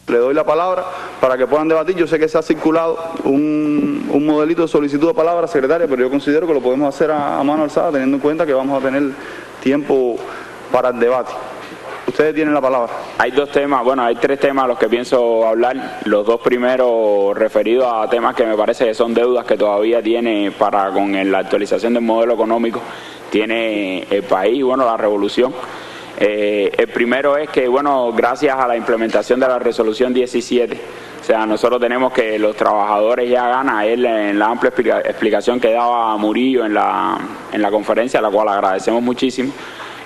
Le doy la palabra para que puedan debatir. Yo sé que se ha circulado un modelito de solicitud de palabra, secretaria, pero yo considero que lo podemos hacer a mano alzada, teniendo en cuenta que vamos a tener tiempo para el debate. Ustedes tienen la palabra. Hay dos temas, bueno, hay tres temas a los que pienso hablar. Los dos primeros referidos a temas que me parece que son deudas que todavía tiene con la actualización del modelo económico, tiene el país, bueno, la revolución. El primero es que, bueno, gracias a la implementación de la resolución 17, o sea, nosotros tenemos que los trabajadores ya ganan. Él, en la amplia explicación que daba Murillo en la conferencia, a la cual agradecemos muchísimo,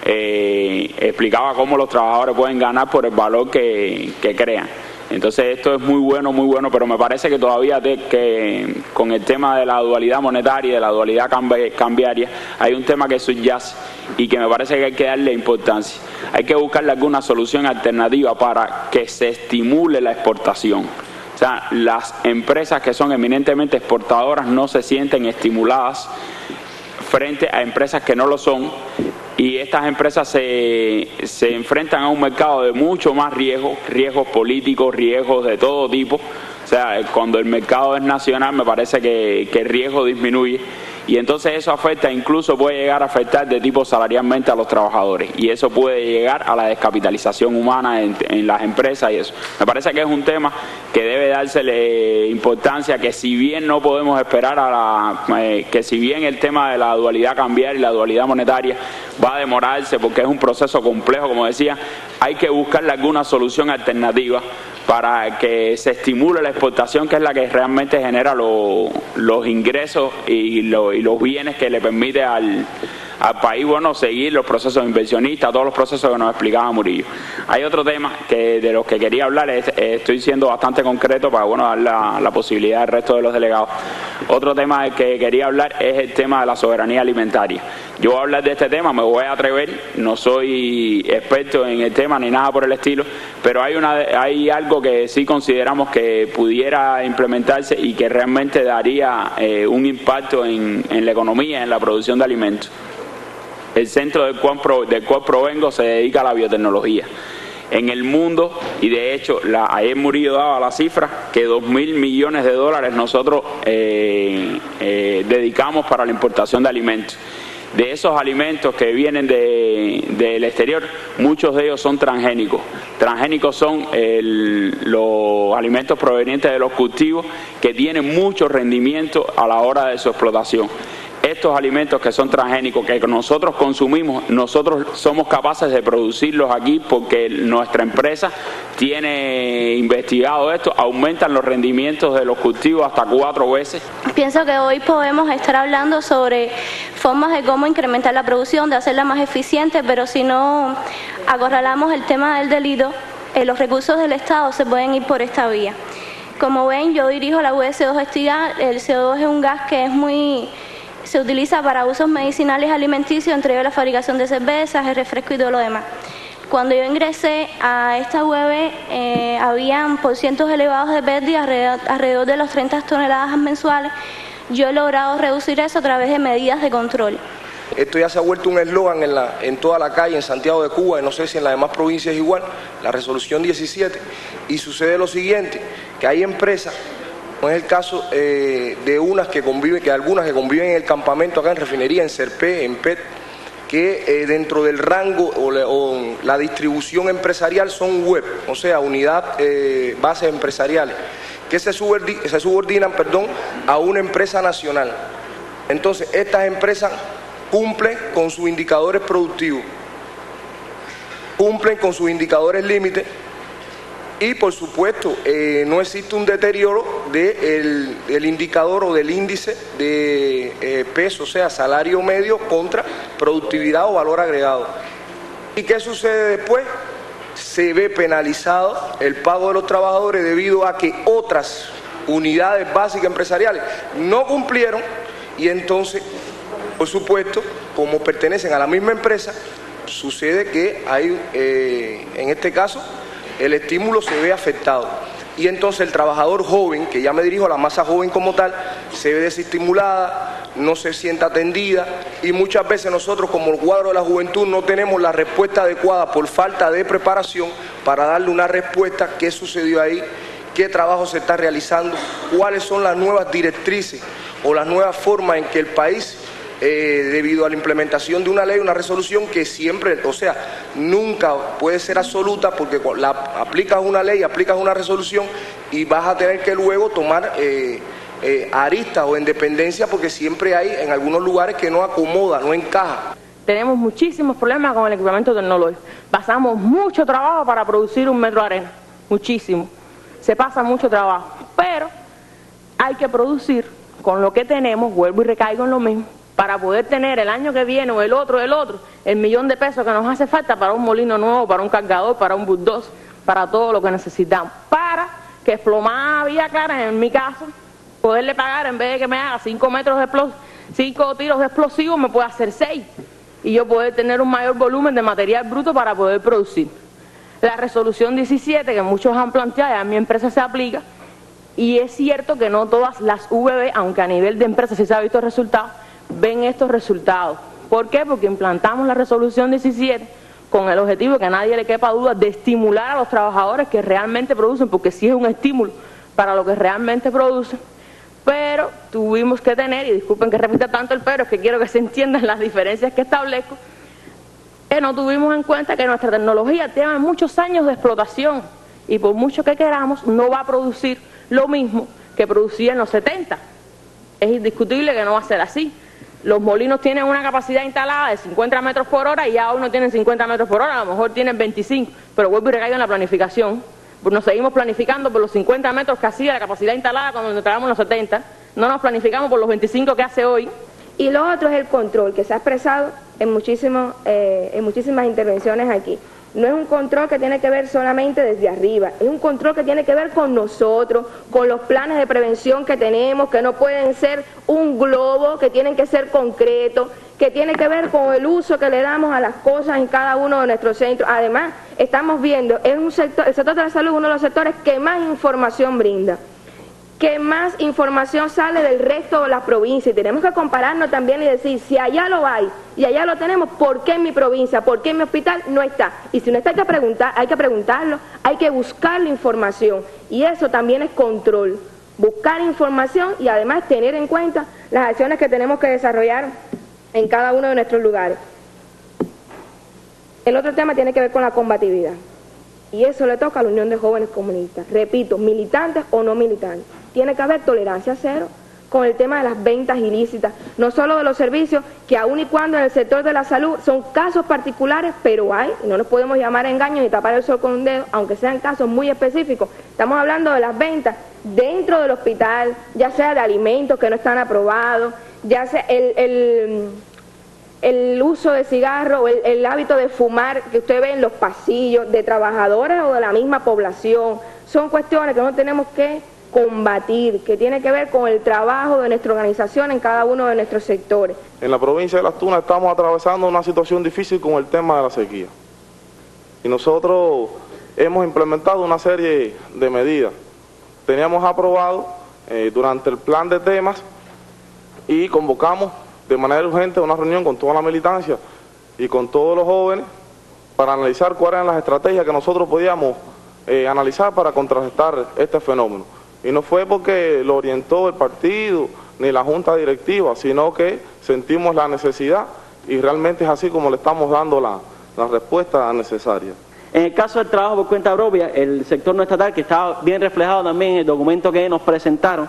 explicaba cómo los trabajadores pueden ganar por el valor que crean. Entonces esto es muy bueno, pero me parece que todavía que con el tema de la dualidad monetaria y de la dualidad cambiaria hay un tema que subyace y que me parece que hay que darle importancia. Hay que buscarle alguna solución alternativa para que se estimule la exportación. O sea, las empresas que son eminentemente exportadoras no se sienten estimuladas frente a empresas que no lo son, y estas empresas se enfrentan a un mercado de mucho más riesgos políticos, riesgos de todo tipo. O sea, cuando el mercado es nacional, me parece que el riesgo disminuye, y entonces eso afecta, incluso puede llegar a afectar de tipo salarialmente a los trabajadores, y eso puede llegar a la descapitalización humana en las empresas y eso. Me parece que es un tema que debe dársele importancia, que si bien no podemos esperar que si bien el tema de la dualidad cambiaria y la dualidad monetaria va a demorarse porque es un proceso complejo, como decía, hay que buscarle alguna solución alternativa para que se estimule la exportación, que es la que realmente genera los ingresos y los bienes que le permite al país, bueno, seguir los procesos inversionistas, todos los procesos que nos explicaba Murillo. Hay otro tema de los que quería hablar, estoy siendo bastante concreto para, bueno, dar la posibilidad al resto de los delegados. Otro tema del que quería hablar es el tema de la soberanía alimentaria. Yo voy a hablar de este tema, me voy a atrever, no soy experto en el tema ni nada por el estilo, pero hay algo que sí consideramos que pudiera implementarse y que realmente daría un impacto en la economía, en la producción de alimentos. El centro del cual provengo se dedica a la biotecnología. En el mundo, y de hecho ayer Murillo daba la cifra, que 2.000 millones de dólares nosotros dedicamos para la importación de alimentos. De esos alimentos que vienen del exterior, muchos de ellos son transgénicos. Transgénicos son los alimentos provenientes de los cultivos que tienen mucho rendimiento a la hora de su explotación. Estos alimentos que son transgénicos, que nosotros consumimos, nosotros somos capaces de producirlos aquí porque nuestra empresa tiene investigado esto, aumentan los rendimientos de los cultivos hasta 4 veces. Pienso que hoy podemos estar hablando sobre formas de cómo incrementar la producción, de hacerla más eficiente, pero si no acorralamos el tema del delito, los recursos del Estado se pueden ir por esta vía. Como ven, yo dirijo la UC2 Estigar. El CO2 es un gas que se utiliza para usos medicinales alimenticios, entre ellos la fabricación de cervezas, el refresco y todo lo demás. Cuando yo ingresé a esta UEB, habían porcientos elevados de pérdida, alrededor de los 30 toneladas mensuales. Yo he logrado reducir eso a través de medidas de control. Esto ya se ha vuelto un eslogan en toda la calle, en Santiago de Cuba, y no sé si en las demás provincias igual, la resolución 17, y sucede lo siguiente, que hay empresas, no es el caso de algunas que conviven en el campamento acá en refinería, en Serpé, en PET, que dentro del rango o la distribución empresarial son web, o sea, bases empresariales, que se subordinan a una empresa nacional. Entonces, estas empresas cumplen con sus indicadores productivos, cumplen con sus indicadores límites, y por supuesto no existe un deterioro del indicador o del índice de peso, o sea, salario medio contra productividad o valor agregado. ¿Y qué sucede después? Se ve penalizado el pago de los trabajadores debido a que otras unidades básicas empresariales no cumplieron, y entonces, por supuesto, como pertenecen a la misma empresa, sucede que hay, en este caso, el estímulo se ve afectado. Y entonces el trabajador joven, que ya me dirijo a la masa joven como tal, se ve desestimulada, no se siente atendida, y muchas veces nosotros como el cuadro de la juventud no tenemos la respuesta adecuada por falta de preparación para darle una respuesta, qué sucedió ahí, qué trabajo se está realizando, cuáles son las nuevas directrices o las nuevas formas en que el país, debido a la implementación de una ley, una resolución que siempre, o sea, nunca puede ser absoluta, porque aplicas una ley, aplicas una resolución y vas a tener que luego tomar aristas o independencia, porque siempre hay en algunos lugares que no acomoda, no encaja. Tenemos muchísimos problemas con el equipamiento tecnológico. Pasamos mucho trabajo para producir un metro de arena, muchísimo. Se pasa mucho trabajo, pero hay que producir con lo que tenemos, vuelvo y recaigo en lo mismo, para poder tener el año que viene o el otro, el millón de pesos que nos hace falta para un molino nuevo, para un cargador, para un bulldozer, para todo lo que necesitamos. Para que Explomada Villa Clara, en mi caso, poderle pagar, en vez de que me haga 5 tiros de explosivos, me pueda hacer 6. Y yo poder tener un mayor volumen de material bruto para poder producir. La resolución 17 que muchos han planteado, a mi empresa se aplica, y es cierto que no todas las VB, aunque a nivel de empresa sí se ha visto resultados, ven estos resultados. ¿Por qué? Porque implantamos la resolución 17 con el objetivo, que a nadie le quepa duda, de estimular a los trabajadores que realmente producen, porque sí es un estímulo para lo que realmente producen, pero tuvimos que tener, y disculpen que repita tanto el pero, es que quiero que se entiendan las diferencias que establezco, que no tuvimos en cuenta que nuestra tecnología tiene muchos años de explotación y por mucho que queramos no va a producir lo mismo que producía en los 70. Es indiscutible que no va a ser así. Los molinos tienen una capacidad instalada de 50 metros por hora y ya hoy no tienen 50 metros por hora, a lo mejor tienen 25, pero vuelvo y recaigo en la planificación. Pues nos seguimos planificando por los 50 metros que hacía la capacidad instalada cuando nos entregamos en los 70, no nos planificamos por los 25 que hace hoy. Y lo otro es el control, que se ha expresado en muchísimas intervenciones aquí. No es un control que tiene que ver solamente desde arriba, es un control que tiene que ver con nosotros, con los planes de prevención que tenemos, que no pueden ser un globo, que tienen que ser concretos, que tiene que ver con el uso que le damos a las cosas en cada uno de nuestros centros. Además, estamos viendo, el sector de la salud es uno de los sectores que más información brinda, que más información sale del resto de las provincias, y tenemos que compararnos también y decir, si allá lo hay y allá lo tenemos, ¿por qué en mi provincia, por qué en mi hospital no está? Y si no está, hay que preguntarlo, hay que buscar la información, y eso también es control, buscar información y además tener en cuenta las acciones que tenemos que desarrollar en cada uno de nuestros lugares. El otro tema tiene que ver con la combatividad, y eso le toca a la Unión de Jóvenes Comunistas, repito, militantes o no militantes. Tiene que haber tolerancia cero con el tema de las ventas ilícitas, no solo de los servicios, que aun y cuando en el sector de la salud son casos particulares, pero hay, y no nos podemos llamar a engaño ni tapar el sol con un dedo, aunque sean casos muy específicos. Estamos hablando de las ventas dentro del hospital, ya sea de alimentos que no están aprobados, ya sea el uso de cigarro o el hábito de fumar que usted ve en los pasillos de trabajadores o de la misma población. Son cuestiones que no tenemos que combatir, que tiene que ver con el trabajo de nuestra organización en cada uno de nuestros sectores. En la provincia de Las Tunas estamos atravesando una situación difícil con el tema de la sequía. Y nosotros hemos implementado una serie de medidas. Teníamos aprobado durante el plan de temas y convocamos de manera urgente una reunión con toda la militancia y con todos los jóvenes para analizar cuáles eran las estrategias que nosotros podíamos analizar para contrarrestar este fenómeno. Y no fue porque lo orientó el partido ni la junta directiva, sino que sentimos la necesidad y realmente es así como le estamos dando la respuesta necesaria. En el caso del trabajo por cuenta propia, el sector no estatal, que está bien reflejado también en el documento que nos presentaron,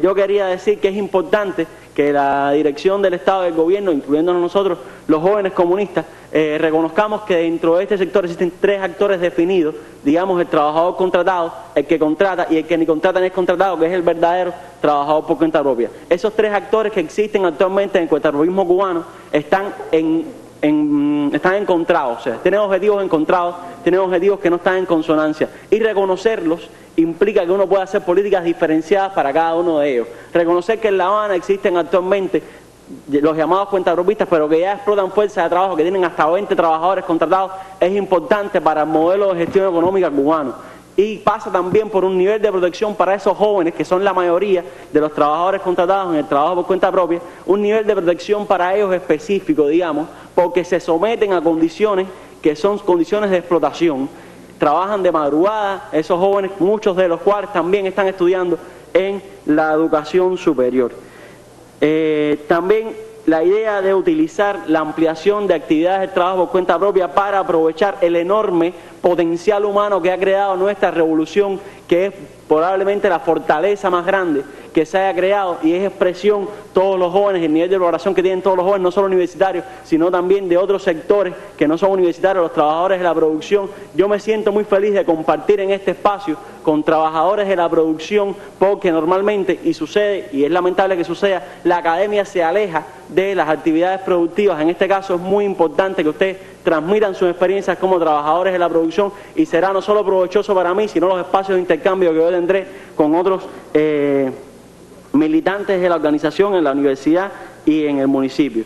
yo quería decir que es importante que la dirección del Estado y del Gobierno, incluyéndonos nosotros, los jóvenes comunistas, reconozcamos que dentro de este sector existen 3 actores definidos, digamos el trabajador contratado, el que contrata y el que ni contrata ni es contratado, que es el verdadero trabajador por cuenta propia. Esos 3 actores que existen actualmente en el cuentapropismo cubano están encontrados, o sea, tienen objetivos encontrados, tienen objetivos que no están en consonancia, y reconocerlos implica que uno pueda hacer políticas diferenciadas para cada uno de ellos. Reconocer que en La Habana existen actualmente los llamados cuentapropistas, pero que ya explotan fuerza de trabajo, que tienen hasta 20 trabajadores contratados, es importante para el modelo de gestión económica cubano. Y pasa también por un nivel de protección para esos jóvenes, que son la mayoría de los trabajadores contratados en el trabajo por cuenta propia, un nivel de protección para ellos específico, digamos, porque se someten a condiciones que son condiciones de explotación, trabajan de madrugada, esos jóvenes, muchos de los cuales también están estudiando en la educación superior. También la idea de utilizar la ampliación de actividades de trabajo por cuenta propia para aprovechar el enorme potencial humano que ha creado nuestra revolución, que es probablemente la fortaleza más grande que se haya creado, y es expresión todos los jóvenes, el nivel de valoración que tienen todos los jóvenes, no solo universitarios, sino también de otros sectores que no son universitarios, los trabajadores de la producción. Yo me siento muy feliz de compartir en este espacio con trabajadores de la producción, porque normalmente, y sucede, y es lamentable que suceda, la academia se aleja de las actividades productivas. En este caso es muy importante que ustedes transmitan sus experiencias como trabajadores de la producción, y será no solo provechoso para mí, sino los espacios de intercambio que yo tendré con otros militantes de la organización en la universidad y en el municipio.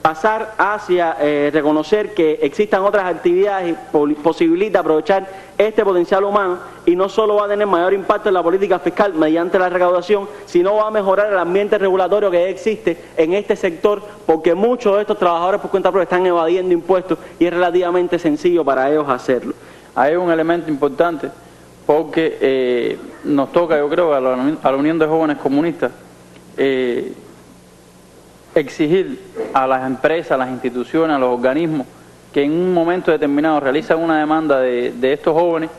Pasar hacia reconocer que existan otras actividades y posibilita aprovechar este potencial humano, y no solo va a tener mayor impacto en la política fiscal mediante la recaudación, sino va a mejorar el ambiente regulatorio que existe en este sector, porque muchos de estos trabajadores por cuenta propia están evadiendo impuestos y es relativamente sencillo para ellos hacerlo. Hay un elemento importante, porque nos toca, yo creo, a la Unión de Jóvenes Comunistas, exigir a las empresas, a las instituciones, a los organismos que en un momento determinado realizan una demanda de estos jóvenes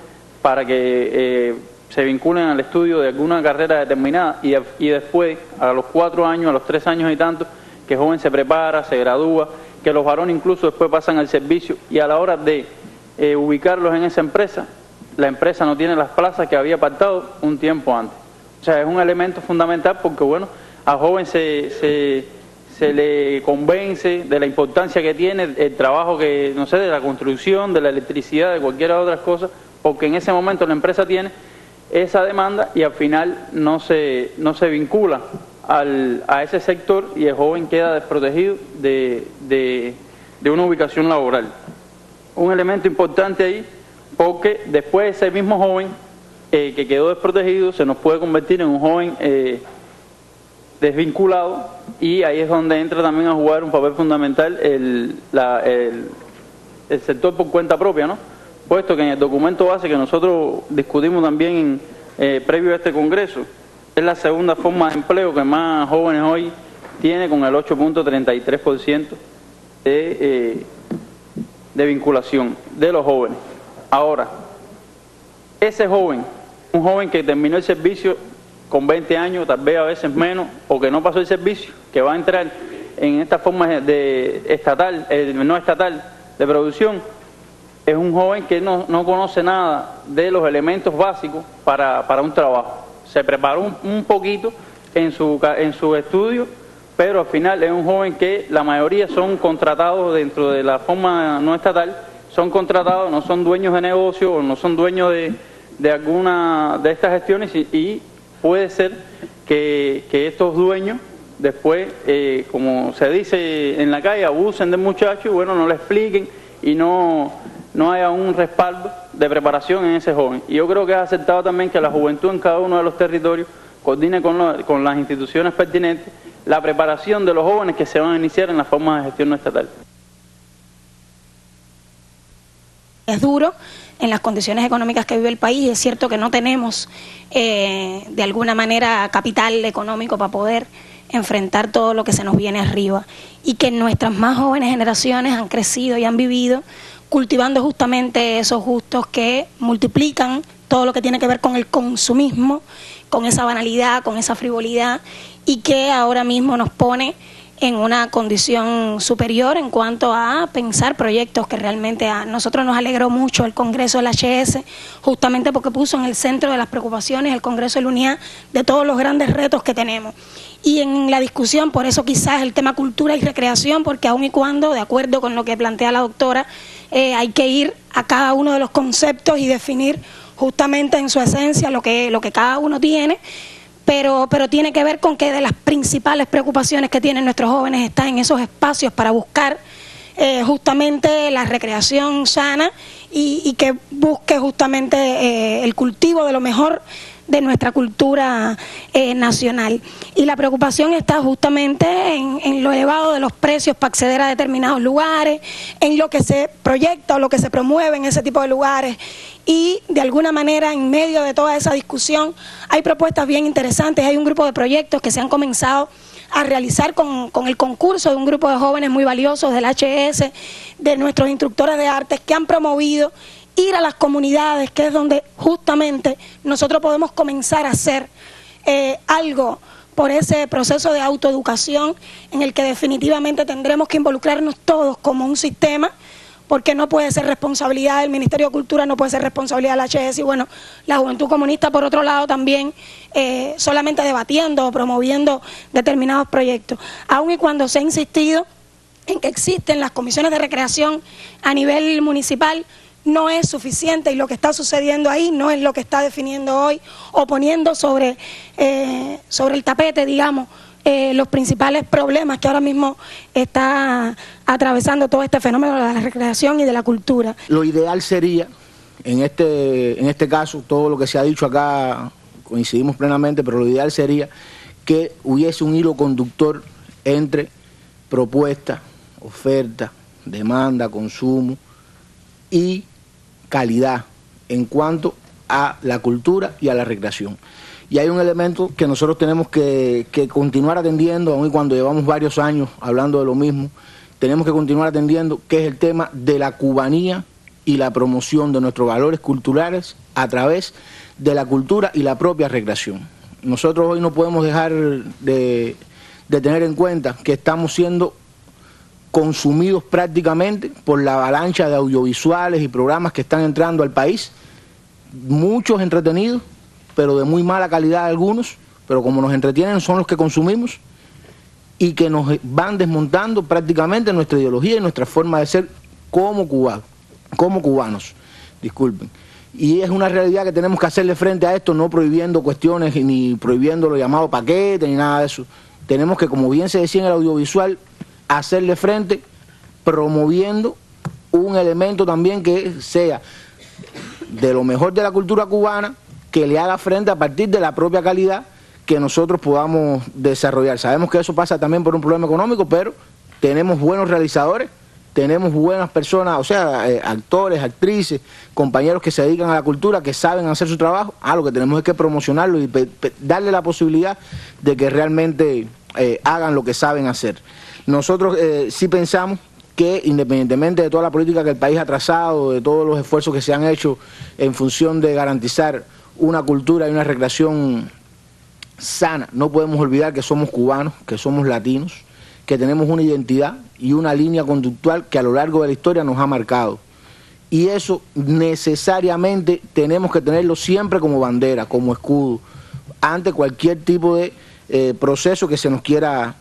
para que se vinculen al estudio de alguna carrera determinada, y después, a los 4 años, a los 3 años y tanto, que el joven se prepara, se gradúa, que los varones incluso después pasan al servicio, y a la hora de ubicarlos en esa empresa, la empresa no tiene las plazas que había pactado un tiempo antes. O sea, es un elemento fundamental, porque bueno, al joven se le convence de la importancia que tiene el trabajo, que no sé, de la construcción, de la electricidad, de cualquiera de otras cosas, porque en ese momento la empresa tiene esa demanda y al final no se vincula a ese sector, y el joven queda desprotegido de una ubicación laboral. Un elemento importante ahí, porque después ese mismo joven que quedó desprotegido se nos puede convertir en un joven desvinculado, y ahí es donde entra también a jugar un papel fundamental el sector por cuenta propia, ¿no? Puesto que en el documento base que nosotros discutimos también previo a este congreso, es la segunda forma de empleo que más jóvenes hoy tiene, con el 8.33% de vinculación de los jóvenes. Ahora, ese joven, un joven que terminó el servicio con 20 años, tal vez a veces menos, o que no pasó el servicio, que va a entrar en esta forma de no estatal de producción, es un joven que no conoce nada de los elementos básicos para un trabajo. Se preparó un poquito en su estudio, pero al final es un joven que la mayoría son contratados dentro de la forma no estatal, son contratados, no son dueños de negocio o no son dueños de alguna de estas gestiones, y puede ser que estos dueños después, como se dice en la calle, abusen del muchacho y bueno, no le expliquen y no haya un respaldo de preparación en ese joven. Y yo creo que es aceptado también que la juventud en cada uno de los territorios coordine con las instituciones pertinentes la preparación de los jóvenes que se van a iniciar en la forma de gestión no estatal. Es duro en las condiciones económicas que vive el país, y es cierto que no tenemos de alguna manera capital económico para poder enfrentar todo lo que se nos viene arriba, y que nuestras más jóvenes generaciones han crecido y han vivido cultivando justamente esos gustos que multiplican todo lo que tiene que ver con el consumismo, con esa banalidad, con esa frivolidad, y que ahora mismo nos pone en una condición superior en cuanto a pensar proyectos que realmente a nosotros nos alegró mucho el Congreso del HS, justamente porque puso en el centro de las preocupaciones el Congreso de la Unidad de todos los grandes retos que tenemos. Y en la discusión, por eso quizás el tema cultura y recreación, porque aun y cuando, de acuerdo con lo que plantea la doctora, hay que ir a cada uno de los conceptos y definir justamente en su esencia lo que cada uno tiene, pero tiene que ver con que de las principales preocupaciones que tienen nuestros jóvenes está en esos espacios para buscar justamente la recreación sana y que busque justamente el cultivo de lo mejor de nuestra cultura nacional. Y la preocupación está justamente en lo elevado de los precios para acceder a determinados lugares, en lo que se proyecta o lo que se promueve en ese tipo de lugares. Y de alguna manera, en medio de toda esa discusión, hay propuestas bien interesantes. Hay un grupo de proyectos que se han comenzado a realizar con el concurso de un grupo de jóvenes muy valiosos del HS, de nuestros instructores de artes, que han promovido ir a las comunidades, que es donde justamente nosotros podemos comenzar a hacer algo por ese proceso de autoeducación en el que definitivamente tendremos que involucrarnos todos como un sistema, porque no puede ser responsabilidad del Ministerio de Cultura, no puede ser responsabilidad del HS, y bueno, la Juventud Comunista por otro lado también solamente debatiendo o promoviendo determinados proyectos. Aun y cuando se ha insistido en que existen las comisiones de recreación a nivel municipal, no es suficiente, y lo que está sucediendo ahí no es lo que está definiendo hoy o poniendo sobre el tapete, digamos, los principales problemas que ahora mismo está atravesando todo este fenómeno de la recreación y de la cultura. Lo ideal sería, en este caso, todo lo que se ha dicho acá coincidimos plenamente, pero lo ideal sería que hubiese un hilo conductor entre propuesta, oferta, demanda, consumo y calidad en cuanto a la cultura y a la recreación. Y hay un elemento que nosotros tenemos que continuar atendiendo, aun y cuando llevamos varios años hablando de lo mismo, tenemos que continuar atendiendo, que es el tema de la cubanía y la promoción de nuestros valores culturales a través de la cultura y la propia recreación. Nosotros hoy no podemos dejar de tener en cuenta que estamos siendo consumidos prácticamente por la avalancha de audiovisuales y programas que están entrando al país, muchos entretenidos, pero de muy mala calidad algunos, pero como nos entretienen son los que consumimos y que nos van desmontando prácticamente nuestra ideología y nuestra forma de ser como cubanos, disculpen. Y es una realidad que tenemos que hacerle frente a esto, no prohibiendo cuestiones ni prohibiendo lo llamado paquete ni nada de eso. Tenemos que, como bien se decía en el audiovisual, hacerle frente promoviendo un elemento también que sea de lo mejor de la cultura cubana, que le haga frente a partir de la propia calidad que nosotros podamos desarrollar. Sabemos que eso pasa también por un problema económico, pero tenemos buenos realizadores, tenemos buenas personas, o sea, actores, actrices, compañeros que se dedican a la cultura, que saben hacer su trabajo. Lo que tenemos es que promocionarlo y darle la posibilidad de que realmente hagan lo que saben hacer. Nosotros sí pensamos que, independientemente de toda la política que el país ha trazado, de todos los esfuerzos que se han hecho en función de garantizar una cultura y una recreación sana, no podemos olvidar que somos cubanos, que somos latinos, que tenemos una identidad y una línea conductual que a lo largo de la historia nos ha marcado. Y eso necesariamente tenemos que tenerlo siempre como bandera, como escudo, ante cualquier tipo de proceso que se nos quiera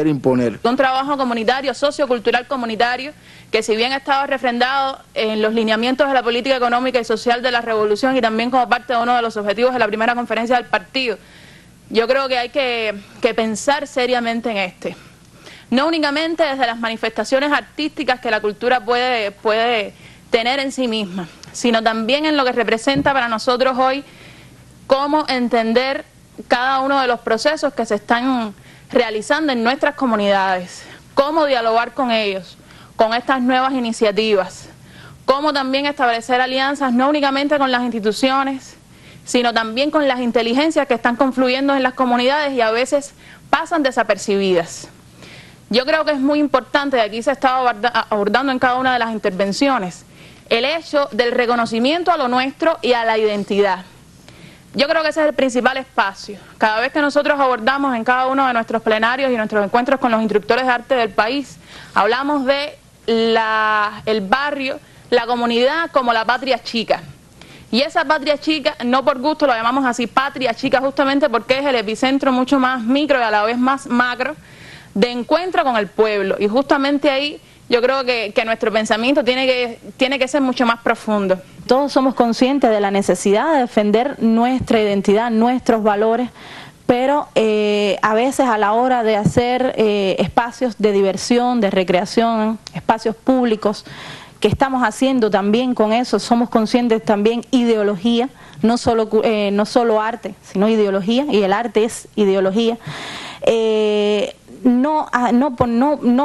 imponer. Un trabajo comunitario, sociocultural comunitario, que si bien ha estado refrendado en los lineamientos de la política económica y social de la revolución y también como parte de uno de los objetivos de la primera conferencia del partido, yo creo que hay que pensar seriamente en este. No únicamente desde las manifestaciones artísticas que la cultura puede tener en sí misma, sino también en lo que representa para nosotros hoy, cómo entender cada uno de los procesos que se están realizando en nuestras comunidades, cómo dialogar con ellos, con estas nuevas iniciativas, cómo también establecer alianzas no únicamente con las instituciones, sino también con las inteligencias que están confluyendo en las comunidades y a veces pasan desapercibidas. Yo creo que es muy importante, y aquí se está abordando en cada una de las intervenciones, el hecho del reconocimiento a lo nuestro y a la identidad. Yo creo que ese es el principal espacio. Cada vez que nosotros abordamos en cada uno de nuestros plenarios y nuestros encuentros con los instructores de arte del país, hablamos de el barrio, la comunidad como la patria chica. Y esa patria chica, no por gusto lo llamamos así, patria chica, justamente porque es el epicentro mucho más micro y a la vez más macro de encuentro con el pueblo. Y justamente ahí yo creo que nuestro pensamiento tiene que ser mucho más profundo. Todos somos conscientes de la necesidad de defender nuestra identidad, nuestros valores, pero a veces a la hora de hacer espacios de diversión, de recreación, espacios públicos que estamos haciendo también con eso, somos conscientes también ideología, no solo arte, sino ideología, y el arte es ideología. No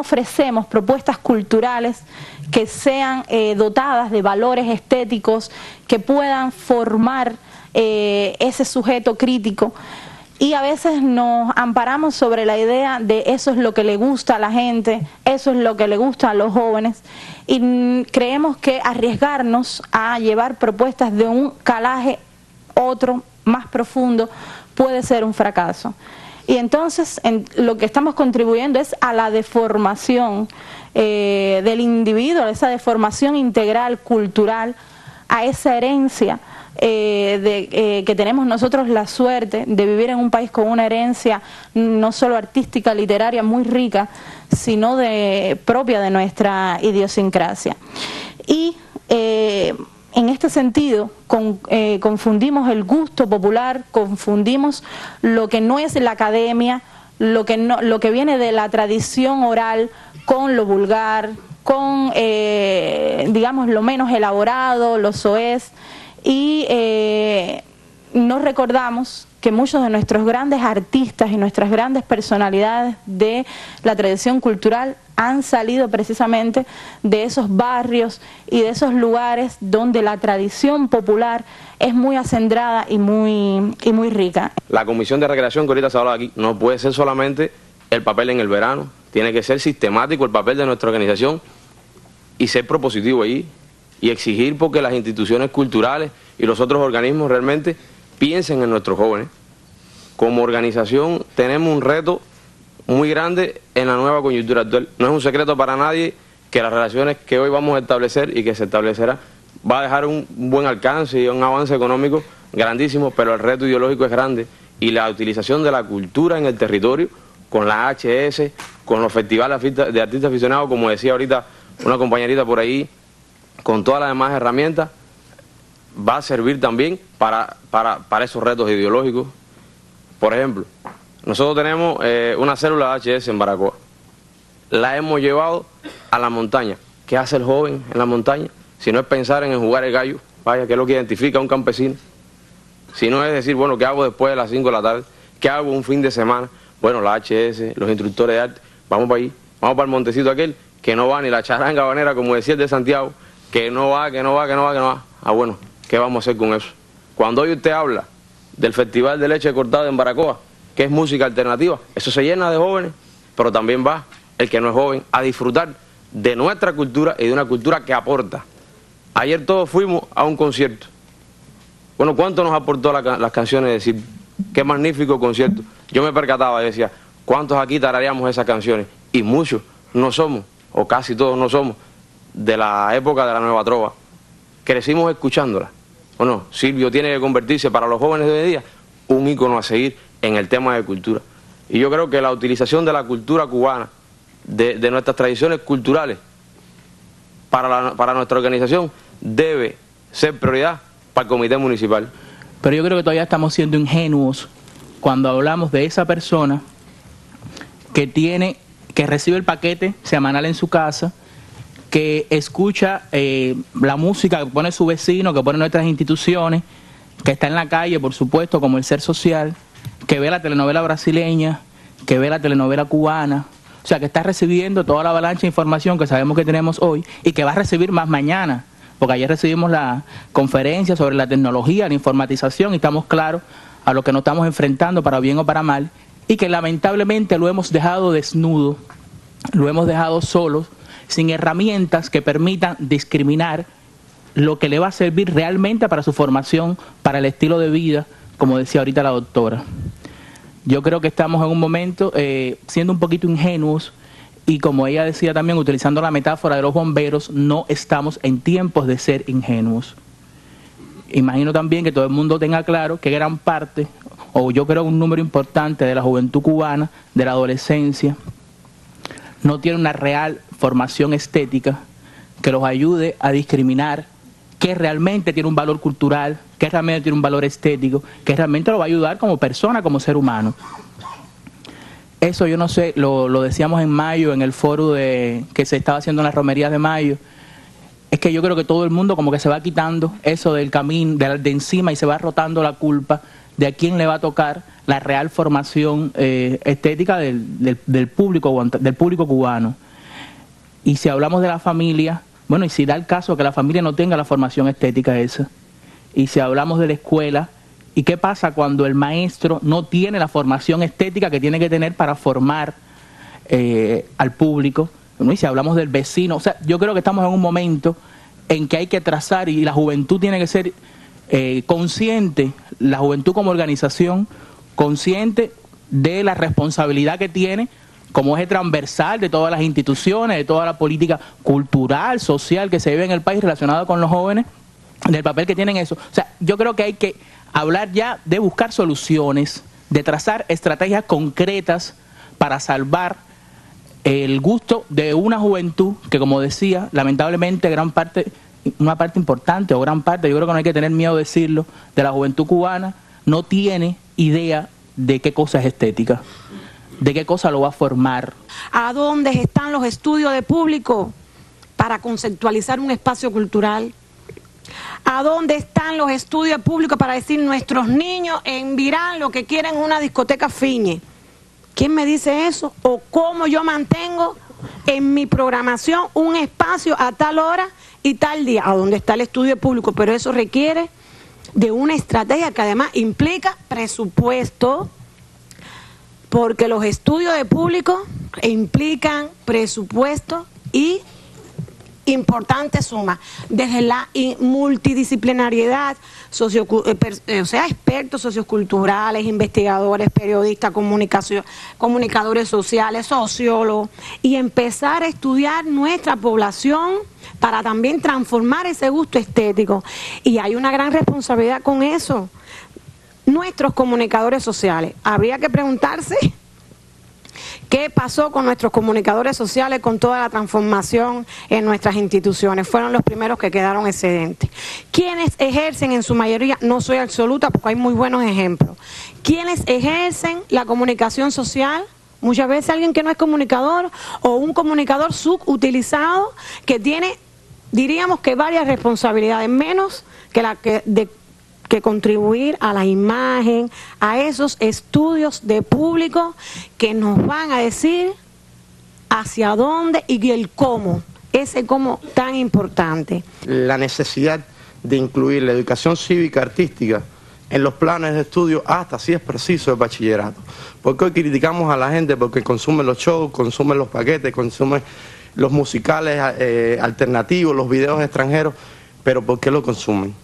ofrecemos propuestas culturales que sean dotadas de valores estéticos, que puedan formar ese sujeto crítico. Y a veces nos amparamos sobre la idea de eso es lo que le gusta a la gente, eso es lo que le gusta a los jóvenes, y creemos que arriesgarnos a llevar propuestas de un calaje otro, más profundo, puede ser un fracaso. Y entonces lo que estamos contribuyendo es a la deformación del individuo, a esa deformación integral, cultural, a esa herencia que tenemos nosotros la suerte de vivir en un país con una herencia no solo artística, literaria muy rica, sino propia de nuestra idiosincrasia. Y en este sentido confundimos el gusto popular, confundimos lo que no es la academia, lo que viene de la tradición oral con lo vulgar, con digamos lo menos elaborado, lo soez, y no recordamos que muchos de nuestros grandes artistas y nuestras grandes personalidades de la tradición cultural han salido precisamente de esos barrios y de esos lugares donde la tradición popular es muy acendrada y muy rica. La Comisión de Recreación que ahorita se habla aquí no puede ser solamente el papel en el verano, tiene que ser sistemático el papel de nuestra organización y ser propositivo ahí y exigir porque las instituciones culturales y los otros organismos realmente piensen en nuestros jóvenes. Como organización tenemos un reto muy grande en la nueva coyuntura actual. No es un secreto para nadie que las relaciones que hoy vamos a establecer y que se establecerá va a dejar un buen alcance y un avance económico grandísimo, pero el reto ideológico es grande y la utilización de la cultura en el territorio con la HS, con los festivales de artistas aficionados, como decía ahorita una compañerita por ahí, con todas las demás herramientas, va a servir también para esos retos ideológicos. Por ejemplo, nosotros tenemos una célula HS en Baracoa. La hemos llevado a la montaña. ¿Qué hace el joven en la montaña? Si no es pensar en jugar el gallo, vaya, ¿qué es lo que identifica a un campesino? Si no es decir, bueno, ¿qué hago después de las 5 de la tarde? ¿Qué hago un fin de semana? Bueno, la HS, los instructores de arte, vamos para ahí, vamos para el montecito aquel, que no va ni la charanga habanera, como decía el de Santiago, que no va. Ah, bueno, ¿qué vamos a hacer con eso? Cuando hoy usted habla del Festival de Leche Cortada en Baracoa, que es música alternativa, eso se llena de jóvenes, pero también va el que no es joven a disfrutar de nuestra cultura y de una cultura que aporta. Ayer todos fuimos a un concierto. Bueno, ¿cuánto nos aportó las canciones de Silvio? Qué magnífico concierto. Yo me percataba y decía, ¿cuántos aquí tarareamos esas canciones? Y muchos no somos, o casi todos no somos, de la época de la Nueva Trova. Crecimos escuchándola. Bueno, Silvio tiene que convertirse para los jóvenes de hoy en día un ícono a seguir en el tema de cultura. Y yo creo que la utilización de la cultura cubana, de nuestras tradiciones culturales, para nuestra organización, debe ser prioridad para el comité municipal. Pero yo creo que todavía estamos siendo ingenuos cuando hablamos de esa persona que recibe el paquete semanal en su casa, que escucha la música que pone su vecino, que pone nuestras instituciones, que está en la calle, por supuesto, como el Ser Social, que ve la telenovela brasileña, que ve la telenovela cubana, o sea, que está recibiendo toda la avalancha de información que sabemos que tenemos hoy y que va a recibir más mañana, porque ayer recibimos la conferencia sobre la tecnología, la informatización, y estamos claros a lo que nos estamos enfrentando, para bien o para mal, y que lamentablemente lo hemos dejado desnudo, lo hemos dejado solos, sin herramientas que permitan discriminar lo que le va a servir realmente para su formación, para el estilo de vida, como decía ahorita la doctora. Yo creo que estamos en un momento siendo un poquito ingenuos y, como ella decía también, utilizando la metáfora de los bomberos, no estamos en tiempos de ser ingenuos. Imagino también que todo el mundo tenga claro que gran parte, o yo creo un número importante de la juventud cubana, de la adolescencia, no tiene una real formación estética que los ayude a discriminar qué realmente tiene un valor cultural, qué realmente tiene un valor estético, qué realmente lo va a ayudar como persona, como ser humano. Eso yo no sé, lo decíamos en mayo, en el foro que se estaba haciendo en las romerías de mayo. es que yo creo que todo el mundo como que se va quitando eso del camino, de encima, y se va rotando la culpa de a quién le va a tocar la real formación estética del público cubano. Y si hablamos de la familia, bueno, y si da el caso que la familia no tenga la formación estética esa, y si hablamos de la escuela, ¿y qué pasa cuando el maestro no tiene la formación estética que tiene que tener para formar al público? Bueno, y si hablamos del vecino, o sea, yo creo que estamos en un momento en que hay que trazar, y la juventud tiene que ser consciente, la juventud como organización, consciente de la responsabilidad que tiene como eje transversal de todas las instituciones, de toda la política cultural, social que se vive en el país relacionada con los jóvenes, del papel que tienen eso. O sea, yo creo que hay que hablar ya de buscar soluciones, de trazar estrategias concretas para salvar el gusto de una juventud que, como decía, lamentablemente una parte importante o gran parte, yo creo que no hay que tener miedo de decirlo, de la juventud cubana no tiene idea de qué cosa es estética, de qué cosa lo va a formar. ¿A dónde están los estudios de público para conceptualizar un espacio cultural? ¿A dónde están los estudios públicos para decir nuestros niños en Virán lo que quieren es una discoteca Fiñe? ¿Quién me dice eso? ¿O cómo yo mantengo en mi programación un espacio a tal hora y tal día? ¿A dónde está el estudio público? Pero eso requiere de una estrategia que además implica presupuesto, porque los estudios de público implican presupuesto y importantes sumas, desde la multidisciplinariedad, o sea, expertos socioculturales, investigadores, periodistas, comunicadores sociales, sociólogos, y empezar a estudiar nuestra población para también transformar ese gusto estético. Y hay una gran responsabilidad con eso. Nuestros comunicadores sociales, habría que preguntarse ¿qué pasó con nuestros comunicadores sociales con toda la transformación en nuestras instituciones? Fueron los primeros que quedaron excedentes. ¿Quiénes ejercen en su mayoría? No soy absoluta porque hay muy buenos ejemplos. ¿Quiénes ejercen la comunicación social? Muchas veces alguien que no es comunicador o un comunicador subutilizado que tiene, diríamos que varias responsabilidades, menos que la que contribuir a la imagen, a esos estudios de público que nos van a decir hacia dónde y el cómo, ese cómo tan importante. La necesidad de incluir la educación cívica artística en los planes de estudio hasta, si es preciso, el bachillerato. Porque hoy criticamos a la gente porque consumen los shows, consumen los paquetes, consumen los musicales alternativos, los videos extranjeros, pero ¿por qué lo consumen?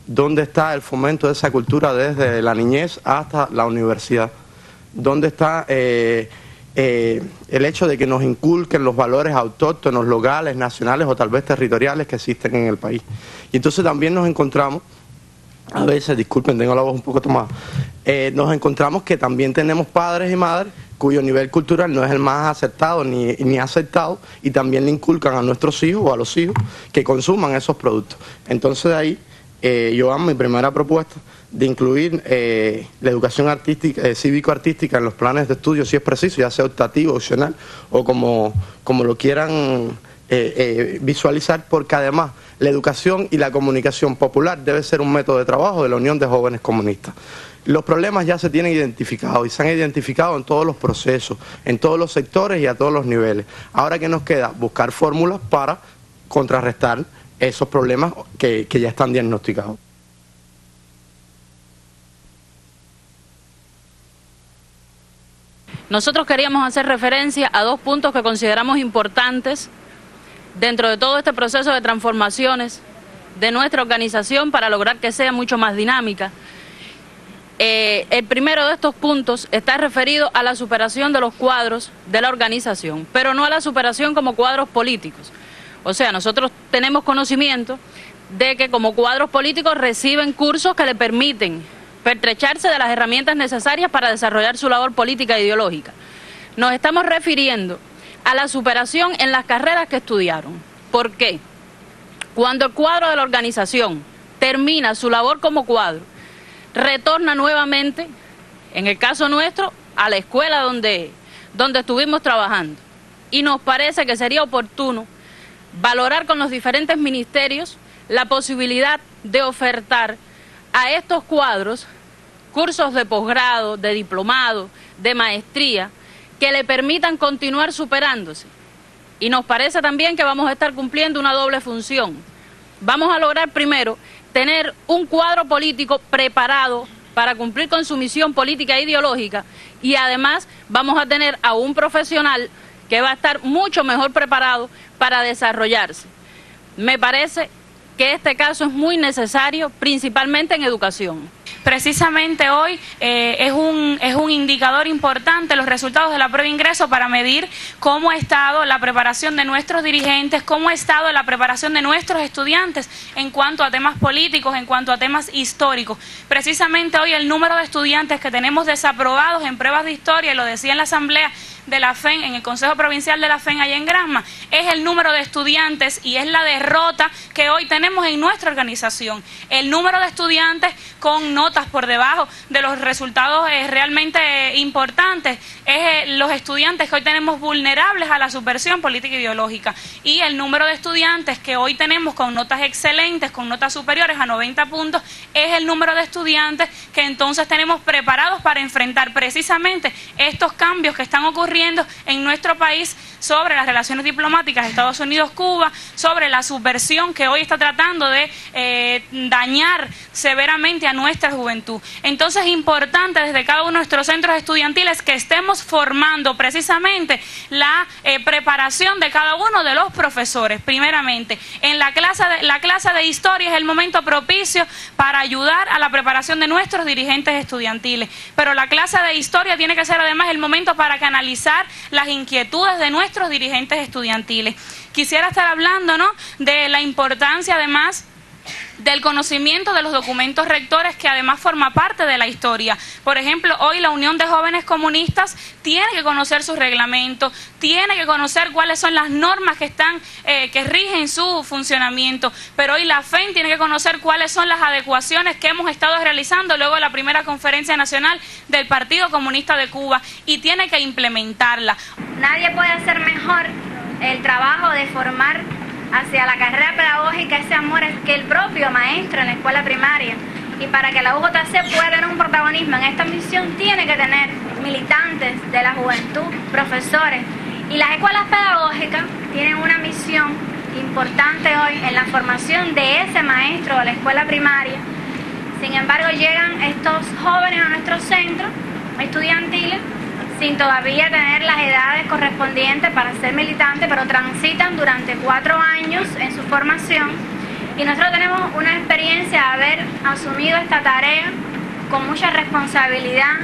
¿Dónde está el fomento de esa cultura desde la niñez hasta la universidad? ¿Dónde está el hecho de que nos inculquen los valores autóctonos, locales, nacionales o tal vez territoriales que existen en el país? Y entonces también nos encontramos, a veces, disculpen, tengo la voz un poco tomada, nos encontramos que también tenemos padres y madres cuyo nivel cultural no es el más aceptado ni aceptado, y también le inculcan a nuestros hijos o a los hijos que consuman esos productos. Entonces de ahí yo hago mi primera propuesta de incluir la educación artística, cívico-artística en los planes de estudio, si es preciso, ya sea optativo, opcional o como lo quieran visualizar, porque además la educación y la comunicación popular debe ser un método de trabajo de la Unión de Jóvenes Comunistas. Los problemas ya se tienen identificados y se han identificado en todos los procesos, en todos los sectores y a todos los niveles. Ahora, ¿qué nos queda? Buscar fórmulas para contrarrestar esos problemas que ya están diagnosticados. Nosotros queríamos hacer referencia a dos puntos que consideramos importantes dentro de todo este proceso de transformaciones de nuestra organización para lograr que sea mucho más dinámica. El primero de estos puntos está referido a la superación de los cuadros de la organización, pero no a la superación como cuadros políticos. O sea, nosotros tenemos conocimiento de que como cuadros políticos reciben cursos que le permiten pertrecharse de las herramientas necesarias para desarrollar su labor política e ideológica. Nos estamos refiriendo a la superación en las carreras que estudiaron. ¿Por qué? Cuando el cuadro de la organización termina su labor como cuadro, retorna nuevamente, en el caso nuestro, a la escuela donde estuvimos trabajando. Y nos parece que sería oportuno valorar con los diferentes ministerios la posibilidad de ofertar a estos cuadros cursos de posgrado, de diplomado, de maestría, que le permitan continuar superándose. Y nos parece también que vamos a estar cumpliendo una doble función. Vamos a lograr primero tener un cuadro político preparado para cumplir con su misión política e ideológica, y además vamos a tener a un profesional que va a estar mucho mejor preparado para desarrollarse. Me parece que este caso es muy necesario, principalmente en educación. Precisamente hoy es un indicador importante los resultados de la prueba de ingreso para medir cómo ha estado la preparación de nuestros dirigentes, cómo ha estado la preparación de nuestros estudiantes en cuanto a temas políticos, en cuanto a temas históricos. Precisamente hoy el número de estudiantes que tenemos desaprobados en pruebas de historia, y lo decía en la asamblea de la FEN, en el Consejo Provincial de la FEN allá en Granma, es el número de estudiantes y es la derrota que hoy tenemos en nuestra organización. El número de estudiantes con notas por debajo de los resultados realmente importantes, es los estudiantes que hoy tenemos vulnerables a la subversión política e ideológica, y el número de estudiantes que hoy tenemos con notas excelentes, con notas superiores a 90 puntos, es el número de estudiantes que entonces tenemos preparados para enfrentar precisamente estos cambios que están ocurriendo en nuestro país sobre las relaciones diplomáticas Estados Unidos-Cuba, sobre la subversión que hoy está tratando de dañar severamente a nuestra juventud. Entonces es importante desde cada uno de nuestros centros estudiantiles que estemos formando precisamente la preparación de cada uno de los profesores. Primeramente, en la clase de historia es el momento propicio para ayudar a la preparación de nuestros dirigentes estudiantiles, pero la clase de historia tiene que ser además el momento para canalizar las inquietudes de nuestros dirigentes estudiantiles. Quisiera estar hablando, ¿no?, de la importancia además del conocimiento de los documentos rectores, que además forma parte de la historia. Por ejemplo, hoy la Unión de Jóvenes Comunistas tiene que conocer sus reglamentos, tiene que conocer cuáles son las normas que rigen su funcionamiento, pero hoy la FEN tiene que conocer cuáles son las adecuaciones que hemos estado realizando luego de la primera conferencia nacional del Partido Comunista de Cuba, y tiene que implementarla. Nadie puede hacer mejor el trabajo de formar hacia la carrera pedagógica ese amor que el propio maestro en la escuela primaria. Y para que la UJC pueda tener un protagonismo en esta misión, tiene que tener militantes de la juventud, profesores. Y las escuelas pedagógicas tienen una misión importante hoy en la formación de ese maestro de la escuela primaria. Sin embargo, llegan estos jóvenes a nuestros centros estudiantiles sin todavía tener las edades correspondientes para ser militantes, pero transitan durante 4 años en su formación, y nosotros tenemos una experiencia de haber asumido esta tarea con mucha responsabilidad,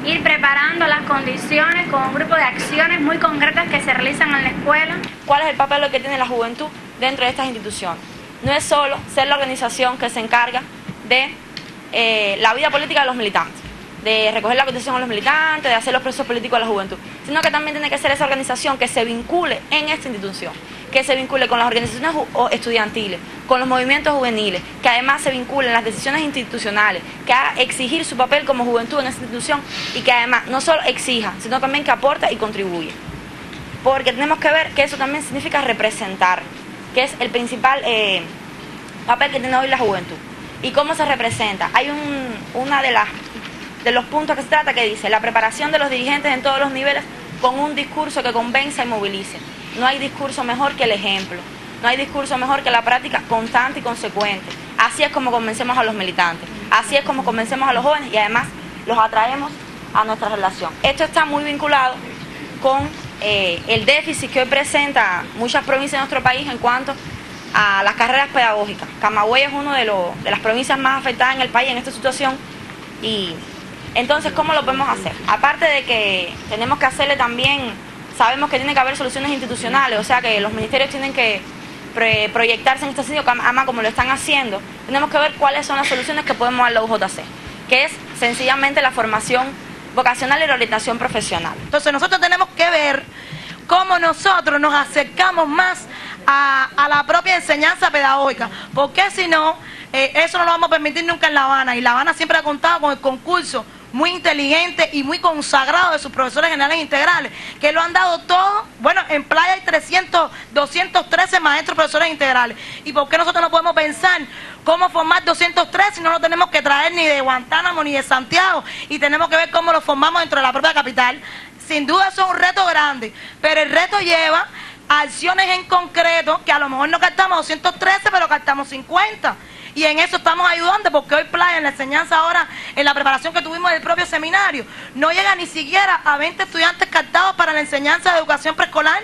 ir preparando las condiciones con un grupo de acciones muy concretas que se realizan en la escuela. ¿Cuál es el papel que tiene la juventud dentro de estas instituciones? No es solo ser la organización que se encarga de la vida política de los militantes, de recoger la cotización a los militantes, de hacer los procesos políticos a la juventud, sino que también tiene que ser esa organización que se vincule en esta institución, que se vincule con las organizaciones estudiantiles, con los movimientos juveniles, que además se vincule en las decisiones institucionales, que haga exigir su papel como juventud en esta institución, y que además no solo exija, sino también que aporte y contribuye. Porque tenemos que ver que eso también significa representar, que es el principal papel que tiene hoy la juventud. ¿Y cómo se representa? Hay una de los puntos que se trata que dice: la preparación de los dirigentes en todos los niveles con un discurso que convenza y movilice. No hay discurso mejor que el ejemplo, no hay discurso mejor que la práctica constante y consecuente. Así es como convencemos a los militantes, así es como convencemos a los jóvenes, y además los atraemos a nuestra relación. Esto está muy vinculado con el déficit que hoy presenta muchas provincias de nuestro país en cuanto a las carreras pedagógicas. Camagüey es una de las provincias más afectadas en el país en esta situación. Y entonces, ¿cómo lo podemos hacer? Aparte de que tenemos que hacerle también, sabemos que tiene que haber soluciones institucionales, o sea que los ministerios tienen que proyectarse en este sentido, además como lo están haciendo, tenemos que ver cuáles son las soluciones que podemos dar la UJC, que es sencillamente la formación vocacional y la orientación profesional. Entonces nosotros tenemos que ver cómo nosotros nos acercamos más a la propia enseñanza pedagógica, porque si no, eso no lo vamos a permitir nunca en La Habana, y La Habana siempre ha contado con el concurso muy inteligentes y muy consagrados de sus profesores generales integrales, que lo han dado todo. Bueno, en Playa hay 213 maestros profesores integrales. ¿Y por qué nosotros no podemos pensar cómo formar 203 si no lo tenemos que traer ni de Guantánamo ni de Santiago, y tenemos que ver cómo lo formamos dentro de la propia capital? Sin duda eso es un reto grande, pero el reto lleva a acciones en concreto, que a lo mejor no captamos 213, pero captamos 50. Y en eso estamos ayudando, porque hoy Playa, en la enseñanza ahora, en la preparación que tuvimos del propio seminario, no llega ni siquiera a 20 estudiantes captados para la enseñanza de educación preescolar.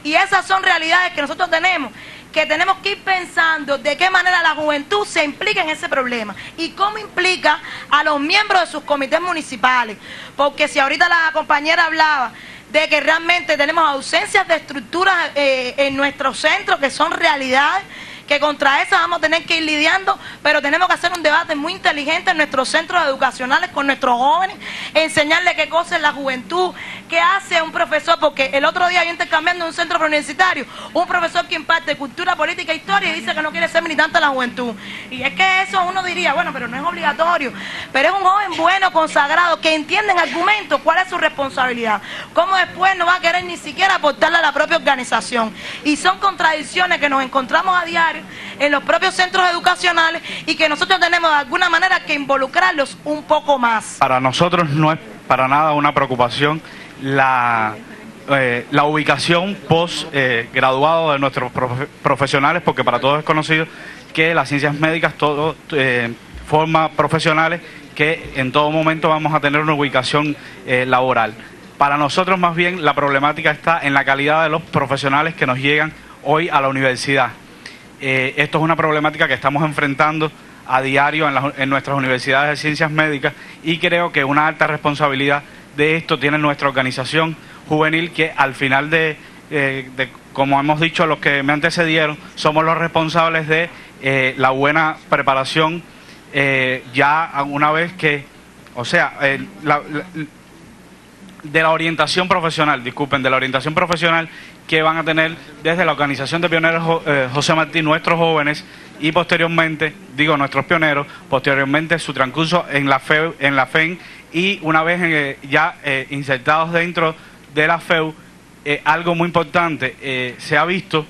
Y esas son realidades que nosotros tenemos que ir pensando de qué manera la juventud se implica en ese problema y cómo implica a los miembros de sus comités municipales. Porque si ahorita la compañera hablaba de que realmente tenemos ausencias de estructuras en nuestros centros, que son realidades, que contra esas vamos a tener que ir lidiando, pero tenemos que hacer un debate muy inteligente en nuestros centros educacionales con nuestros jóvenes, enseñarles qué cosa es la juventud, qué hace un profesor, porque el otro día yo intercambiando en un centro universitario, un profesor que imparte cultura, política e historia y dice que no quiere ser militante de la juventud. Y es que eso uno diría, bueno, pero no es obligatorio, pero es un joven bueno, consagrado, que entiende en argumentos cuál es su responsabilidad, cómo después no va a querer ni siquiera aportarle a la propia organización. Y son contradicciones que nos encontramos a diario en los propios centros educacionales y que nosotros tenemos de alguna manera que involucrarlos un poco más. Para nosotros no es para nada una preocupación la ubicación post-graduado de nuestros profesionales, porque para todos es conocido que las ciencias médicas todo forma profesionales que en todo momento vamos a tener una ubicación laboral. Para nosotros más bien la problemática está en la calidad de los profesionales que nos llegan hoy a la universidad. Esto es una problemática que estamos enfrentando a diario en nuestras universidades de ciencias médicas, y creo que una alta responsabilidad de esto tiene nuestra organización juvenil, que al final como hemos dicho los que me antecedieron, somos los responsables de la buena preparación ya una vez que, o sea, de la orientación profesional, de la orientación profesional que van a tener desde la organización de pioneros José Martí, nuestros jóvenes, y posteriormente, nuestros pioneros, posteriormente su transcurso en la FEN, y una vez ya insertados dentro de la FEU, algo muy importante, se ha visto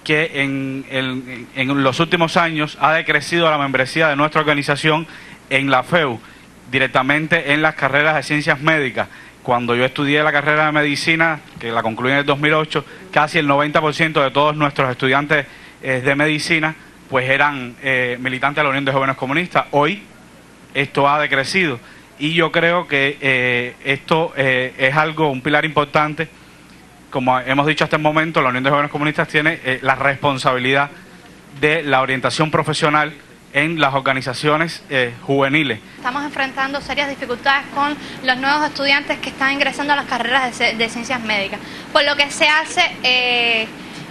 que en los últimos años ha decrecido la membresía de nuestra organización en la FEU, directamente en las carreras de ciencias médicas. Cuando yo estudié la carrera de medicina, que la concluí en el 2008, casi el 90% de todos nuestros estudiantes de medicina pues eran militantes de la Unión de Jóvenes Comunistas. Hoy esto ha decrecido, y yo creo que esto es un pilar importante. Como hemos dicho hasta el momento, la Unión de Jóvenes Comunistas tiene la responsabilidad de la orientación profesional en las organizaciones juveniles. Estamos enfrentando serias dificultades con los nuevos estudiantes que están ingresando a las carreras de ciencias médicas, por lo que se hace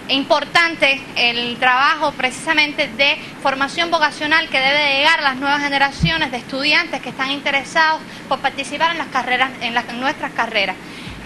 importante el trabajo precisamente de formación vocacional que debe llegar a las nuevas generaciones de estudiantes que están interesados por participar en las carreras, en nuestras carreras.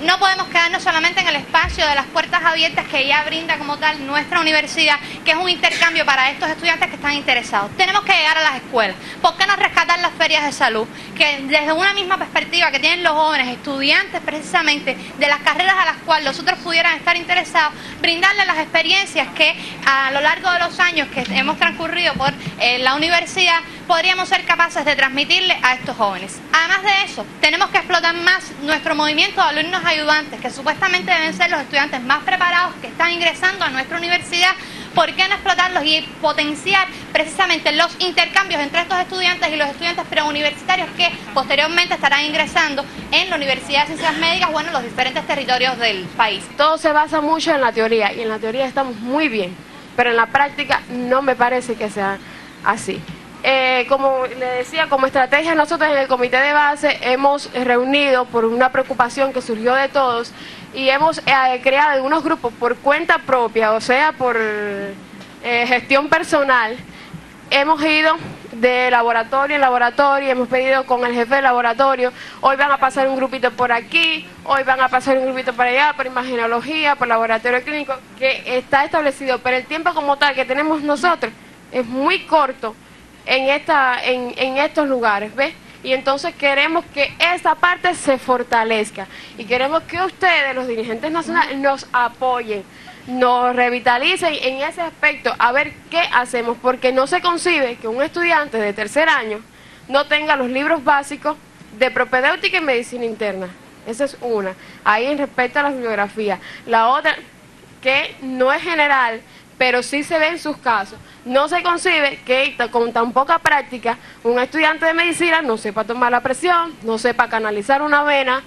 No podemos quedarnos solamente en el espacio de las puertas abiertas que ya brinda como tal nuestra universidad, que es un intercambio para estos estudiantes que están interesados. Tenemos que llegar a las escuelas. ¿Por qué no rescatar las ferias de salud? Que desde una misma perspectiva que tienen los jóvenes, estudiantes precisamente de las carreras a las cuales los otros pudieran estar interesados, brindarles las experiencias que a lo largo de los años que hemos transcurrido por la universidad podríamos ser capaces de transmitirle a estos jóvenes. Además de eso, tenemos que explotar más nuestro movimiento de alumnos ayudantes, que supuestamente deben ser los estudiantes más preparados que están ingresando a nuestra universidad. ¿Por qué no explotarlos y potenciar precisamente los intercambios entre estos estudiantes y los estudiantes preuniversitarios que posteriormente estarán ingresando en la Universidad de Ciencias Médicas o en los diferentes territorios del país? Todo se basa mucho en la teoría, y en la teoría estamos muy bien, pero en la práctica no me parece que sea así. Como le decía, como estrategia nosotros en el comité de base hemos reunido por una preocupación que surgió de todos, y hemos creado algunos grupos por cuenta propia, o sea, por gestión personal. Hemos ido de laboratorio en laboratorio, hemos pedido con el jefe de laboratorio, hoy van a pasar un grupito por aquí, hoy van a pasar un grupito por allá, por imagenología, por laboratorio clínico, que está establecido, pero el tiempo como tal que tenemos nosotros es muy corto en estos lugares, ¿ves? y entonces queremos que esa parte se fortalezca y queremos que ustedes, los dirigentes nacionales, nos apoyen, nos revitalicen en ese aspecto, a ver qué hacemos, porque no se concibe que un estudiante de tercer año no tenga los libros básicos de propedéutica y medicina interna. Esa es una. Ahí en respecto a la bibliografía. La otra, que no es general, pero sí se ve en sus casos. No se concibe que con tan poca práctica un estudiante de medicina no sepa tomar la presión, no sepa canalizar una vena.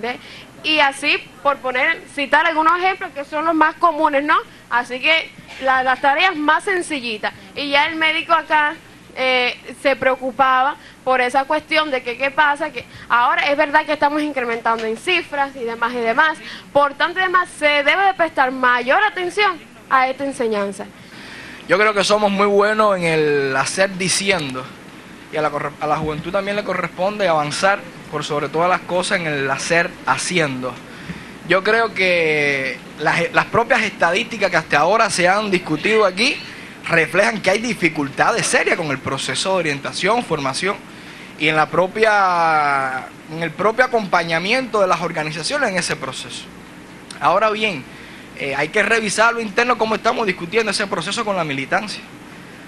¿Ve? Y así, por citar algunos ejemplos que son los más comunes, ¿no? Así que las tareas más sencillitas. Y ya el médico acá se preocupaba por esa cuestión de que qué pasa, que ahora es verdad que estamos incrementando en cifras y demás y demás. Por tanto, además, se debe de prestar mayor atención a esta enseñanza. Yo creo que somos muy buenos en el hacer diciendo, y a la juventud también le corresponde avanzar por sobre todas las cosas en el hacer haciendo. Yo creo que las propias estadísticas que hasta ahora se han discutido aquí reflejan que hay dificultades serias con el proceso de orientación, formación y en el propio acompañamiento de las organizaciones en ese proceso. Ahora bien, hay que revisar lo interno, cómo estamos discutiendo ese proceso con la militancia.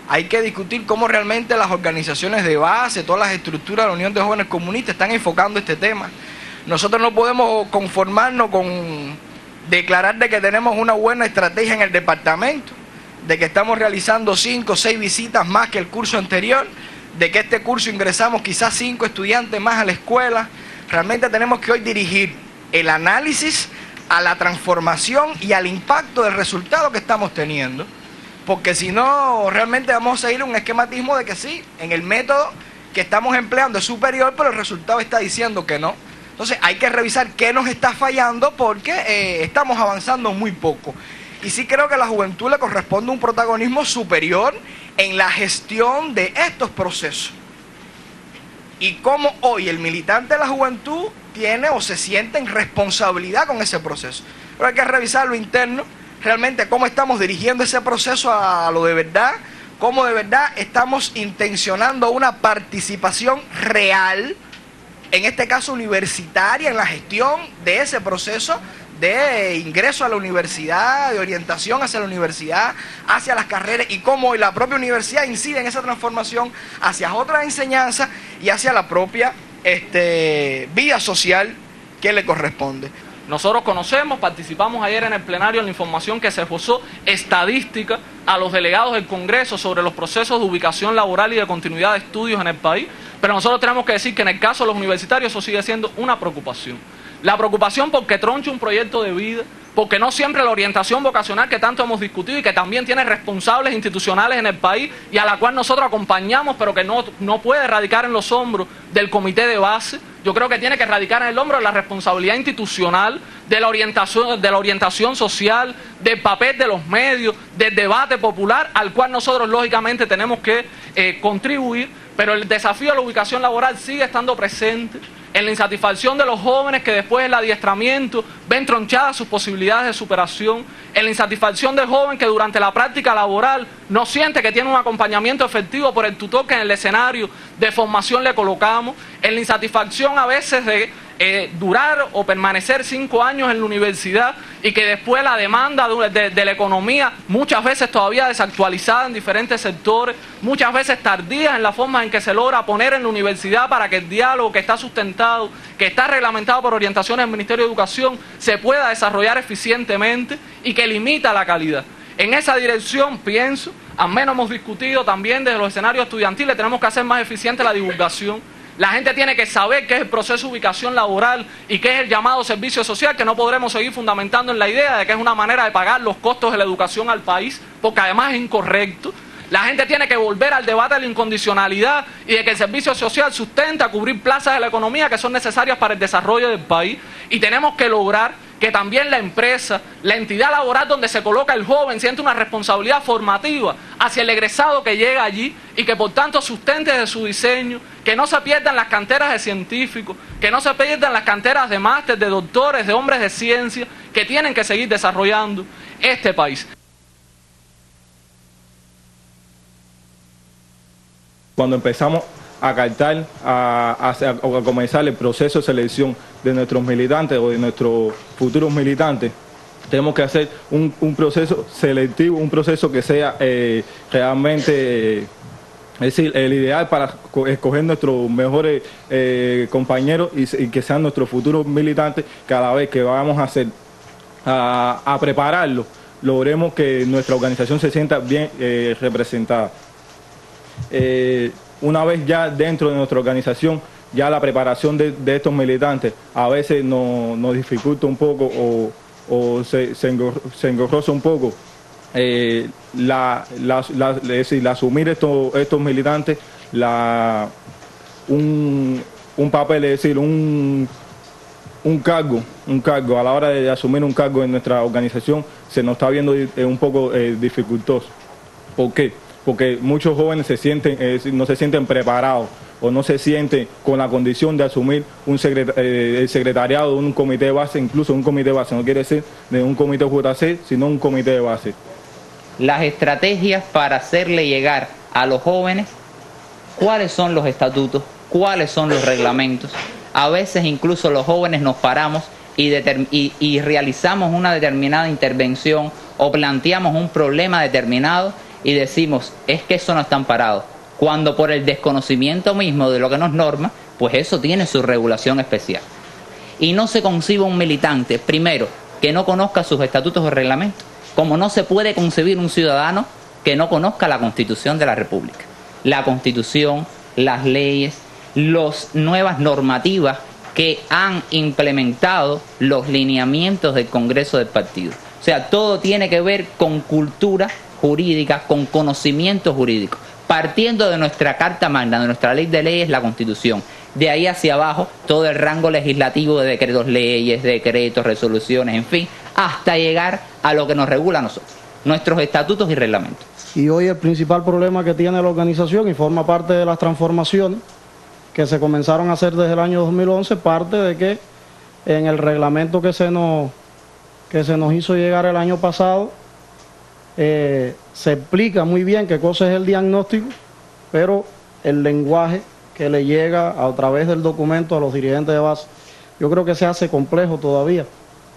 Hay que discutir cómo realmente las organizaciones de base, todas las estructuras de la Unión de Jóvenes Comunistas están enfocando este tema. Nosotros no podemos conformarnos con declarar de que tenemos una buena estrategia en el departamento, de que estamos realizando 5 o 6 visitas más que el curso anterior, de que este curso ingresamos quizás 5 estudiantes más a la escuela. Realmente tenemos que hoy dirigir el análisis a la transformación y al impacto del resultado que estamos teniendo, porque si no, realmente vamos a seguir un esquematismo de que sí, en el método que estamos empleando es superior, pero el resultado está diciendo que no. Entonces hay que revisar qué nos está fallando, porque estamos avanzando muy poco. Y sí creo que a la juventud le corresponde un protagonismo superior en la gestión de estos procesos. Y cómo hoy el militante de la juventud tiene o se siente en responsabilidad con ese proceso. Pero hay que revisar lo interno, realmente cómo estamos dirigiendo ese proceso a lo de verdad, cómo de verdad estamos intencionando una participación real, en este caso universitaria, en la gestión de ese proceso de ingreso a la universidad, de orientación hacia la universidad, hacia las carreras, y cómo la propia universidad incide en esa transformación hacia otras enseñanzas y hacia la propia vida social que le corresponde. Nosotros conocemos, participamos ayer en el plenario en la información que se esbozó estadística a los delegados del Congreso sobre los procesos de ubicación laboral y de continuidad de estudios en el país, pero nosotros tenemos que decir que en el caso de los universitarios eso sigue siendo una preocupación. La preocupación porque troncha un proyecto de vida, porque no siempre la orientación vocacional que tanto hemos discutido y que también tiene responsables institucionales en el país y a la cual nosotros acompañamos, pero que no puede radicar en los hombros del comité de base. Yo creo que tiene que radicar en el hombro de la responsabilidad institucional, de la orientación social, del papel de los medios, del debate popular, al cual nosotros lógicamente tenemos que contribuir, pero el desafío de la ubicación laboral sigue estando presente en la insatisfacción de los jóvenes que después del adiestramiento ven tronchadas sus posibilidades de superación, en la insatisfacción del joven que durante la práctica laboral no siente que tiene un acompañamiento efectivo por el tutor que en el escenario de formación le colocamos, en la insatisfacción a veces de durar o permanecer 5 años en la universidad y que después la demanda de la economía, muchas veces todavía desactualizada en diferentes sectores, muchas veces tardías en la forma en que se logra poner en la universidad para que el diálogo que está sustentado, que está reglamentado por orientaciones del Ministerio de Educación, se pueda desarrollar eficientemente y que limita la calidad. En esa dirección, pienso, al menos hemos discutido también desde los escenarios estudiantiles, tenemos que hacer más eficiente la divulgación. La gente tiene que saber qué es el proceso de ubicación laboral y qué es el llamado servicio social, que no podremos seguir fundamentando en la idea de que es una manera de pagar los costos de la educación al país, porque además es incorrecto. La gente tiene que volver al debate de la incondicionalidad y de que el servicio social sustenta cubrir plazas de la economía que son necesarias para el desarrollo del país, y tenemos que lograr que también la empresa, la entidad laboral donde se coloca el joven, siente una responsabilidad formativa hacia el egresado que llega allí y que por tanto sustente desde su diseño, que no se pierdan las canteras de científicos, que no se pierdan las canteras de máster, de doctores, de hombres de ciencia, que tienen que seguir desarrollando este país. cuando empezamos a captar, a comenzar el proceso de selección de nuestros militantes o de nuestros futuros militantes, tenemos que hacer un proceso selectivo, un proceso que sea realmente, es decir, el ideal para escoger nuestros mejores compañeros y que sean nuestros futuros militantes. Cada vez que vamos a hacer, a prepararlos, logremos que nuestra organización se sienta bien representada. Una vez ya dentro de nuestra organización, ya la preparación de estos militantes a veces nos dificulta un poco o se engorrosa un poco. Es decir, asumir estos militantes un papel, es decir, un cargo a la hora de asumir un cargo en nuestra organización se nos está viendo un poco dificultoso. ¿Por qué? Porque muchos jóvenes no se sienten preparados o no se sienten con la condición de asumir el secretariado de un comité de base, incluso un comité de base, no quiere decir de un comité JC, sino un comité de base. Las estrategias para hacerle llegar a los jóvenes cuáles son los estatutos, cuáles son los reglamentos. A veces incluso los jóvenes nos paramos y realizamos una determinada intervención o planteamos un problema determinado y decimos, es que eso no está amparado. Cuando por el desconocimiento mismo de lo que nos norma, pues eso tiene su regulación especial. Y no se concibe un militante, primero, que no conozca sus estatutos o reglamentos, como no se puede concebir un ciudadano que no conozca la Constitución de la República. La Constitución, las leyes, las nuevas normativas que han implementado los lineamientos del Congreso del partido. O sea, todo tiene que ver con cultura jurídica, con conocimiento jurídico, partiendo de nuestra Carta Magna, de nuestra ley de leyes, la Constitución. De ahí hacia abajo, todo el rango legislativo de decretos, leyes, decretos, resoluciones, en fin, hasta llegar a lo que nos regula a nosotros, nuestros estatutos y reglamentos. Y hoy el principal problema que tiene la organización, y forma parte de las transformaciones que se comenzaron a hacer desde el año 2011, parte de que en el reglamento que se nos hizo llegar el año pasado, se explica muy bien qué cosa es el diagnóstico, pero el lenguaje que le llega a través del documento a los dirigentes de base, yo creo que se hace complejo todavía,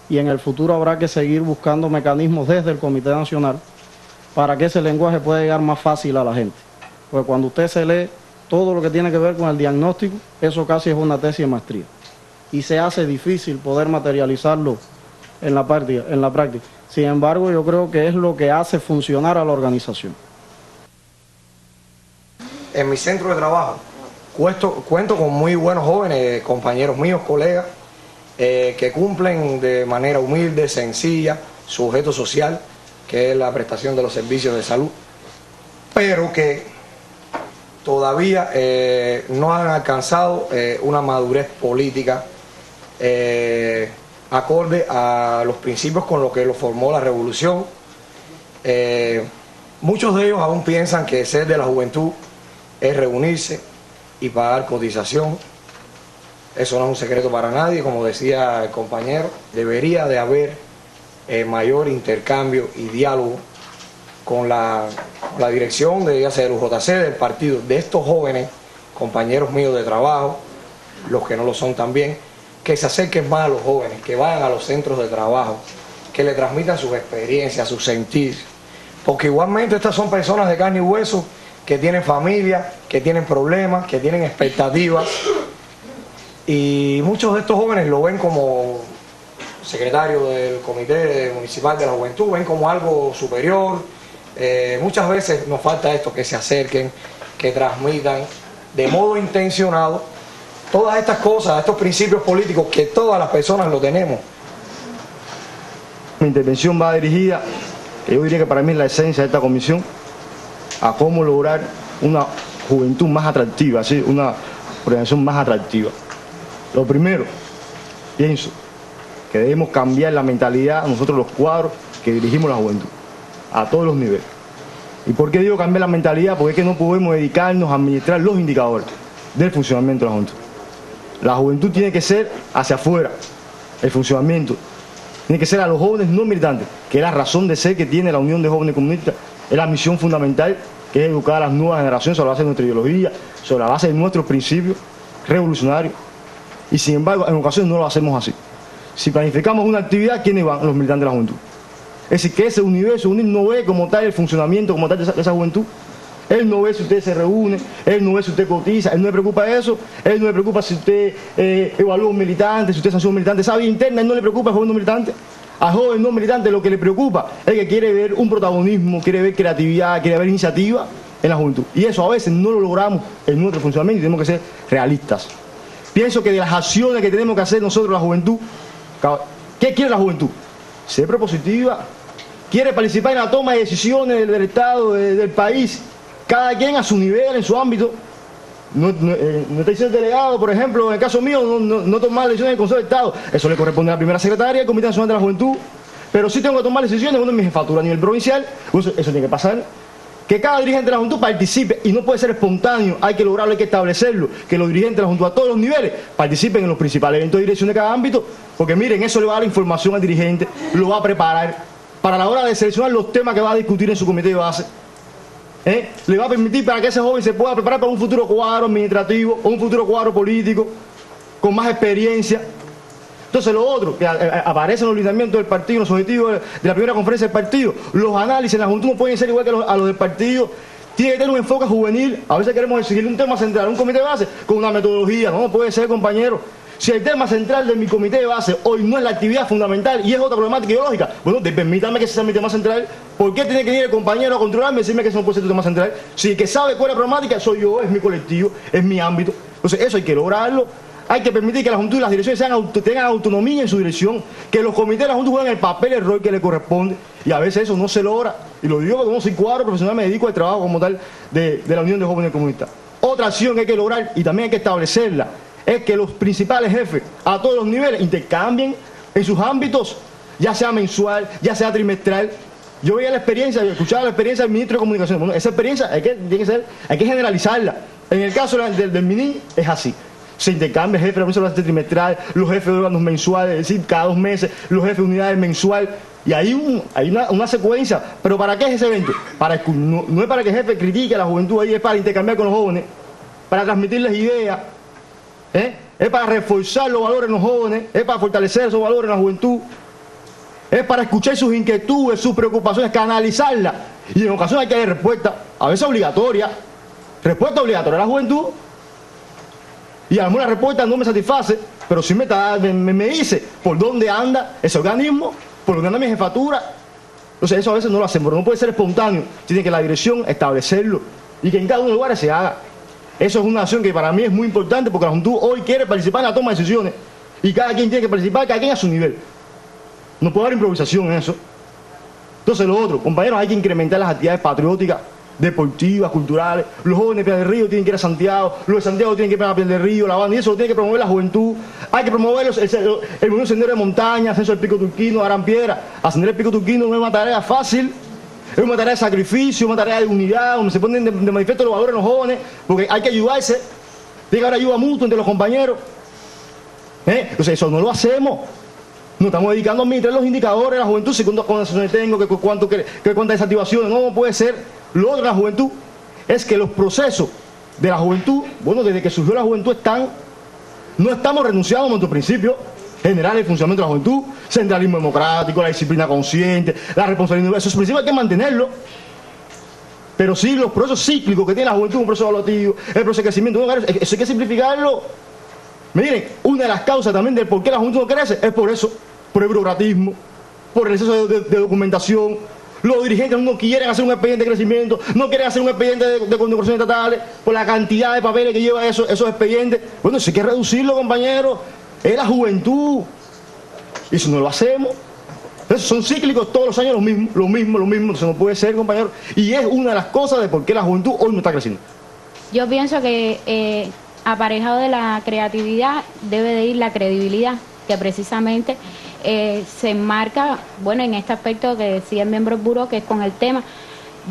y en el futuro habrá que seguir buscando mecanismos desde el Comité Nacional para que ese lenguaje pueda llegar más fácil a la gente. Porque cuando usted se lee todo lo que tiene que ver con el diagnóstico, eso casi es una tesis de maestría, y se hace difícil poder materializarlo en la práctica. Sin embargo, yo creo que es lo que hace funcionar a la organización. En mi centro de trabajo cuento con muy buenos jóvenes, compañeros míos, colegas, que cumplen de manera humilde, sencilla, su objeto social, que es la prestación de los servicios de salud, pero que todavía no han alcanzado una madurez política acorde a los principios con los que lo formó la revolución. Muchos de ellos aún piensan que ser de la juventud es reunirse y pagar cotización. Eso no es un secreto para nadie, como decía el compañero. Debería de haber mayor intercambio y diálogo con la dirección de, ya sea del UJC, del partido, de estos jóvenes, compañeros míos de trabajo, los que no lo son también, que se acerquen más a los jóvenes, que vayan a los centros de trabajo, que le transmitan sus experiencias, sus sentir, porque igualmente estas son personas de carne y hueso que tienen familia, que tienen problemas, que tienen expectativas, y muchos de estos jóvenes lo ven como secretario del Comité Municipal de la Juventud, ven como algo superior. Muchas veces nos falta esto, que se acerquen, que transmitan de modo intencionado todas estas cosas, estos principios políticos que todas las personas lo tenemos. Mi intervención va dirigida, que yo diría que para mí es la esencia de esta comisión, a cómo lograr una juventud más atractiva, ¿sí? Una organización más atractiva. Lo primero, pienso que debemos cambiar la mentalidad nosotros los cuadros que dirigimos la juventud, a todos los niveles. ¿Y por qué digo cambiar la mentalidad? Porque es que no podemos dedicarnos a administrar los indicadores del funcionamiento de la juventud. La juventud tiene que ser hacia afuera, el funcionamiento. Tiene que ser a los jóvenes no militantes, que es la razón de ser que tiene la Unión de Jóvenes Comunistas, es la misión fundamental que es educar a las nuevas generaciones sobre la base de nuestra ideología, sobre la base de nuestros principios revolucionarios. Y sin embargo, en ocasiones no lo hacemos así. Si planificamos una actividad, ¿quiénes van? Los militantes de la juventud. Es decir, que ese universo no ve como tal el funcionamiento como tal de esa juventud. Él no ve si usted se reúne, él no ve si usted cotiza, él no le preocupa eso, él no le preocupa si usted evalúa un militante, si usted sanciona un militante. Esa vía interna, él no le preocupa al joven no militante. Al joven no militante lo que le preocupa es que quiere ver un protagonismo, quiere ver creatividad, quiere ver iniciativa en la juventud. Y eso a veces no lo logramos en nuestro funcionamiento y tenemos que ser realistas. Pienso que de las acciones que tenemos que hacer nosotros, la juventud, ¿qué quiere la juventud? Ser propositiva, quiere participar en la toma de decisiones del Estado, del país, cada quien a su nivel, en su ámbito. No está diciendo el delegado, por ejemplo, en el caso mío, no tomar decisiones en el Consejo de Estado. Eso le corresponde a la primera secretaria del Comité Nacional de la Juventud. Pero sí tengo que tomar decisiones en mi jefatura a nivel provincial. Eso tiene que pasar. Que cada dirigente de la juventud participe, y no puede ser espontáneo, hay que lograrlo, hay que establecerlo, que los dirigentes de la juventud a todos los niveles participen en los principales eventos de dirección de cada ámbito, porque miren, eso le va a dar información al dirigente, lo va a preparar para la hora de seleccionar los temas que va a discutir en su comité de base. Le va a permitir para que ese joven se pueda preparar para un futuro cuadro administrativo o un futuro cuadro político con más experiencia. Entonces lo otro, que aparece en los lineamientos del partido, en los objetivos de la primera conferencia del partido, los análisis en la juventud no pueden ser igual que a los del partido, tiene que tener un enfoque juvenil. A veces queremos exigir un tema central, un comité de base con una metodología, no puede ser, compañero. Si el tema central de mi comité de base hoy no es la actividad fundamental y es otra problemática ideológica, bueno, permítame que ese sea mi tema central. ¿Por qué tiene que ir el compañero a controlarme y decirme que eso no puede ser tu tema central? Si el que sabe cuál es la problemática soy yo, es mi colectivo, es mi ámbito. Entonces eso hay que lograrlo. Hay que permitir que la juventud y las direcciones tengan autonomía en su dirección, que los comités de la juventud jueguen el papel, el rol que le corresponde, y a veces eso no se logra. Y lo digo porque como soy cuadro profesional, me dedico al trabajo como tal de la Unión de Jóvenes Comunistas. Otra acción que hay que lograr, y también hay que establecerla, es que los principales jefes a todos los niveles intercambien en sus ámbitos, ya sea mensual, ya sea trimestral. Yo veía la experiencia, escuchaba la experiencia del ministro de Comunicación. Bueno, esa experiencia hay que generalizarla. En el caso del MININ es así. Se intercambia el jefe de la unidad trimestral, los jefes de órganos mensuales, es decir, cada 2 meses, los jefes de unidades mensual. Y hay una secuencia. ¿Pero para qué es ese evento? No es para que el jefe critique a la juventud, ahí es para intercambiar con los jóvenes, para transmitirles ideas, es para reforzar los valores en los jóvenes, es para fortalecer esos valores en la juventud, es para escuchar sus inquietudes, sus preocupaciones, canalizarlas. Y en ocasiones hay que dar respuesta, a veces obligatoria, respuesta obligatoria a la juventud. Y a lo mejor la respuesta no me satisface, pero sí me dice por dónde anda ese organismo, por dónde anda mi jefatura. Entonces eso a veces no lo hacemos, pero no puede ser espontáneo. Tiene que la dirección establecerlo y que en cada uno de los lugares se haga. Eso es una acción que para mí es muy importante porque la juventud hoy quiere participar en la toma de decisiones y cada quien tiene que participar, cada quien a su nivel. No puede haber improvisación en eso. Entonces lo otro, compañeros, hay que incrementar las actividades patrióticas, deportivas, culturales. Los jóvenes de Piedra del Río tienen que ir a Santiago, los de Santiago tienen que ir a Piedra del Río, la banda, y eso lo tiene que promover la juventud. Hay que promover el movimiento sendero de montaña, ascenso del Pico Turquino, Gran Piedra. Ascender el Pico Turquino no es una tarea fácil, es una tarea de sacrificio, una tarea de unidad, donde se ponen de manifiesto los valores de los jóvenes, porque hay que ayudarse, tiene que haber ayuda mutua entre los compañeros. Entonces eso no lo hacemos. Nos estamos dedicando a administrar los indicadores de la juventud, si cuántas conversaciones tengo, cuántas desactivaciones, no puede ser. Lo otro de la juventud es que los procesos de la juventud, bueno, desde que surgió la juventud no estamos renunciando a nuestros principios generales del funcionamiento de la juventud, centralismo democrático, la disciplina consciente, la responsabilidad, esos principios hay que mantenerlos. Pero sí, los procesos cíclicos que tiene la juventud, un proceso evaluativo, el proceso de crecimiento, eso hay que simplificarlo. Miren, una de las causas también del por qué la juventud no crece es por eso, por el burocratismo, por el exceso de documentación. Los dirigentes no quieren hacer un expediente de crecimiento, no quieren hacer un expediente de condecoraciones estatales por la cantidad de papeles que lleva esos expedientes. Bueno, eso hay que reducirlo, compañeros. Es la juventud. Y si no lo hacemos, entonces son cíclicos todos los años lo mismo. Eso no puede ser, compañeros. Y es una de las cosas de por qué la juventud hoy no está creciendo. Yo pienso que aparejado de la creatividad debe de ir la credibilidad, que precisamente se enmarca, bueno, en este aspecto que decía el miembro del buró, que es con el tema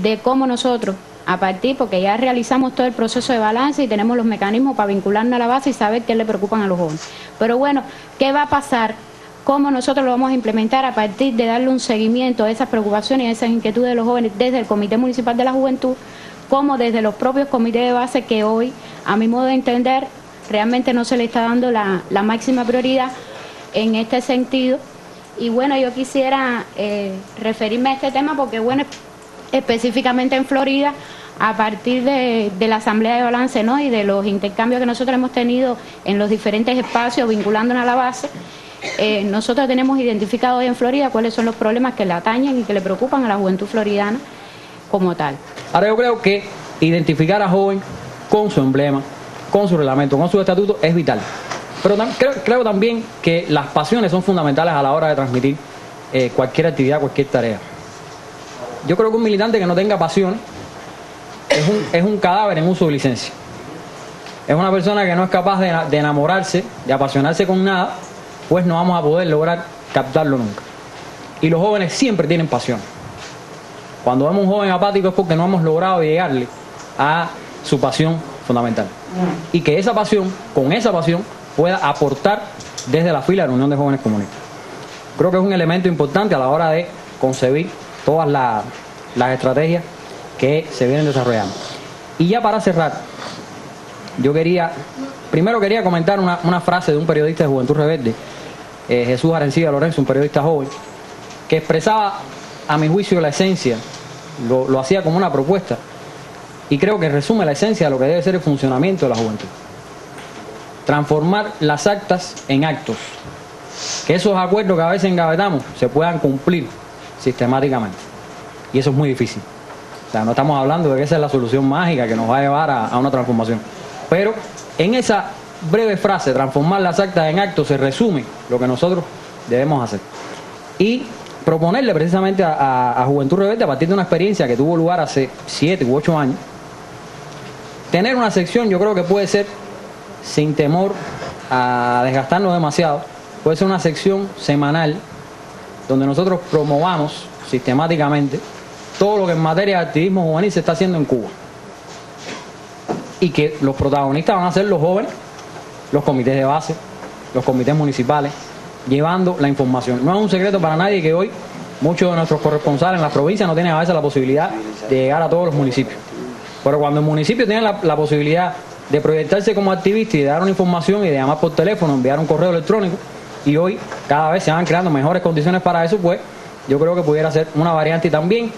de cómo nosotros, a partir, porque ya realizamos todo el proceso de balance y tenemos los mecanismos para vincularnos a la base y saber qué le preocupan a los jóvenes. Pero bueno, ¿qué va a pasar? ¿Cómo nosotros lo vamos a implementar a partir de darle un seguimiento a esas preocupaciones y a esas inquietudes de los jóvenes desde el Comité Municipal de la Juventud? como desde los propios comités de base que hoy, a mi modo de entender, realmente no se le está dando la máxima prioridad en este sentido. Y bueno, yo quisiera referirme a este tema porque, bueno, específicamente en Florida, a partir de la Asamblea de Balance, ¿no?, y de los intercambios que nosotros hemos tenido en los diferentes espacios vinculándonos a la base, nosotros tenemos identificado hoy en Florida cuáles son los problemas que le atañen y que le preocupan a la juventud floridana como tal. Ahora yo creo que identificar a joven con su emblema, con su reglamento, con su estatuto es vital. Pero creo también que las pasiones son fundamentales a la hora de transmitir cualquier actividad, cualquier tarea. Yo creo que un militante que no tenga pasiones es un cadáver en uso de licencia. Es una persona que no es capaz de enamorarse, de apasionarse con nada, pues no vamos a poder lograr captarlo nunca. Y los jóvenes siempre tienen pasión. Cuando vemos un joven apático es porque no hemos logrado llegarle a su pasión fundamental. Y que esa pasión, con esa pasión, pueda aportar desde la fila de la Unión de Jóvenes Comunistas. Creo que es un elemento importante a la hora de concebir todas las estrategias que se vienen desarrollando. Y ya para cerrar, yo primero quería comentar una frase de un periodista de Juventud Rebelde, Jesús Arencibia Lorenzo, un periodista joven, que expresaba, a mi juicio, la esencia, lo hacía como una propuesta, y creo que resume la esencia de lo que debe ser el funcionamiento de la juventud. Transformar las actas en actos. Que esos acuerdos que a veces engavetamos se puedan cumplir sistemáticamente. Y eso es muy difícil. O sea, no estamos hablando de que esa es la solución mágica que nos va a llevar a una transformación. Pero en esa breve frase, transformar las actas en actos, se resume lo que nosotros debemos hacer. Y proponerle precisamente a Juventud Rebelde, a partir de una experiencia que tuvo lugar hace 7 u 8 años, tener una sección, yo creo que puede ser, sin temor a desgastarnos demasiado, puede ser una sección semanal donde nosotros promovamos sistemáticamente todo lo que en materia de activismo juvenil se está haciendo en Cuba. Y que los protagonistas van a ser los jóvenes, los comités de base, los comités municipales, llevando la información. No es un secreto para nadie que hoy muchos de nuestros corresponsales en las provincias no tienen a veces la posibilidad de llegar a todos los municipios. Pero cuando el municipio tiene la posibilidad de proyectarse como activista y de dar una información y de llamar por teléfono, enviar un correo electrónico, y hoy cada vez se van creando mejores condiciones para eso, pues yo creo que pudiera ser una variante, y también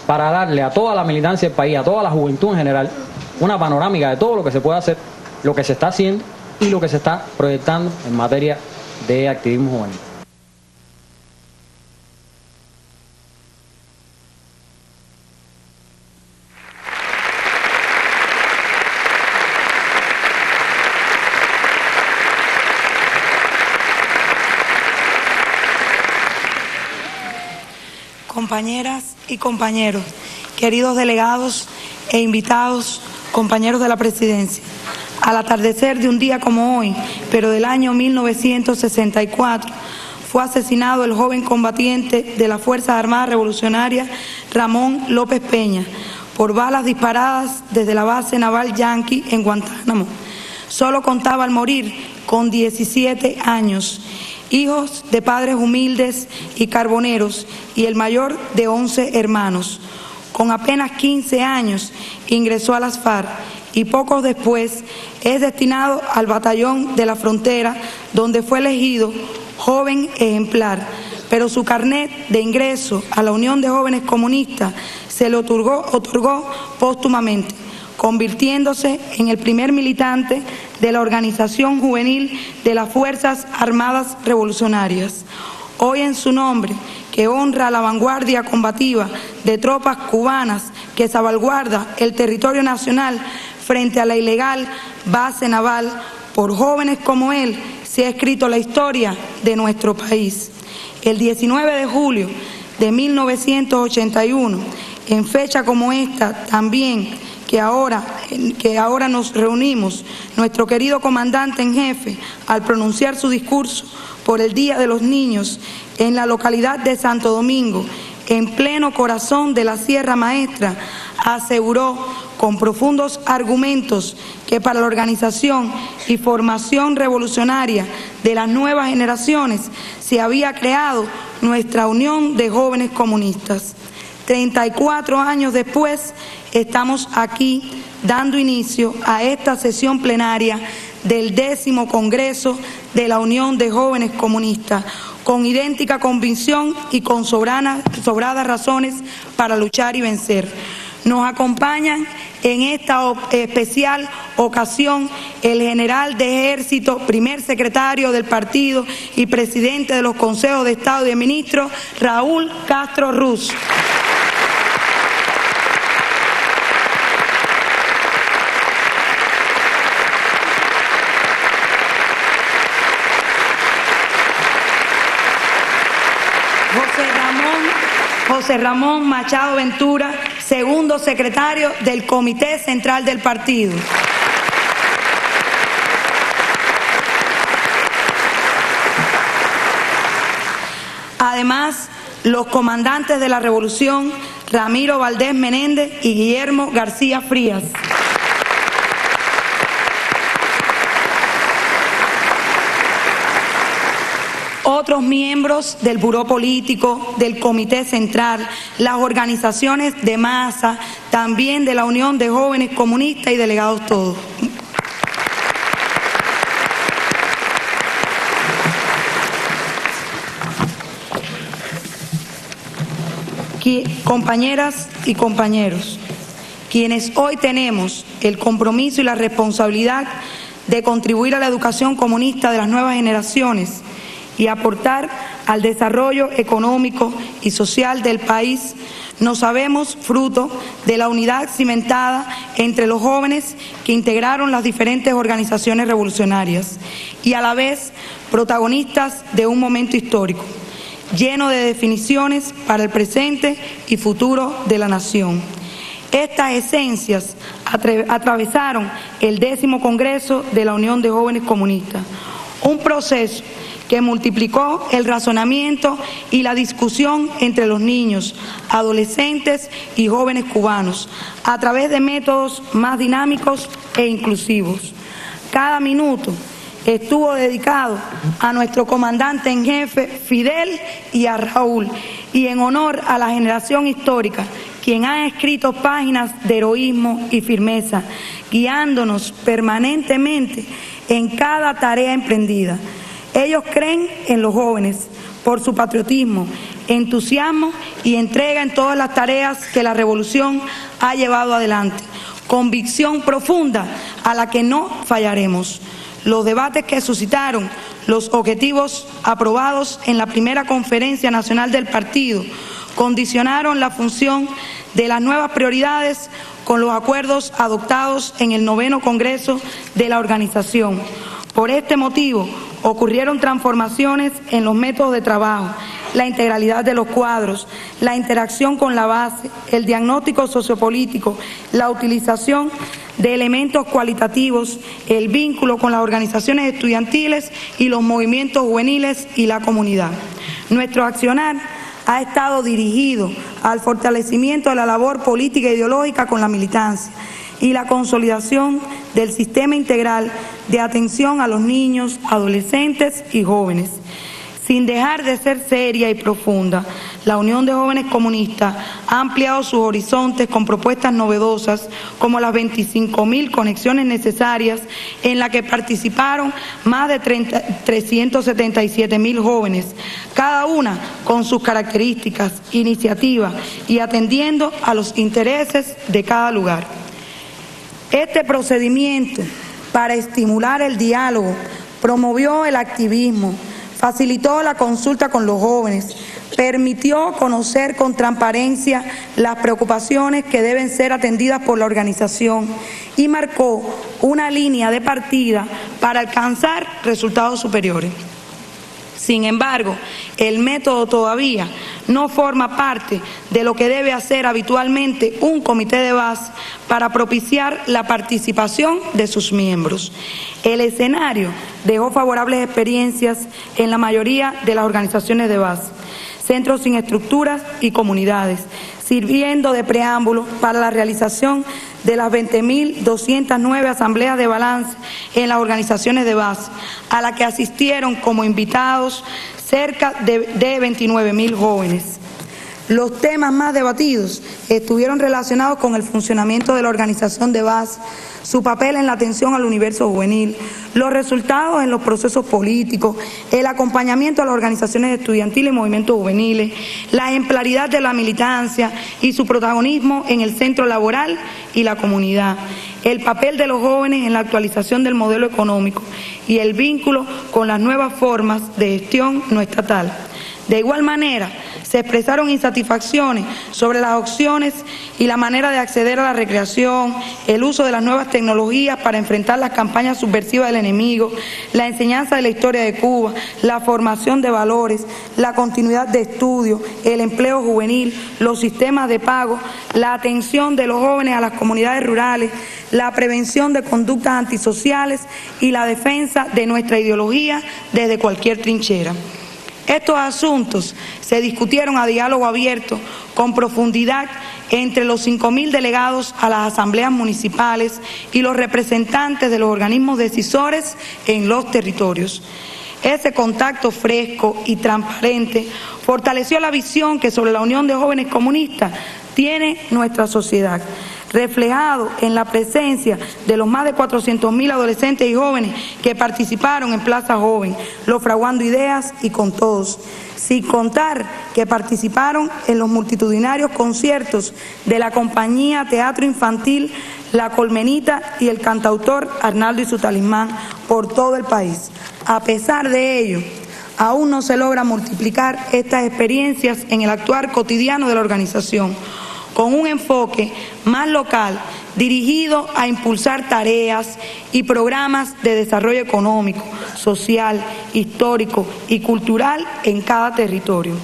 para darle a toda la militancia del país, a toda la juventud en general, una panorámica de todo lo que se puede hacer, lo que se está haciendo y lo que se está proyectando en materia de activismo juvenil. Compañeras y compañeros, queridos delegados e invitados, compañeros de la presidencia, al atardecer de un día como hoy, pero del año 1964, fue asesinado el joven combatiente de las Fuerzas Armadas Revolucionarias, Ramón López Peña, por balas disparadas desde la base naval yanqui en Guantánamo. Solo contaba al morir con 17 años. Hijos de padres humildes y carboneros, y el mayor de 11 hermanos. Con apenas 15 años ingresó a las FARC y poco después es destinado al batallón de la frontera, donde fue elegido joven ejemplar, pero su carnet de ingreso a la Unión de Jóvenes Comunistas se le otorgó póstumamente, convirtiéndose en el primer militante de la organización juvenil de las Fuerzas Armadas Revolucionarias. Hoy, en su nombre, que honra a la vanguardia combativa de tropas cubanas que salvaguarda el territorio nacional frente a la ilegal base naval, por jóvenes como él se ha escrito la historia de nuestro país. El 19 de julio de 1981, en fecha como esta también, que ahora nos reunimos, nuestro querido comandante en jefe, al pronunciar su discurso por el Día de los Niños en la localidad de Santo Domingo, en pleno corazón de la Sierra Maestra, aseguró con profundos argumentos que para la organización y formación revolucionaria de las nuevas generaciones se había creado nuestra Unión de Jóvenes Comunistas. 34 años después, estamos aquí dando inicio a esta sesión plenaria del 10º Congreso de la Unión de Jóvenes Comunistas, con idéntica convicción y con sobradas razones para luchar y vencer. Nos acompañan en esta especial ocasión el general de Ejército, primer secretario del partido y presidente de los Consejos de Estado y de Ministros, Raúl Castro Ruz. José Ramón Machado Ventura, segundo secretario del Comité Central del Partido. Además, los comandantes de la Revolución, Ramiro Valdés Menéndez y Guillermo García Frías. Otros miembros del Buró Político, del Comité Central, las organizaciones de masa, también de la Unión de Jóvenes Comunistas y delegados todos. Compañeras y compañeros, quienes hoy tenemos el compromiso y la responsabilidad de contribuir a la educación comunista de las nuevas generaciones y aportar al desarrollo económico y social del país, nos sabemos fruto de la unidad cimentada entre los jóvenes que integraron las diferentes organizaciones revolucionarias y a la vez protagonistas de un momento histórico, lleno de definiciones para el presente y futuro de la nación. Estas esencias atravesaron el 10º Congreso de la Unión de Jóvenes Comunistas, un proceso que multiplicó el razonamiento y la discusión entre los niños, adolescentes y jóvenes cubanos, a través de métodos más dinámicos e inclusivos. Cada minuto estuvo dedicado a nuestro comandante en jefe, Fidel, y a Raúl, y en honor a la generación histórica, quien ha escrito páginas de heroísmo y firmeza, guiándonos permanentemente en cada tarea emprendida. Ellos creen en los jóvenes por su patriotismo, entusiasmo y entrega en todas las tareas que la revolución ha llevado adelante. Convicción profunda a la que no fallaremos. Los debates que suscitaron los objetivos aprobados en la primera Conferencia Nacional del Partido condicionaron la función de las nuevas prioridades con los acuerdos adoptados en el 9º Congreso de la organización. Por este motivo, ocurrieron transformaciones en los métodos de trabajo, la integralidad de los cuadros, la interacción con la base, el diagnóstico sociopolítico, la utilización de elementos cualitativos, el vínculo con las organizaciones estudiantiles y los movimientos juveniles y la comunidad. Nuestro accionar ha estado dirigido al fortalecimiento de la labor política e ideológica con la militancia y la consolidación del sistema integral de atención a los niños, adolescentes y jóvenes. Sin dejar de ser seria y profunda, la Unión de Jóvenes Comunistas ha ampliado sus horizontes con propuestas novedosas como las 25.000 conexiones necesarias en la que participaron más de 377.000 jóvenes, cada una con sus características, iniciativas y atendiendo a los intereses de cada lugar. Este procedimiento para estimular el diálogo promovió el activismo, facilitó la consulta con los jóvenes, permitió conocer con transparencia las preocupaciones que deben ser atendidas por la organización y marcó una línea de partida para alcanzar resultados superiores. Sin embargo, el método todavía no forma parte de lo que debe hacer habitualmente un comité de base para propiciar la participación de sus miembros. El escenario dejó favorables experiencias en la mayoría de las organizaciones de base, centros sin estructuras y comunidades, sirviendo de preámbulo para la realización de las 20.209 asambleas de balance en las organizaciones de base, a la que asistieron como invitados cerca de 29.000 jóvenes. Los temas más debatidos estuvieron relacionados con el funcionamiento de la organización de base, su papel en la atención al universo juvenil, los resultados en los procesos políticos, el acompañamiento a las organizaciones estudiantiles y movimientos juveniles, la ejemplaridad de la militancia y su protagonismo en el centro laboral y la comunidad, el papel de los jóvenes en la actualización del modelo económico y el vínculo con las nuevas formas de gestión no estatal. De igual manera, se expresaron insatisfacciones sobre las opciones y la manera de acceder a la recreación, el uso de las nuevas tecnologías para enfrentar las campañas subversivas del enemigo, la enseñanza de la historia de Cuba, la formación de valores, la continuidad de estudio, el empleo juvenil, los sistemas de pago, la atención de los jóvenes a las comunidades rurales, la prevención de conductas antisociales y la defensa de nuestra ideología desde cualquier trinchera. Estos asuntos se discutieron a diálogo abierto, con profundidad, entre los 5.000 delegados a las asambleas municipales y los representantes de los organismos decisores en los territorios. Ese contacto fresco y transparente fortaleció la visión que sobre la Unión de Jóvenes Comunistas tiene nuestra sociedad, reflejado en la presencia de los más de 400.000 adolescentes y jóvenes que participaron en Plaza Joven, los Fraguando Ideas y Con Todos, sin contar que participaron en los multitudinarios conciertos de la compañía Teatro Infantil La Colmenita y el cantautor Arnaldo y su Talismán por todo el país. A pesar de ello, aún no se logra multiplicar estas experiencias en el actuar cotidiano de la organización, con un enfoque más local, dirigido a impulsar tareas y programas de desarrollo económico, social, histórico y cultural en cada territorio.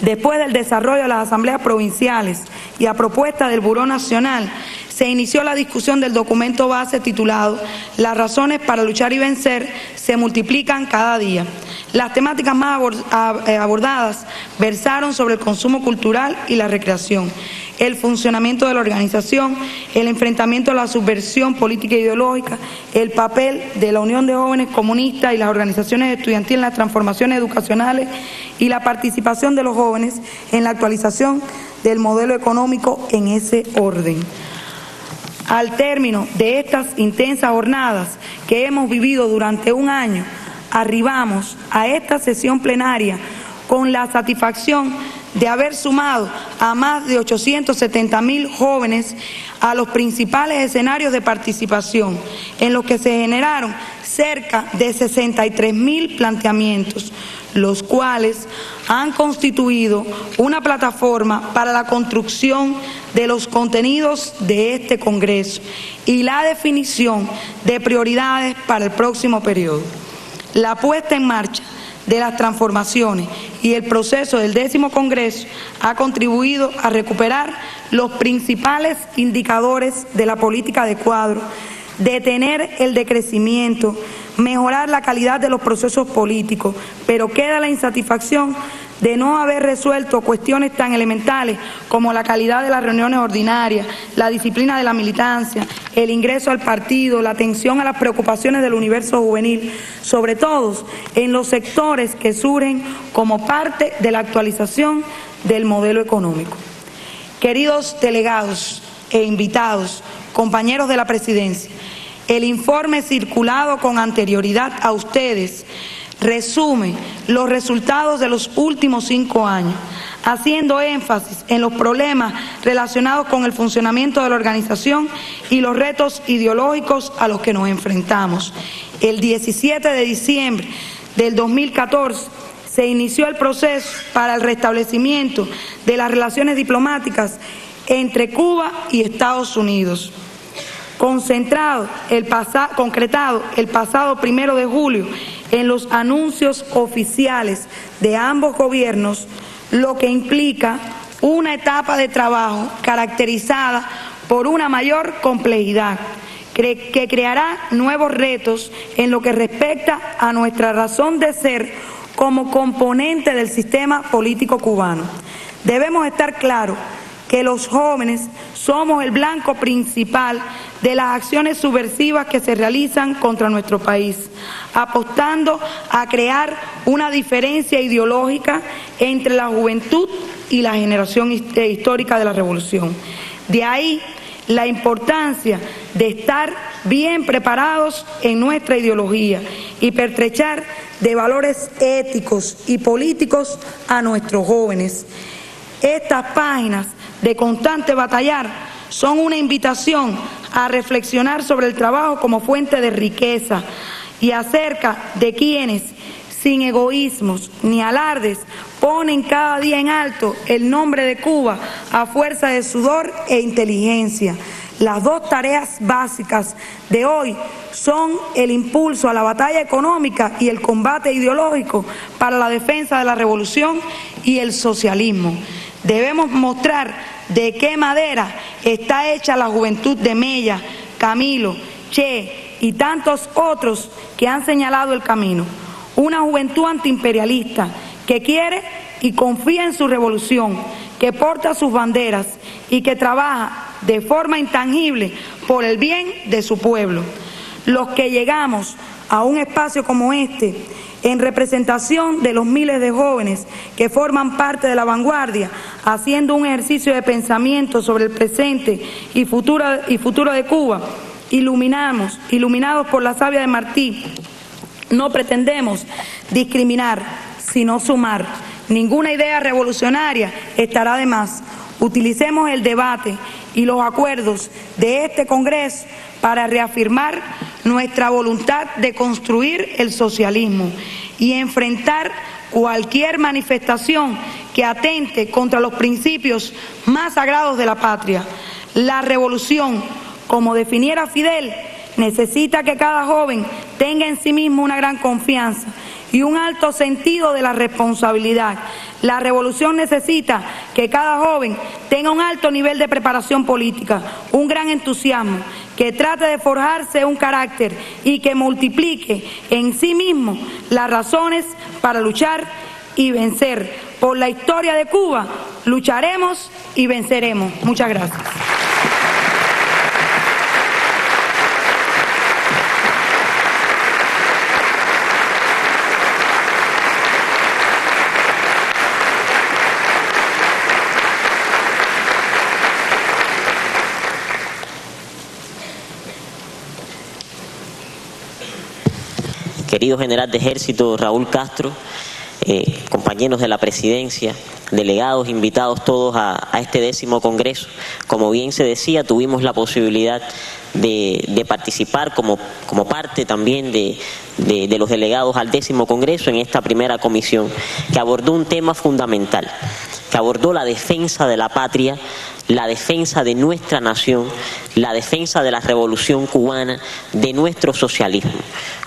Después del desarrollo de las asambleas provinciales y a propuesta del Buró Nacional, se inició la discusión del documento base titulado "Las razones para luchar y vencer se multiplican cada día". Las temáticas más abordadas versaron sobre el consumo cultural y la recreación, el funcionamiento de la organización, el enfrentamiento a la subversión política e ideológica, el papel de la Unión de Jóvenes Comunistas y las organizaciones estudiantiles en las transformaciones educacionales y la participación de los jóvenes en la actualización del modelo económico en ese orden. Al término de estas intensas jornadas que hemos vivido durante un año, arribamos a esta sesión plenaria con la satisfacción de haber sumado a más de 870.000 jóvenes a los principales escenarios de participación, en los que se generaron cerca de 63.000 planteamientos, los cuales han constituido una plataforma para la construcción de los contenidos de este Congreso y la definición de prioridades para el próximo periodo. La puesta en marcha de las transformaciones y el proceso del 10º Congreso ha contribuido a recuperar los principales indicadores de la política de cuadro, detener el decrecimiento, mejorar la calidad de los procesos políticos, pero queda la insatisfacción de no haber resuelto cuestiones tan elementales como la calidad de las reuniones ordinarias, la disciplina de la militancia, el ingreso al partido, la atención a las preocupaciones del universo juvenil, sobre todo en los sectores que surgen como parte de la actualización del modelo económico. Queridos delegados e invitados, compañeros de la presidencia, el informe circulado con anterioridad a ustedes resume los resultados de los últimos 5 años, haciendo énfasis en los problemas relacionados con el funcionamiento de la organización y los retos ideológicos a los que nos enfrentamos. El 17 de diciembre del 2014 se inició el proceso para el restablecimiento de las relaciones diplomáticas entre Cuba y Estados Unidos. Concretado el pasado 1 de julio en los anuncios oficiales de ambos gobiernos, lo que implica una etapa de trabajo caracterizada por una mayor complejidad, que creará nuevos retos en lo que respecta a nuestra razón de ser como componente del sistema político cubano. Debemos estar claros que los jóvenes somos el blanco principal de las acciones subversivas que se realizan contra nuestro país, apostando a crear una diferencia ideológica entre la juventud y la generación histórica de la revolución. De ahí la importancia de estar bien preparados en nuestra ideología y pertrechar de valores éticos y políticos a nuestros jóvenes. Estas páginas de constante batallar son una invitación a reflexionar sobre el trabajo como fuente de riqueza y acerca de quienes, sin egoísmos ni alardes, ponen cada día en alto el nombre de Cuba a fuerza de sudor e inteligencia. Las dos tareas básicas de hoy son el impulso a la batalla económica y el combate ideológico para la defensa de la revolución y el socialismo. Debemos mostrar de qué madera está hecha la juventud de Mella, Camilo, Che y tantos otros que han señalado el camino. Una juventud antiimperialista que quiere y confía en su revolución, que porta sus banderas y que trabaja de forma intangible por el bien de su pueblo. Los que llegamos a un espacio como este, en representación de los miles de jóvenes que forman parte de la vanguardia, haciendo un ejercicio de pensamiento sobre el presente y futuro de Cuba, iluminados por la savia de Martí, no pretendemos discriminar, sino sumar. Ninguna idea revolucionaria estará de más. Utilicemos el debate y los acuerdos de este Congreso para reafirmar nuestra voluntad de construir el socialismo y enfrentar cualquier manifestación que atente contra los principios más sagrados de la patria. La revolución, como definiera Fidel, necesita que cada joven tenga en sí mismo una gran confianza y un alto sentido de la responsabilidad. La revolución necesita que cada joven tenga un alto nivel de preparación política, un gran entusiasmo, que trate de forjarse un carácter y que multiplique en sí mismo las razones para luchar y vencer. Por la historia de Cuba, lucharemos y venceremos. Muchas gracias. Querido general de ejército Raúl Castro, compañeros de la presidencia, delegados, invitados todos a este 10º Congreso. Como bien se decía, tuvimos la posibilidad de participar como parte también de los delegados al 10º Congreso en esta primera comisión, que abordó un tema fundamental, que abordó la defensa de la patria, la defensa de nuestra nación, la defensa de la revolución cubana, de nuestro socialismo,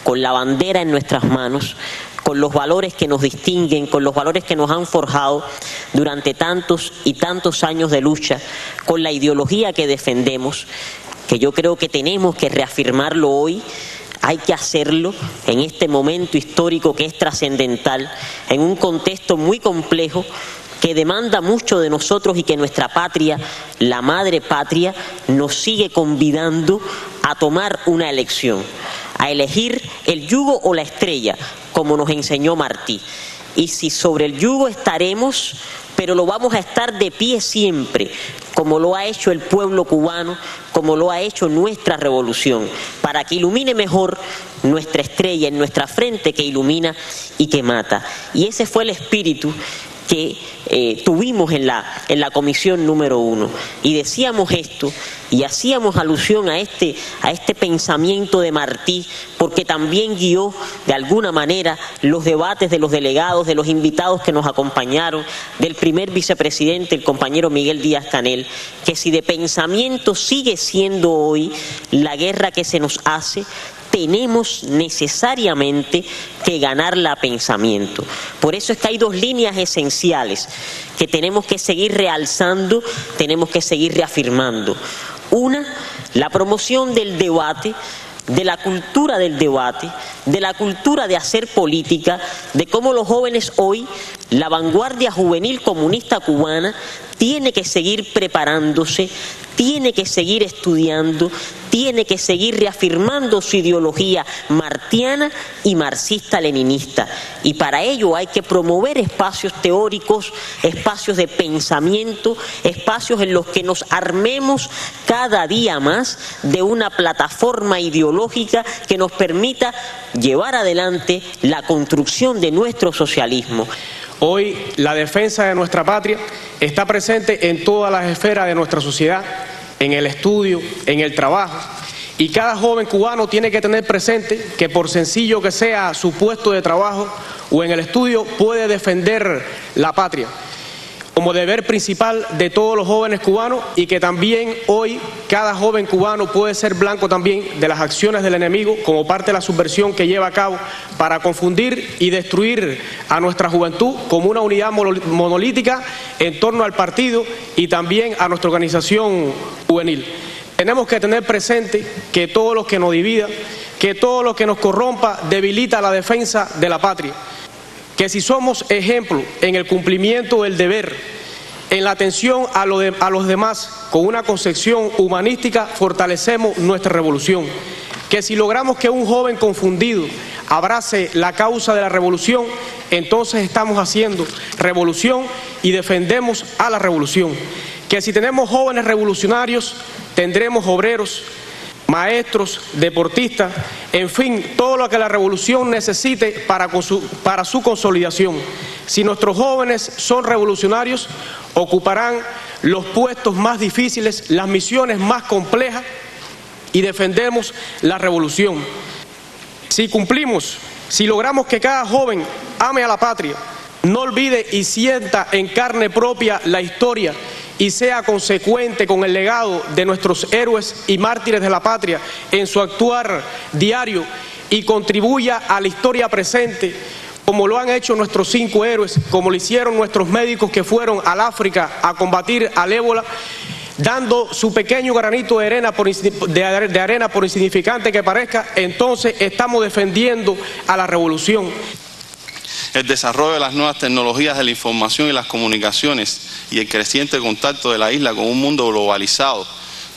con la bandera en nuestras manos, con los valores que nos distinguen, con los valores que nos han forjado durante tantos y tantos años de lucha, con la ideología que defendemos, que yo creo que tenemos que reafirmarlo hoy. Hay que hacerlo en este momento histórico que es trascendental, en un contexto muy complejo que demanda mucho de nosotros y que nuestra patria, la madre patria, nos sigue convidando a tomar una elección, a elegir el yugo o la estrella, como nos enseñó Martí. Y si sobre el yugo estaremos, pero lo vamos a estar de pie siempre, como lo ha hecho el pueblo cubano, como lo ha hecho nuestra revolución, para que ilumine mejor nuestra estrella en nuestra frente, que ilumina y que mata. Y ese fue el espíritu que tuvimos en la comisión número 1, y decíamos esto y hacíamos alusión a este pensamiento de Martí, porque también guió de alguna manera los debates de los delegados, de los invitados que nos acompañaron, del primer vicepresidente, el compañero Miguel Díaz-Canel, que si de pensamiento sigue siendo hoy la guerra que se nos hace, tenemos necesariamente que ganarla a pensamiento. Por eso es que hay dos líneas esenciales que tenemos que seguir realzando, tenemos que seguir reafirmando. Una, la promoción del debate, de la cultura del debate, de la cultura de hacer política, de cómo los jóvenes hoy, la vanguardia juvenil comunista cubana, tiene que seguir preparándose, tiene que seguir estudiando, tiene que seguir reafirmando su ideología martiana y marxista-leninista. Y para ello hay que promover espacios teóricos, espacios de pensamiento, espacios en los que nos armemos cada día más de una plataforma ideológica que nos permita llevar adelante la construcción de nuestro socialismo. Hoy la defensa de nuestra patria está presente en todas las esferas de nuestra sociedad, en el estudio, en el trabajo, y cada joven cubano tiene que tener presente que por sencillo que sea su puesto de trabajo o en el estudio puede defender la patria como deber principal de todos los jóvenes cubanos, y que también hoy cada joven cubano puede ser blanco también de las acciones del enemigo como parte de la subversión que lleva a cabo para confundir y destruir a nuestra juventud como una unidad monolítica en torno al partido y también a nuestra organización juvenil. Tenemos que tener presente que todo lo que nos divida, que todo lo que nos corrompa debilita la defensa de la patria. Que si somos ejemplo en el cumplimiento del deber, en la atención a los demás con una concepción humanística, fortalecemos nuestra revolución. Que si logramos que un joven confundido abrace la causa de la revolución, entonces estamos haciendo revolución y defendemos a la revolución. Que si tenemos jóvenes revolucionarios, tendremos obreros, maestros, deportistas, en fin, todo lo que la revolución necesite para su consolidación. Si nuestros jóvenes son revolucionarios, ocuparán los puestos más difíciles, las misiones más complejas, y defendemos la revolución. Si cumplimos, si logramos que cada joven ame a la patria, no olvide y sienta en carne propia la historia y sea consecuente con el legado de nuestros héroes y mártires de la patria en su actuar diario y contribuya a la historia presente, como lo han hecho nuestros 5 héroes, como lo hicieron nuestros médicos que fueron al África a combatir al ébola, dando su pequeño granito de arena por insignificante que parezca, entonces estamos defendiendo a la revolución. El desarrollo de las nuevas tecnologías de la información y las comunicaciones y el creciente contacto de la isla con un mundo globalizado,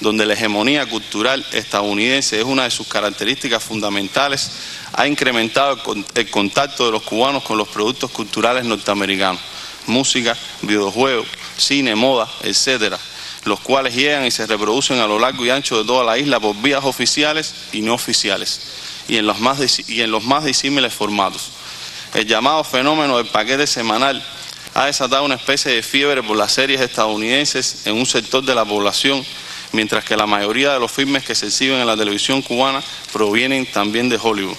donde la hegemonía cultural estadounidense es una de sus características fundamentales, ha incrementado el contacto de los cubanos con los productos culturales norteamericanos, música, videojuegos, cine, moda, etcétera, los cuales llegan y se reproducen a lo largo y ancho de toda la isla por vías oficiales y no oficiales, y en los más disímiles formatos. El llamado fenómeno del paquete semanal ha desatado una especie de fiebre por las series estadounidenses en un sector de la población, mientras que la mayoría de los filmes que se exhiben en la televisión cubana provienen también de Hollywood.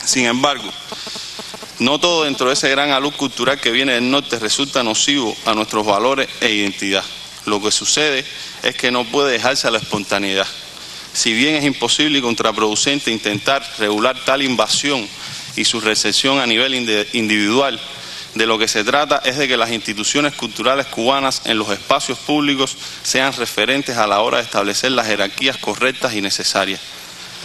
Sin embargo, no todo dentro de ese gran alud cultural que viene del norte resulta nocivo a nuestros valores e identidad. Lo que sucede es que no puede dejarse a la espontaneidad. Si bien es imposible y contraproducente intentar regular tal invasión y su recepción a nivel individual, de lo que se trata es de que las instituciones culturales cubanas en los espacios públicos sean referentes a la hora de establecer las jerarquías correctas y necesarias.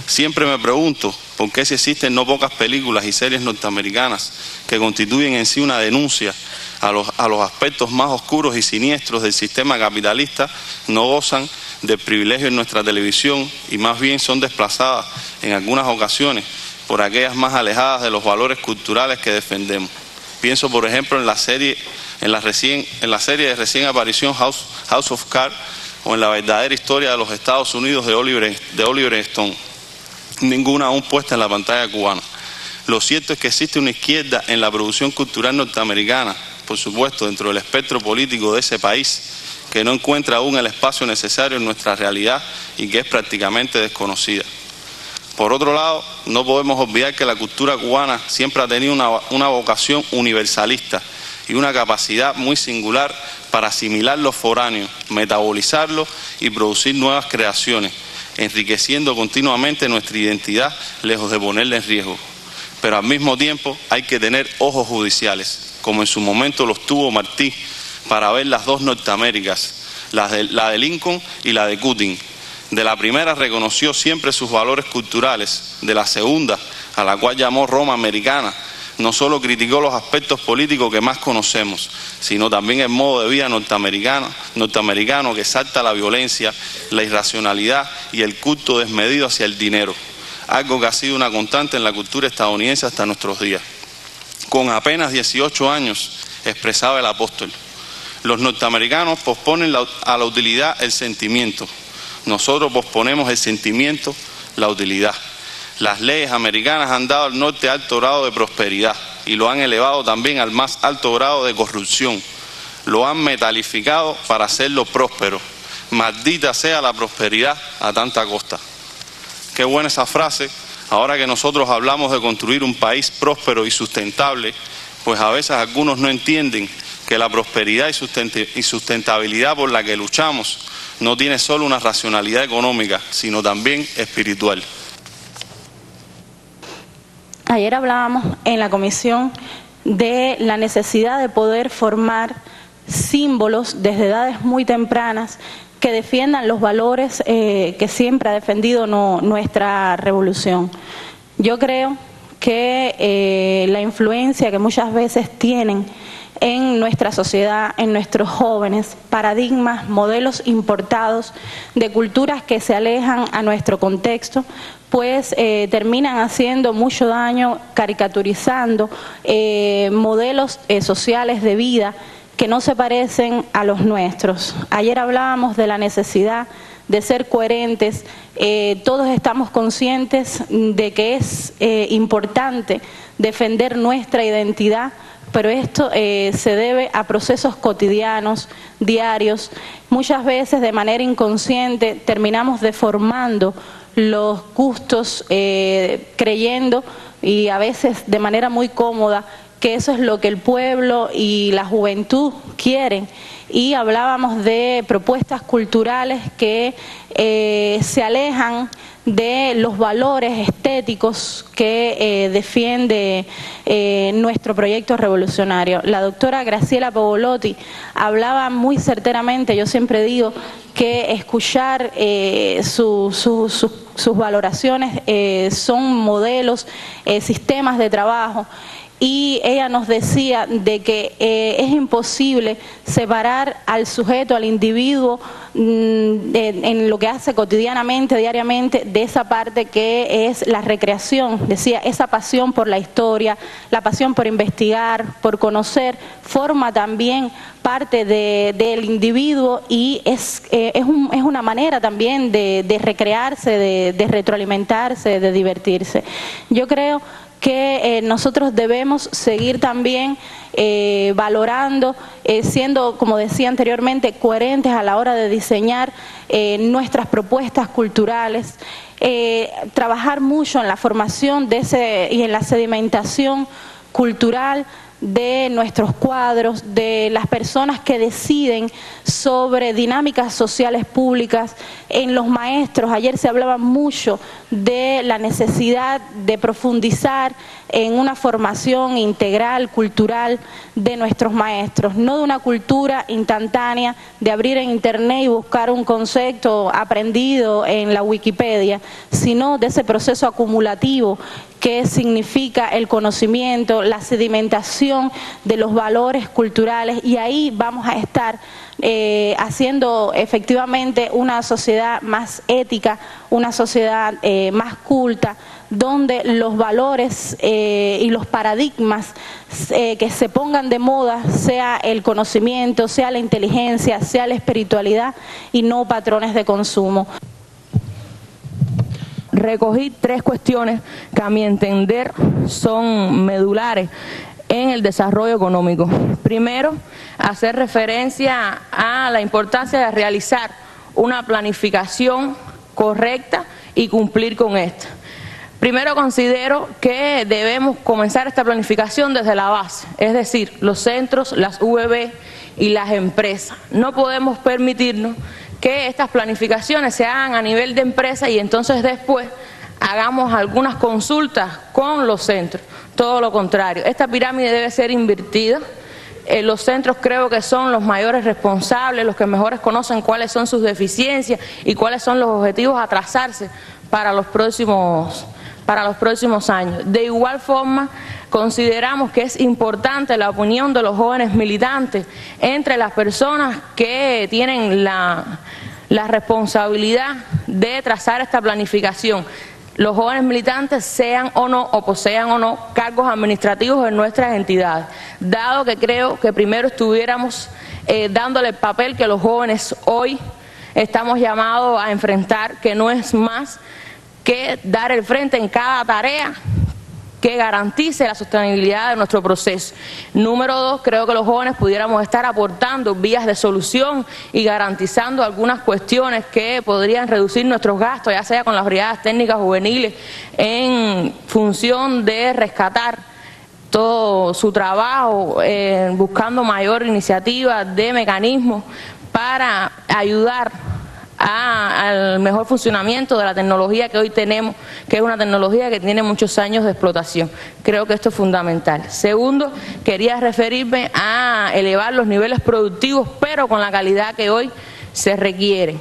Siempre me pregunto por qué si existen no pocas películas y series norteamericanas que constituyen en sí una denuncia a los aspectos más oscuros y siniestros del sistema capitalista, no gozan del privilegio en nuestra televisión y más bien son desplazadas en algunas ocasiones por aquellas más alejadas de los valores culturales que defendemos. Pienso, por ejemplo, en la serie de recién aparición House of Cards, o en la verdadera historia de los Estados Unidos de Oliver Stone, ninguna aún puesta en la pantalla cubana. Lo cierto es que existe una izquierda en la producción cultural norteamericana, por supuesto dentro del espectro político de ese país, que no encuentra aún el espacio necesario en nuestra realidad y que es prácticamente desconocida. Por otro lado, no podemos olvidar que la cultura cubana siempre ha tenido una vocación universalista y una capacidad muy singular para asimilar lo foráneo, metabolizarlo y producir nuevas creaciones, enriqueciendo continuamente nuestra identidad lejos de ponerla en riesgo. Pero al mismo tiempo hay que tener ojos judiciales, como en su momento los tuvo Martí, para ver las dos Norteaméricas, la de Lincoln y la de Cushing. De la primera reconoció siempre sus valores culturales, de la segunda, a la cual llamó Roma americana, no solo criticó los aspectos políticos que más conocemos, sino también el modo de vida norteamericano que exalta la violencia, la irracionalidad y el culto desmedido hacia el dinero, algo que ha sido una constante en la cultura estadounidense hasta nuestros días. Con apenas 18 años, expresaba el apóstol: los norteamericanos posponen a la utilidad el sentimiento, nosotros posponemos el sentimiento, la utilidad. Las leyes americanas han dado al norte alto grado de prosperidad y lo han elevado también al más alto grado de corrupción. Lo han metalificado para hacerlo próspero. Maldita sea la prosperidad a tanta costa. Qué buena esa frase. Ahora que nosotros hablamos de construir un país próspero y sustentable, pues a veces algunos no entienden que la prosperidad y sustentabilidad por la que luchamos no tiene solo una racionalidad económica, sino también espiritual. Ayer hablábamos en la comisión de la necesidad de poder formar símbolos desde edades muy tempranas que defiendan los valores que siempre ha defendido nuestra revolución. Yo creo que la influencia que muchas veces tienen en nuestra sociedad, en nuestros jóvenes, paradigmas, modelos importados de culturas que se alejan a nuestro contexto, pues terminan haciendo mucho daño, caricaturizando modelos sociales de vida que no se parecen a los nuestros. Ayer hablábamos de la necesidad de ser coherentes. Todos estamos conscientes de que es importante defender nuestra identidad, pero esto se debe a procesos cotidianos, diarios. Muchas veces de manera inconsciente terminamos deformando los gustos, creyendo, y a veces de manera muy cómoda, que eso es lo que el pueblo y la juventud quieren. Y hablábamos de propuestas culturales que se alejan de los valores estéticos que defiende nuestro proyecto revolucionario. La doctora Graciela Pavolotti hablaba muy certeramente. Yo siempre digo que escuchar sus valoraciones son modelos, sistemas de trabajo. Y ella nos decía de que es imposible separar al sujeto, al individuo, en lo que hace cotidianamente, diariamente, de esa parte que es la recreación. Decía, esa pasión por la historia, la pasión por investigar, por conocer, forma también parte del individuo y es una manera también de recrearse, de retroalimentarse, de divertirse. Yo creo que nosotros debemos seguir también valorando, siendo, como decía anteriormente, coherentes a la hora de diseñar nuestras propuestas culturales, trabajar mucho en la formación y en la sedimentación cultural de nuestros cuadros, de las personas que deciden sobre dinámicas sociales públicas, en los maestros. Ayer se hablaba mucho de la necesidad de profundizar en una formación integral, cultural de nuestros maestros, no de una cultura instantánea de abrir en internet y buscar un concepto aprendido en la Wikipedia, sino de ese proceso acumulativo que significa el conocimiento, la sedimentación de los valores culturales, y ahí vamos a estar haciendo efectivamente una sociedad más ética, una sociedad más culta, donde los valores y los paradigmas que se pongan de moda sea el conocimiento, sea la inteligencia, sea la espiritualidad y no patrones de consumo. Recogí 3 cuestiones que a mi entender son medulares en el desarrollo económico. Primero, hacer referencia a la importancia de realizar una planificación correcta y cumplir con esta. Primero, considero que debemos comenzar esta planificación desde la base, es decir, los centros, las UEB y las empresas. No podemos permitirnos que estas planificaciones se hagan a nivel de empresa y entonces después hagamos algunas consultas con los centros. Todo lo contrario, esta pirámide debe ser invertida. Los centros creo que son los mayores responsables, los que mejores conocen cuáles son sus deficiencias y cuáles son los objetivos a trazarse para los próximos años. De igual forma, consideramos que es importante la opinión de los jóvenes militantes entre las personas que tienen la responsabilidad de trazar esta planificación. Los jóvenes militantes sean o no, o posean o no, cargos administrativos en nuestras entidades, dado que creo que primero estuviéramos dándole el papel que los jóvenes hoy estamos llamados a enfrentar, que no es más que dar el frente en cada tarea que garantice la sostenibilidad de nuestro proceso. Número 2, creo que los jóvenes pudiéramos estar aportando vías de solución y garantizando algunas cuestiones que podrían reducir nuestros gastos, ya sea con las brigadas técnicas juveniles, en función de rescatar todo su trabajo, buscando mayor iniciativa de mecanismos para ayudar al mejor funcionamiento de la tecnología que hoy tenemos, que es una tecnología que tiene muchos años de explotación. Creo que esto es fundamental. Segundo, quería referirme a elevar los niveles productivos, pero con la calidad que hoy se requiere.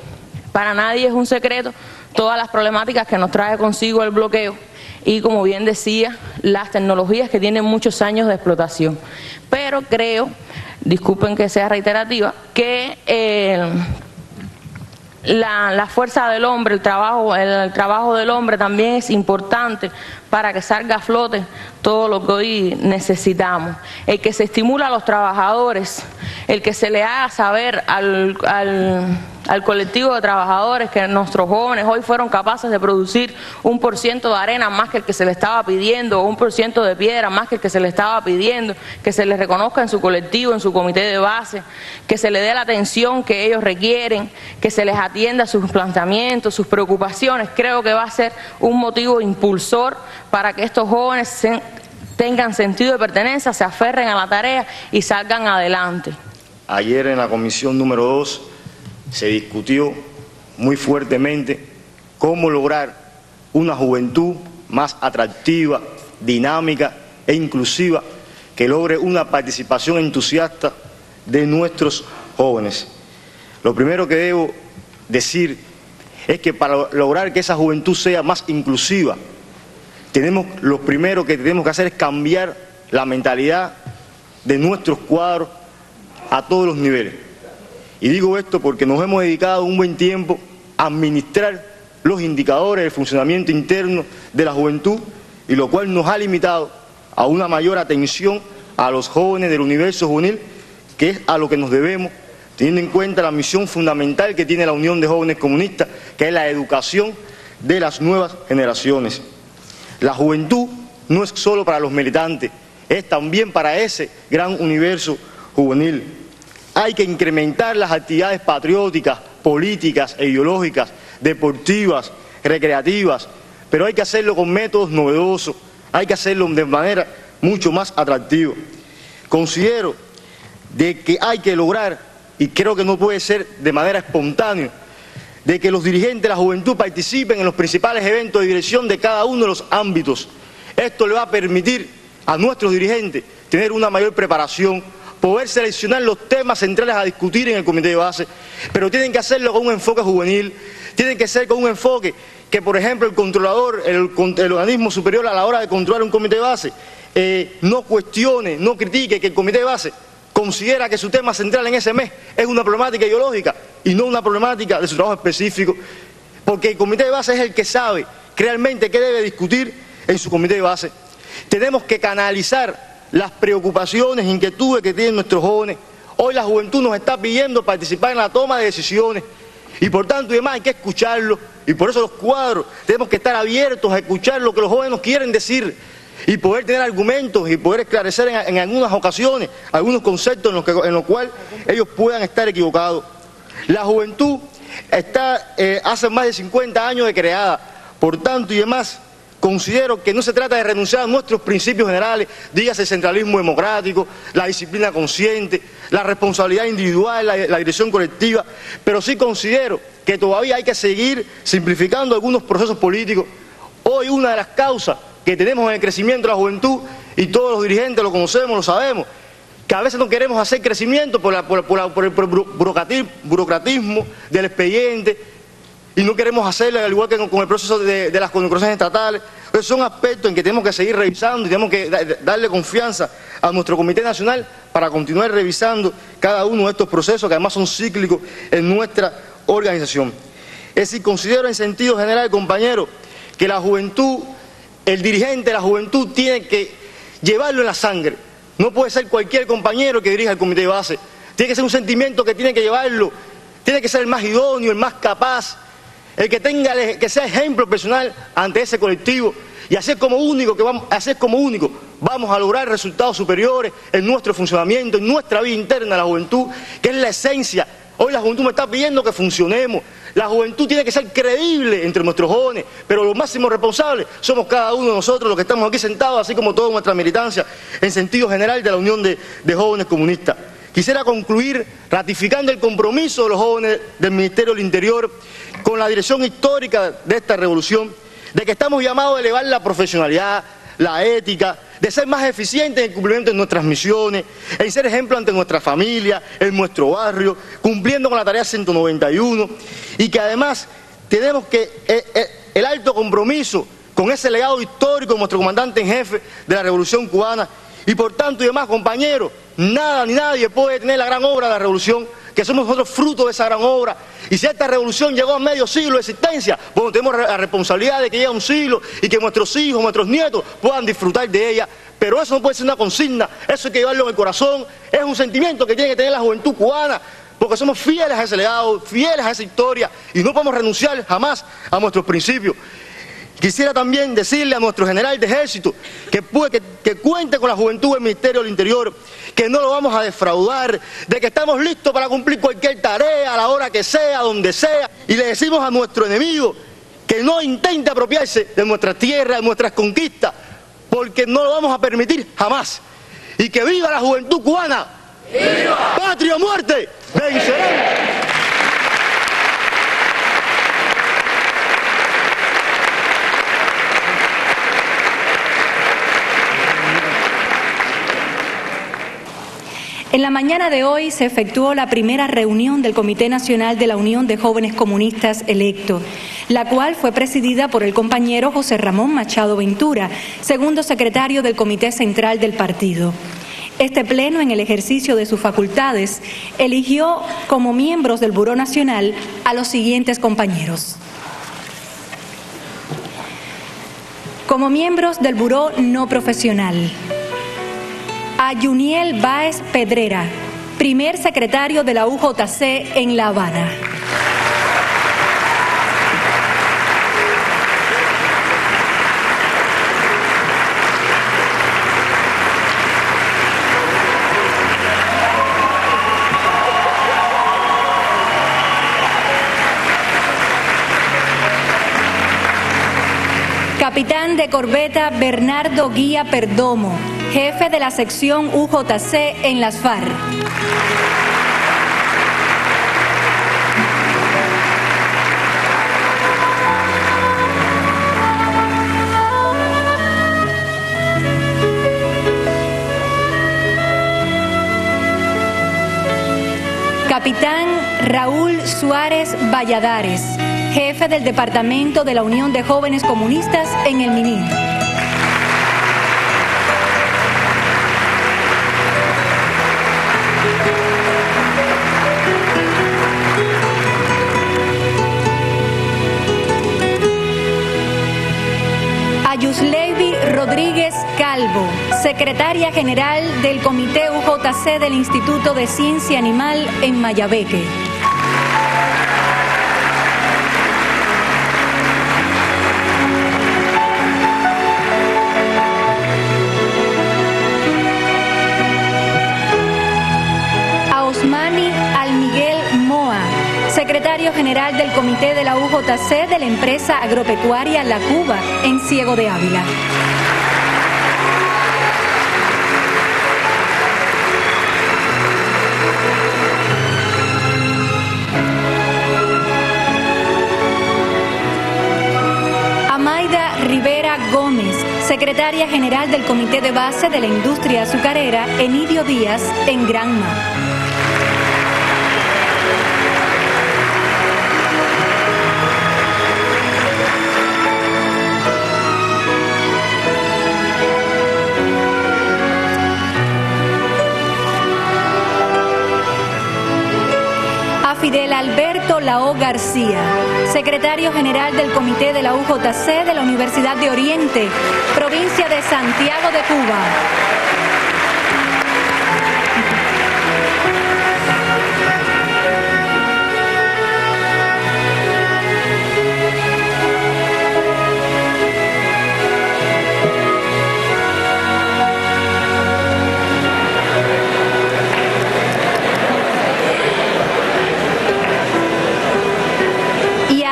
Para nadie es un secreto todas las problemáticas que nos trae consigo el bloqueo y, como bien decía, las tecnologías que tienen muchos años de explotación. Pero creo, disculpen que sea reiterativa, que la fuerza del hombre, el trabajo del hombre también es importante para que salga a flote todo lo que hoy necesitamos. El que se estimula a los trabajadores, el que se le haga saber al colectivo de trabajadores que nuestros jóvenes hoy fueron capaces de producir 1% de arena más que el que se le estaba pidiendo, o 1% de piedra más que el que se le estaba pidiendo, que se les reconozca en su colectivo, en su comité de base, que se le dé la atención que ellos requieren, que se les atienda sus planteamientos, sus preocupaciones. Creo que va a ser un motivo impulsor para que estos jóvenes tengan sentido de pertenencia, se aferren a la tarea y salgan adelante. Ayer en la comisión número 2 se discutió muy fuertemente cómo lograr una juventud más atractiva, dinámica e inclusiva, que logre una participación entusiasta de nuestros jóvenes. Lo primero que debo decir es que para lograr que esa juventud sea más inclusiva, lo primero que tenemos que hacer es cambiar la mentalidad de nuestros cuadros a todos los niveles. Y digo esto porque nos hemos dedicado un buen tiempo a administrar los indicadores del funcionamiento interno de la juventud, y lo cual nos ha limitado a una mayor atención a los jóvenes del universo juvenil, que es a lo que nos debemos, teniendo en cuenta la misión fundamental que tiene la Unión de Jóvenes Comunistas, que es la educación de las nuevas generaciones. La juventud no es solo para los militantes, es también para ese gran universo juvenil. Hay que incrementar las actividades patrióticas, políticas e ideológicas, deportivas, recreativas, pero hay que hacerlo con métodos novedosos, hay que hacerlo de manera mucho más atractiva. Considero de que hay que lograr, y creo que no puede ser de manera espontánea, de que los dirigentes de la juventud participen en los principales eventos de dirección de cada uno de los ámbitos. Esto le va a permitir a nuestros dirigentes tener una mayor preparación, poder seleccionar los temas centrales a discutir en el comité de base, pero tienen que hacerlo con un enfoque juvenil, tienen que ser con un enfoque que, por ejemplo, el controlador, el organismo superior a la hora de controlar un comité de base, no cuestione, no critique que el comité de base considera que su tema central en ese mes es una problemática ideológica y no una problemática de su trabajo específico, porque el comité de base es el que sabe realmente qué debe discutir en su comité de base. Tenemos que canalizar las preocupaciones, inquietudes que tienen nuestros jóvenes. Hoy la juventud nos está pidiendo participar en la toma de decisiones y por tanto y demás hay que escucharlo, y por eso los cuadros tenemos que estar abiertos a escuchar lo que los jóvenes nos quieren decir y poder tener argumentos y poder esclarecer en algunas ocasiones algunos conceptos en los cuales ellos puedan estar equivocados. La juventud está hace más de 50 años de creada, por tanto y demás considero que no se trata de renunciar a nuestros principios generales, dígase el centralismo democrático, la disciplina consciente, la responsabilidad individual, la dirección colectiva, pero sí considero que todavía hay que seguir simplificando algunos procesos políticos. Hoy una de las causas que tenemos en el crecimiento de la juventud, y todos los dirigentes lo conocemos, lo sabemos, que a veces no queremos hacer crecimiento por el burocratismo del expediente, y no queremos hacerlo, al igual que con el proceso de las condecoraciones estatales. Entonces son aspectos en que tenemos que seguir revisando y tenemos que darle confianza a nuestro Comité Nacional para continuar revisando cada uno de estos procesos que además son cíclicos en nuestra organización. Es decir, considero en sentido general, compañero, que la juventud, el dirigente de la juventud tiene que llevarlo en la sangre. No puede ser cualquier compañero que dirija el comité de base. Tiene que ser un sentimiento que tiene que llevarlo, tiene que ser el más idóneo, el más capaz, el que sea ejemplo personal ante ese colectivo. Y así es como único vamos a lograr resultados superiores en nuestro funcionamiento, en nuestra vida interna, la juventud, que es la esencia. Hoy la juventud me está pidiendo que funcionemos. La juventud tiene que ser creíble entre nuestros jóvenes, pero los máximos responsables somos cada uno de nosotros, los que estamos aquí sentados, así como toda nuestra militancia, en sentido general de la Unión de Jóvenes Comunistas. Quisiera concluir ratificando el compromiso de los jóvenes del Ministerio del Interior con la dirección histórica de esta revolución, de que estamos llamados a elevar la profesionalidad, la ética, de ser más eficientes en el cumplimiento de nuestras misiones, en ser ejemplo ante nuestra familia, en nuestro barrio, cumpliendo con la tarea 191, y que además tenemos que el alto compromiso con ese legado histórico de nuestro comandante en jefe de la Revolución Cubana, y por tanto y demás, compañeros, nada ni nadie puede detener la gran obra de la revolución, que somos nosotros fruto de esa gran obra. Y si esta revolución llegó a medio siglo de existencia, bueno, tenemos la responsabilidad de que llegue a un siglo y que nuestros hijos, nuestros nietos puedan disfrutar de ella. Pero eso no puede ser una consigna, eso hay que llevarlo en el corazón, es un sentimiento que tiene que tener la juventud cubana, porque somos fieles a ese legado, fieles a esa historia, y no podemos renunciar jamás a nuestros principios. Quisiera también decirle a nuestro general de ejército que cuente con la juventud del Ministerio del Interior, que no lo vamos a defraudar, de que estamos listos para cumplir cualquier tarea, a la hora que sea, donde sea, y le decimos a nuestro enemigo que no intente apropiarse de nuestra tierra, de nuestras conquistas, porque no lo vamos a permitir jamás. Y que viva la juventud cubana. ¡Viva! ¡Patria o muerte! ¡Venceremos! En la mañana de hoy se efectuó la primera reunión del Comité Nacional de la Unión de Jóvenes Comunistas electo, la cual fue presidida por el compañero José Ramón Machado Ventura, segundo secretario del Comité Central del partido. Este pleno, en el ejercicio de sus facultades, eligió como miembros del Buró Nacional a los siguientes compañeros. Como miembros del Buró No Profesional: a Yuniel Báez Pedrera, primer secretario de la UJC en La Habana. Capitán de corbeta Bernardo Guía Perdomo, jefe de la sección UJC en las FARC. Capitán Raúl Suárez Valladares, jefe del Departamento de la Unión de Jóvenes Comunistas en el Minin. Ayuslevi Rodríguez Calvo, secretaria general del Comité UJC del Instituto de Ciencia Animal en Mayabeque. Osmani Almiguel Moa, secretario general del Comité de la UJC de la empresa agropecuaria La Cuba en Ciego de Ávila. Amaida Rivera Gómez, secretaria general del Comité de Base de la Industria Azucarera Enidio Díaz en Granma. Roberto Lao García, secretario general del Comité de la UJC de la Universidad de Oriente, provincia de Santiago de Cuba.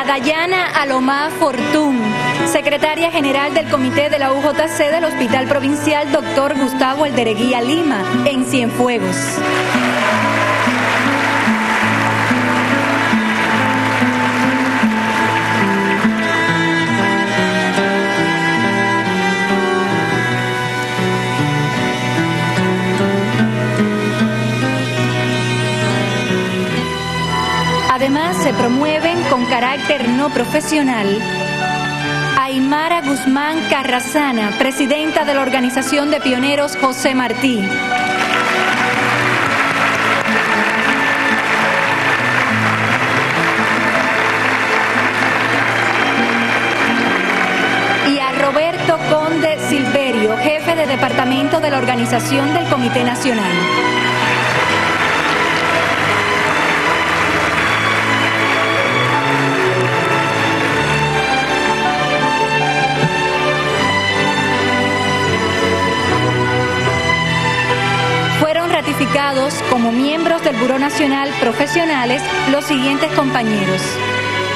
Dayana Alomá Fortún, secretaria general del Comité de la UJC del Hospital Provincial Dr. Gustavo Eldereguía Lima, en Cienfuegos. Además, se promueven con carácter no profesional Aymara Guzmán Carrasana, presidenta de la Organización de Pioneros José Martí. Y a Roberto Conde Silverio, jefe de departamento de la Organización del Comité Nacional. Ratificados como miembros del Buró Nacional Profesionales los siguientes compañeros: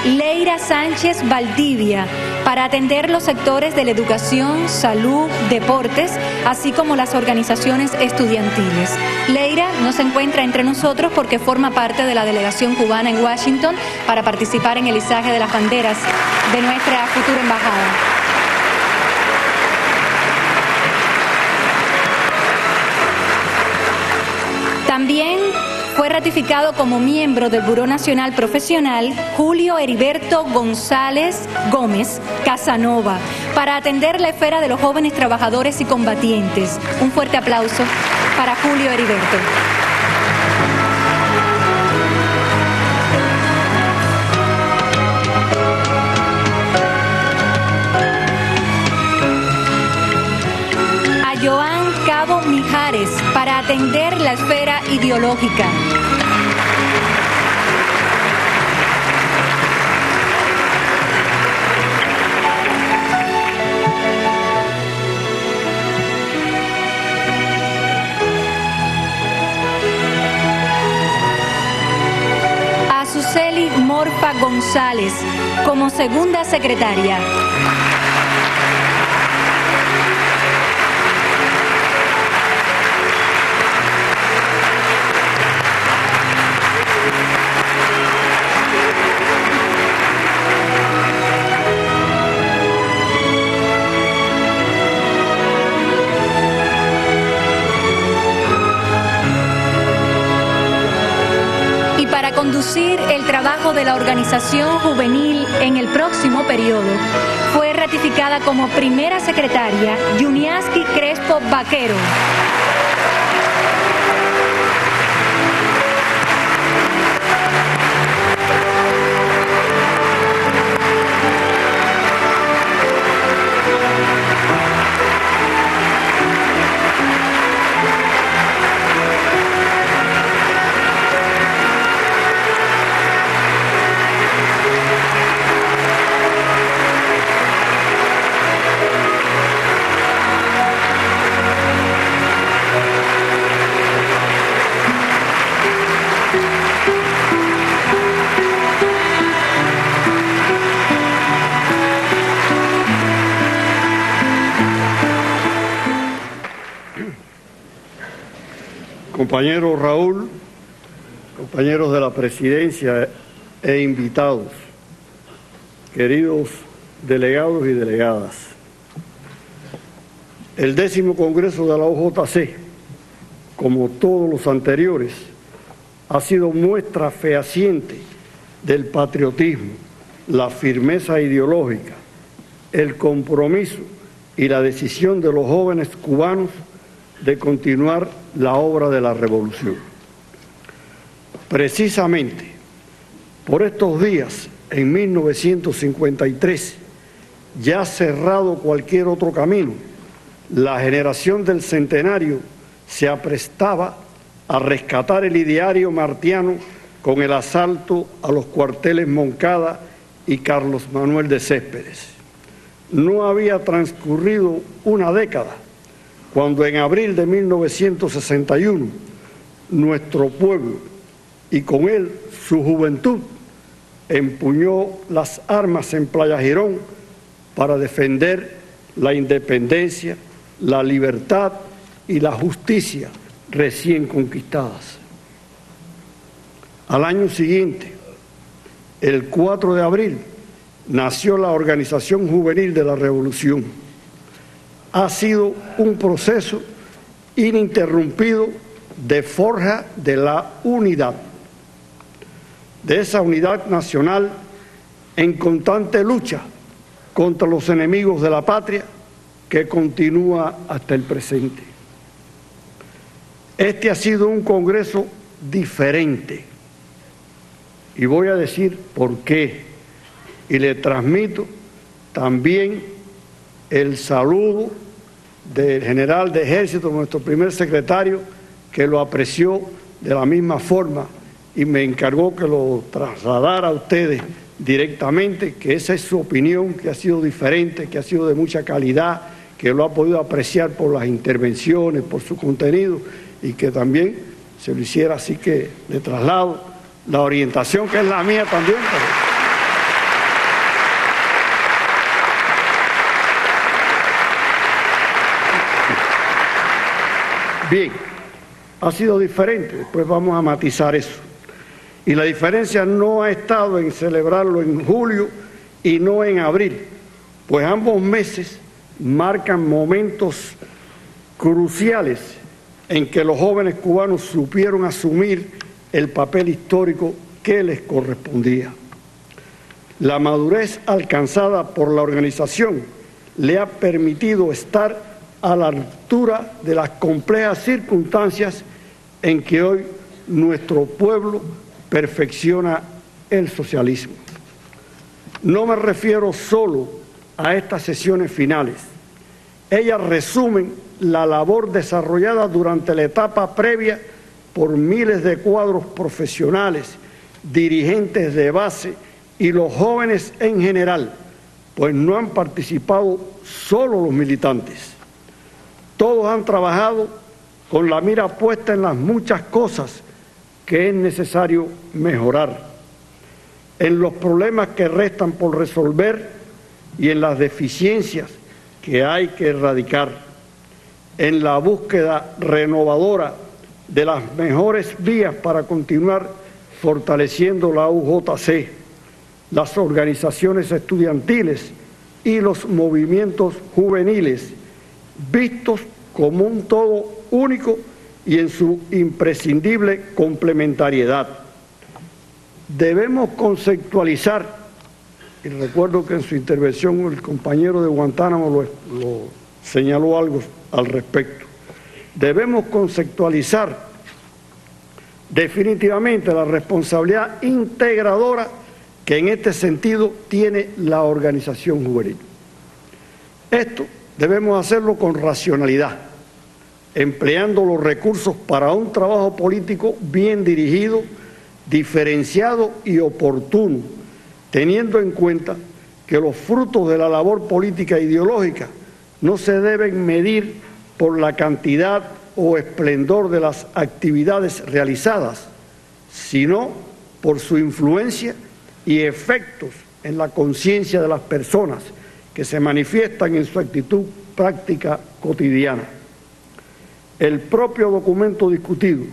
Leira Sánchez Valdivia, para atender los sectores de la educación, salud, deportes, así como las organizaciones estudiantiles. Leira no se encuentra entre nosotros porque forma parte de la delegación cubana en Washington para participar en el izaje de las banderas de nuestra futura embajada. También fue ratificado como miembro del Buró Nacional Profesional Julio Heriberto González Gómez Casanova, para atender la esfera de los jóvenes trabajadores y combatientes. Un fuerte aplauso para Julio Heriberto. A Joan Cabo Mijares, para atender la esfera ideológica. A Suseli Morfa González, como segunda secretaria. Conducir el trabajo de la organización juvenil en el próximo periodo, fue ratificada como primera secretaria Yuniaski Crespo Vaquero. Compañero Raúl, compañeros de la presidencia e invitados, queridos delegados y delegadas, el 10º Congreso de la UJC, como todos los anteriores, ha sido muestra fehaciente del patriotismo, la firmeza ideológica, el compromiso y la decisión de los jóvenes cubanos de continuar la obra de la revolución. Precisamente Por estos días, en 1953, ya cerrado cualquier otro camino, la generación del centenario se aprestaba a rescatar el ideario martiano con el asalto a los cuarteles Moncada y Carlos Manuel de Céspedes. No había transcurrido una década cuando en abril de 1961 nuestro pueblo y con él su juventud empuñó las armas en Playa Girón para defender la independencia, la libertad y la justicia recién conquistadas. Al año siguiente, el 4 de abril, nació la Organización Juvenil de la Revolución. Ha sido un proceso ininterrumpido de forja de la unidad, de esa unidad nacional en constante lucha contra los enemigos de la patria que continúa hasta el presente. Este ha sido un congreso diferente y voy a decir por qué, y le transmito también el saludo del general de ejército, nuestro primer secretario, que lo apreció de la misma forma y me encargó que lo trasladara a ustedes directamente, que esa es su opinión, que ha sido diferente, que ha sido de mucha calidad, que lo ha podido apreciar por las intervenciones, por su contenido, y que también se lo hiciera, así que le traslado la orientación que es la mía también. Bien, ha sido diferente, después vamos a matizar eso. Y la diferencia no ha estado en celebrarlo en julio y no en abril, pues ambos meses marcan momentos cruciales en que los jóvenes cubanos supieron asumir el papel histórico que les correspondía. La madurez alcanzada por la organización le ha permitido estar a la altura de las complejas circunstancias en que hoy nuestro pueblo perfecciona el socialismo. No me refiero solo a estas sesiones finales. Ellas resumen la labor desarrollada durante la etapa previa por miles de cuadros profesionales, dirigentes de base y los jóvenes en general, pues no han participado solo los militantes. Todos han trabajado con la mira puesta en las muchas cosas que es necesario mejorar, en los problemas que restan por resolver y en las deficiencias que hay que erradicar, en la búsqueda renovadora de las mejores vías para continuar fortaleciendo la UJC, las organizaciones estudiantiles y los movimientos juveniles, vistos como un todo único y en su imprescindible complementariedad. Debemos conceptualizar, y recuerdo que en su intervención el compañero de Guantánamo lo señaló algo al respecto, debemos conceptualizar definitivamente la responsabilidad integradora que en este sentido tiene la organización juvenil. Esto debemos hacerlo con racionalidad, empleando los recursos para un trabajo político bien dirigido, diferenciado y oportuno, teniendo en cuenta que los frutos de la labor política e ideológica no se deben medir por la cantidad o esplendor de las actividades realizadas, sino por su influencia y efectos en la conciencia de las personas que se manifiestan en su actitud práctica cotidiana. El propio documento discutido,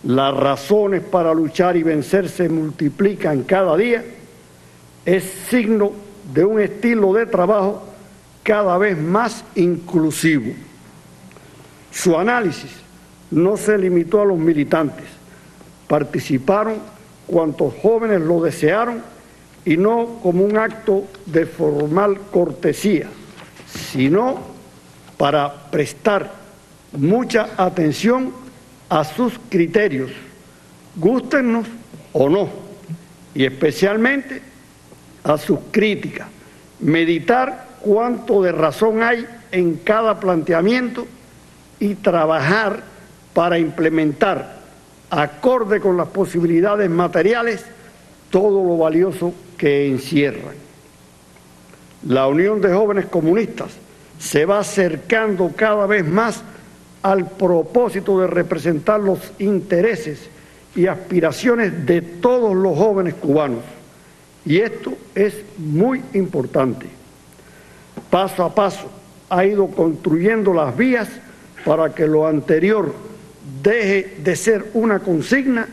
las razones para luchar y vencer se multiplican cada día, es signo de un estilo de trabajo cada vez más inclusivo. Su análisis no se limitó a los militantes, participaron cuantos jóvenes lo desearon y no como un acto de formal cortesía, sino para prestar mucha atención a sus criterios, gústennos o no, y especialmente a sus críticas, meditar cuánto de razón hay en cada planteamiento y trabajar para implementar, acorde con las posibilidades materiales, todo lo valioso que encierran. La Unión de Jóvenes Comunistas se va acercando cada vez más al propósito de representar los intereses y aspiraciones de todos los jóvenes cubanos. Y esto es muy importante. Paso a paso ha ido construyendo las vías para que lo anterior deje de ser una consigna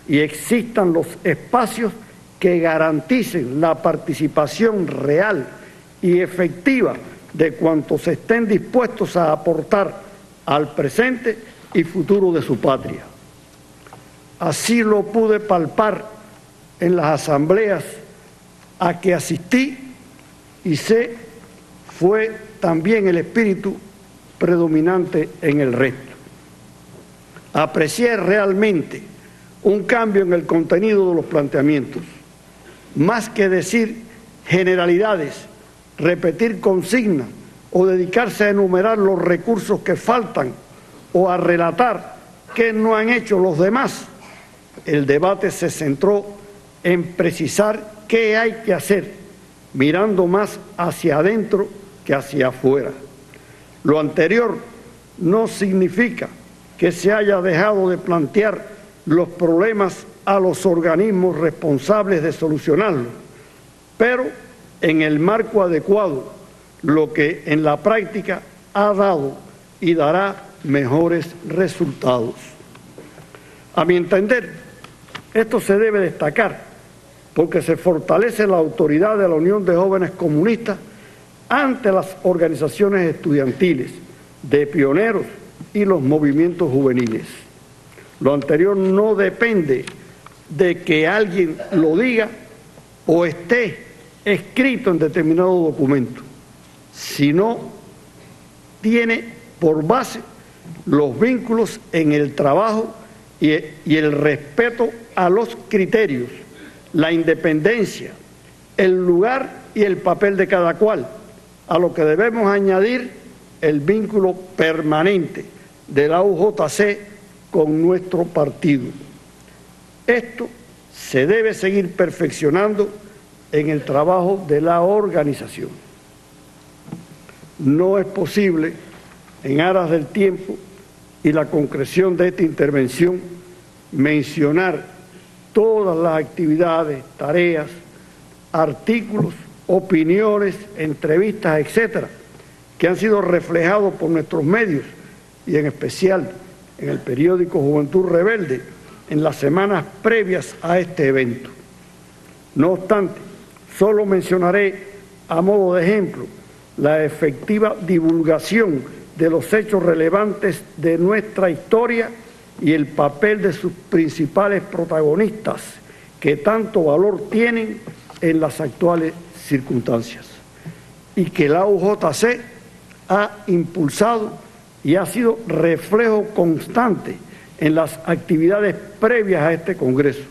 y existan los espacios que garanticen la participación real y efectiva de cuantos estén dispuestos a aportar al presente y futuro de su patria. Así lo pude palpar en las asambleas a que asistí y sé fue también el espíritu predominante en el resto. Aprecié realmente un cambio en el contenido de los planteamientos. Más que decir generalidades, repetir consignas o dedicarse a enumerar los recursos que faltan o a relatar qué no han hecho los demás, el debate se centró en precisar qué hay que hacer, mirando más hacia adentro que hacia afuera. Lo anterior no significa que se haya dejado de plantear los problemas a los organismos responsables de solucionarlos, pero en el marco adecuado, lo que en la práctica ha dado y dará mejores resultados. A mi entender, esto se debe destacar porque se fortalece la autoridad de la Unión de Jóvenes Comunistas ante las organizaciones estudiantiles, de pioneros y los movimientos juveniles. Lo anterior no depende de que alguien lo diga o esté escrito en determinado documento, sino tiene por base los vínculos en el trabajo y el respeto a los criterios, la independencia, el lugar y el papel de cada cual, a lo que debemos añadir el vínculo permanente de la UJC con nuestro partido. Esto se debe seguir perfeccionando en el trabajo de la organización. No es posible, en aras del tiempo y la concreción de esta intervención, mencionar todas las actividades, tareas, artículos, opiniones, entrevistas, etcétera, que han sido reflejados por nuestros medios y en especial en el periódico Juventud Rebelde en las semanas previas a este evento. No obstante, solo mencionaré a modo de ejemplo la efectiva divulgación de los hechos relevantes de nuestra historia y el papel de sus principales protagonistas, que tanto valor tienen en las actuales circunstancias, y que la UJC ha impulsado y ha sido reflejo constante en las actividades previas a este Congreso,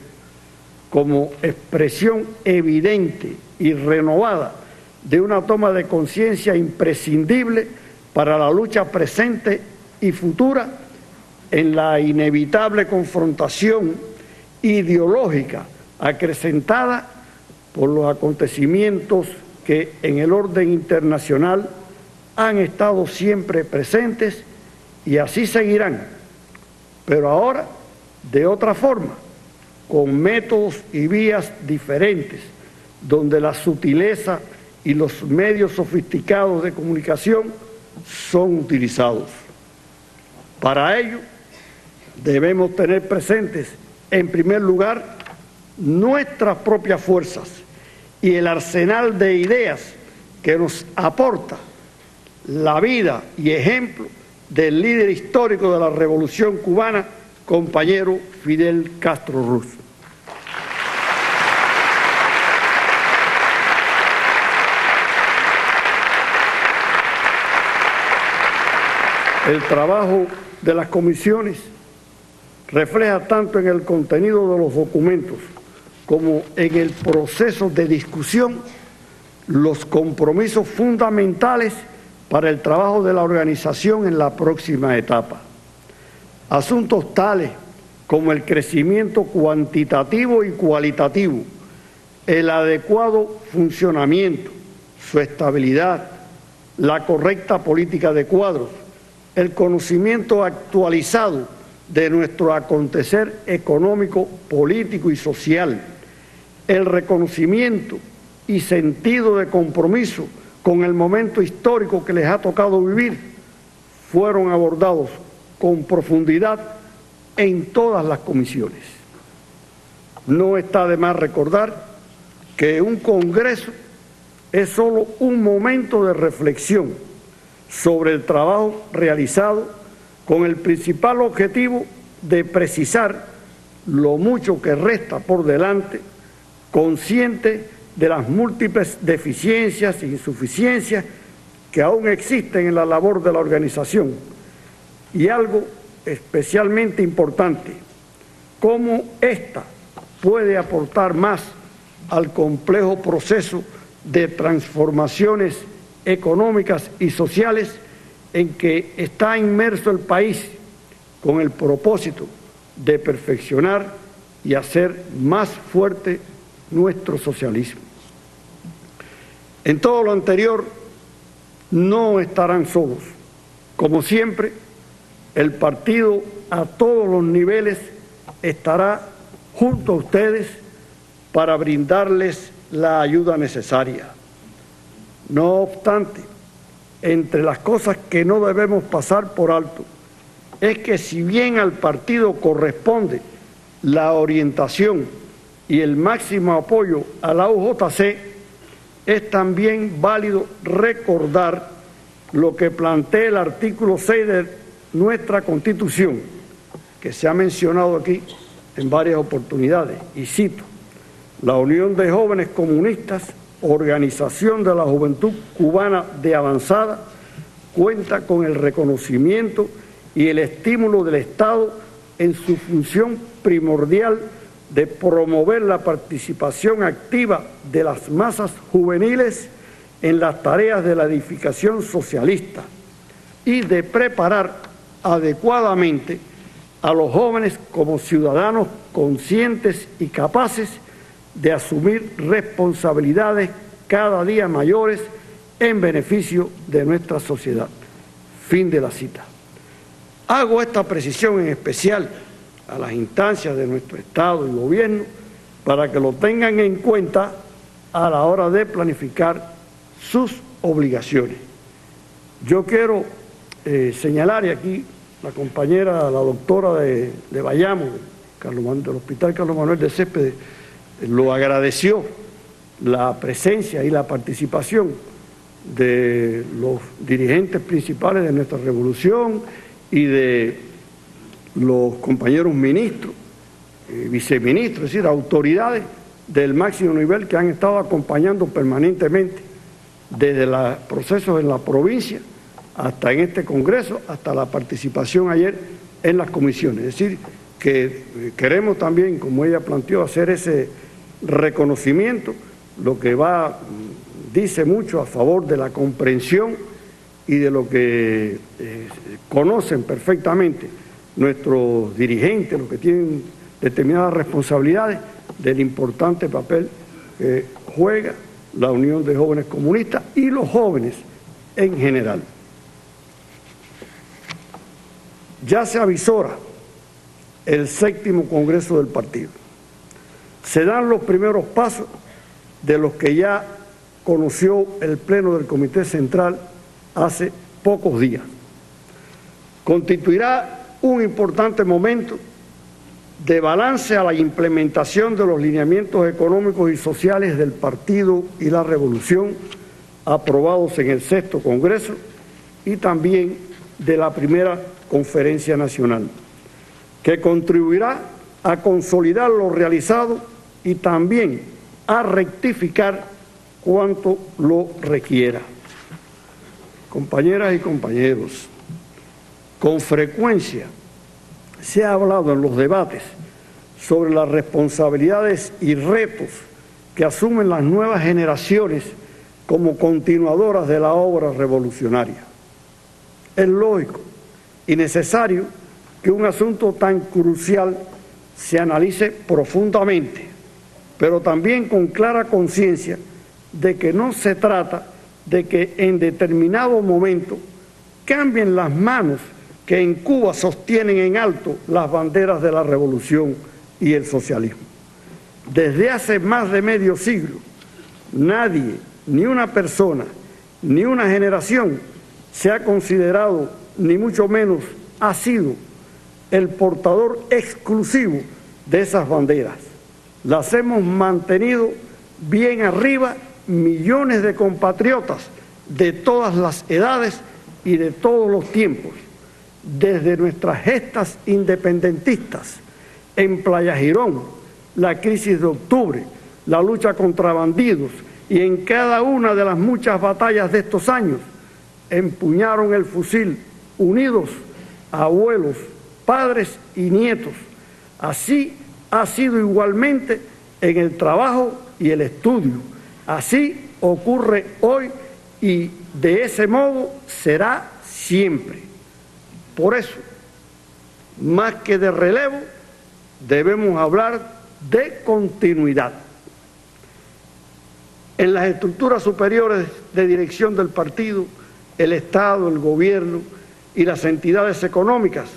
como expresión evidente y renovada de una toma de conciencia imprescindible para la lucha presente y futura en la inevitable confrontación ideológica acrecentada por los acontecimientos que en el orden internacional han estado siempre presentes y así seguirán, pero ahora de otra forma, con métodos y vías diferentes, donde la sutileza y los medios sofisticados de comunicación son utilizados. Para ello, debemos tener presentes, en primer lugar, nuestras propias fuerzas y el arsenal de ideas que nos aporta la vida y ejemplo del líder histórico de la Revolución Cubana, compañero Fidel Castro Ruz. El trabajo de las comisiones refleja tanto en el contenido de los documentos como en el proceso de discusión los compromisos fundamentales para el trabajo de la organización en la próxima etapa. Asuntos tales como el crecimiento cuantitativo y cualitativo, el adecuado funcionamiento, su estabilidad, la correcta política de cuadros, el conocimiento actualizado de nuestro acontecer económico, político y social, el reconocimiento y sentido de compromiso con el momento histórico que les ha tocado vivir, fueron abordados con profundidad en todas las comisiones. No está de más recordar que un congreso es solo un momento de reflexión sobre el trabajo realizado con el principal objetivo de precisar lo mucho que resta por delante, consciente de las múltiples deficiencias e insuficiencias que aún existen en la labor de la organización, y algo especialmente importante, cómo ésta puede aportar más al complejo proceso de transformaciones económicas y sociales en que está inmerso el país, con el propósito de perfeccionar y hacer más fuerte nuestro socialismo. En todo lo anterior, no estarán solos. Como siempre, el partido a todos los niveles estará junto a ustedes para brindarles la ayuda necesaria. No obstante, entre las cosas que no debemos pasar por alto es que si bien al partido corresponde la orientación y el máximo apoyo a la UJC, es también válido recordar lo que plantea el artículo 6 de nuestra Constitución, que se ha mencionado aquí en varias oportunidades, y cito: la Unión de Jóvenes Comunistas, organización de la juventud cubana de avanzada, cuenta con el reconocimiento y el estímulo del Estado en su función primordial de promover la participación activa de las masas juveniles en las tareas de la edificación socialista y de preparar adecuadamente a los jóvenes como ciudadanos conscientes y capaces de asumir responsabilidades cada día mayores en beneficio de nuestra sociedad. Fin de la cita. Hago esta precisión en especial a las instancias de nuestro Estado y Gobierno para que lo tengan en cuenta a la hora de planificar sus obligaciones. Yo quiero señalar, y aquí la compañera, la doctora de Bayamo, del Hospital Carlos Manuel de Céspedes, lo agradeció, la presencia y la participación de los dirigentes principales de nuestra revolución y de los compañeros ministros, viceministros, es decir, autoridades del máximo nivel que han estado acompañando permanentemente desde los procesos en la provincia hasta en este Congreso, hasta la participación ayer en las comisiones. Es decir, que queremos también, como ella planteó, hacer ese reconocimiento, lo que dice mucho a favor de la comprensión y de lo que conocen perfectamente nuestros dirigentes, los que tienen determinadas responsabilidades, del importante papel que juega la Unión de Jóvenes Comunistas y los jóvenes en general. Ya se avisora el 7º Congreso del partido. Se dan los primeros pasos de los que ya conoció el Pleno del Comité Central hace pocos días. Constituirá un importante momento de balance a la implementación de los lineamientos económicos y sociales del partido y la revolución aprobados en el 6º Congreso y también de la primera Conferencia Nacional, que contribuirá a consolidar lo realizado y también a rectificar cuanto lo requiera. Compañeras y compañeros, con frecuencia se ha hablado en los debates sobre las responsabilidades y retos que asumen las nuevas generaciones como continuadoras de la obra revolucionaria. Es lógico y necesario que un asunto tan crucial se analice profundamente, pero también con clara conciencia de que no se trata de que en determinado momento cambien las manos que en Cuba sostienen en alto las banderas de la revolución y el socialismo. Desde hace más de medio siglo, nadie, ni una persona, ni una generación se ha considerado, ni mucho menos ha sido, el portador exclusivo de esas banderas. Las hemos mantenido bien arriba millones de compatriotas de todas las edades y de todos los tiempos, desde nuestras gestas independentistas en Playa Girón, la crisis de octubre, la lucha contra bandidos y en cada una de las muchas batallas de estos años, empuñaron el fusil unidos abuelos, padres y nietos. Así ha sido igualmente en el trabajo y el estudio. Así ocurre hoy y de ese modo será siempre. Por eso, más que de relevo, debemos hablar de continuidad. En las estructuras superiores de dirección del partido, el Estado, el gobierno y las entidades económicas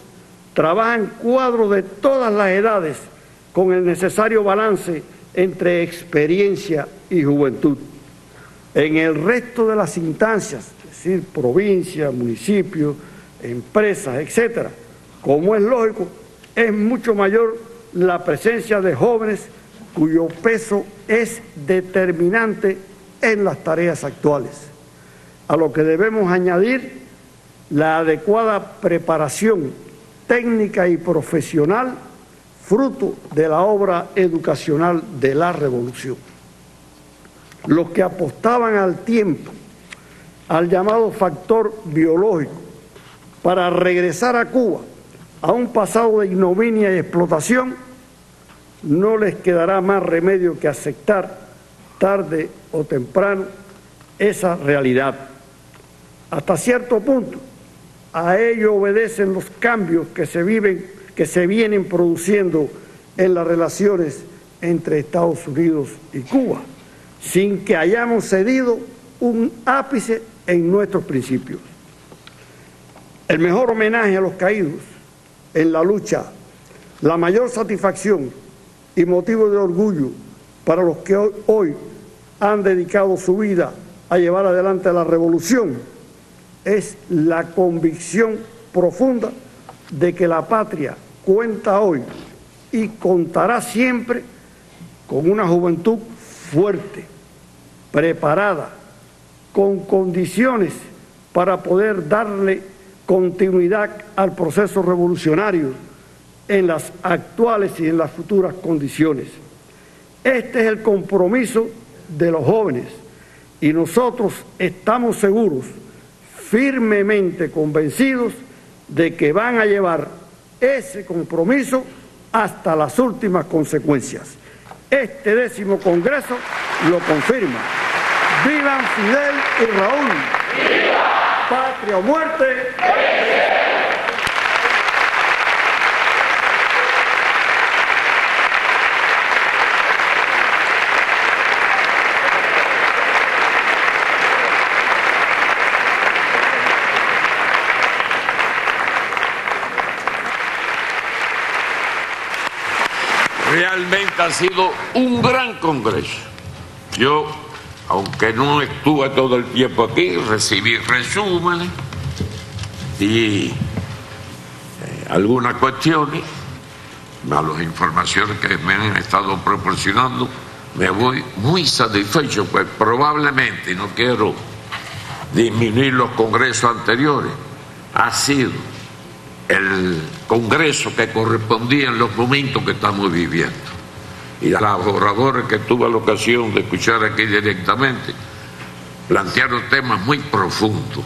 trabajan cuadros de todas las edades con el necesario balance entre experiencia y juventud. En el resto de las instancias, es decir, provincias, municipios, empresas, etcétera, como es lógico, es mucho mayor la presencia de jóvenes cuyo peso es determinante en las tareas actuales, a lo que debemos añadir la adecuada preparación técnica y profesional fruto de la obra educacional de la revolución. Los que apostaban al tiempo, al llamado factor biológico, para regresar a Cuba a un pasado de ignominia y explotación, no les quedará más remedio que aceptar, tarde o temprano, esa realidad. Hasta cierto punto, a ello obedecen los cambios que se vienen produciendo en las relaciones entre Estados Unidos y Cuba, sin que hayamos cedido un ápice en nuestros principios. El mejor homenaje a los caídos en la lucha, la mayor satisfacción y motivo de orgullo para los que hoy han dedicado su vida a llevar adelante la revolución es la convicción profunda de que la patria cuenta hoy y contará siempre con una juventud fuerte, preparada, con condiciones para poder darle continuidad al proceso revolucionario en las actuales y en las futuras condiciones. Este es el compromiso de los jóvenes y nosotros estamos seguros, firmemente convencidos de que van a llevar ese compromiso hasta las últimas consecuencias. Este 10º Congreso lo confirma. ¡Vivan Fidel y Raúl! ¡Viva! ¡Patria o muerte! Realmente ha sido un gran congreso. Yo, aunque no estuve todo el tiempo aquí, recibí resúmenes y algunas cuestiones, a las informaciones que me han estado proporcionando, me voy muy satisfecho, pues probablemente, no quiero disminuir los congresos anteriores, ha sido el congreso que correspondía en los momentos que estamos viviendo. Y a los oradores que tuve la ocasión de escuchar aquí directamente, plantearon temas muy profundos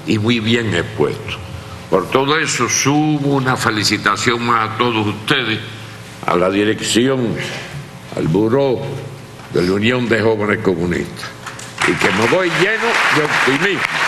y muy bien expuestos. Por todo eso sumo una felicitación más a todos ustedes, a la dirección, al buró de la Unión de Jóvenes Comunistas, y que me voy lleno de optimismo.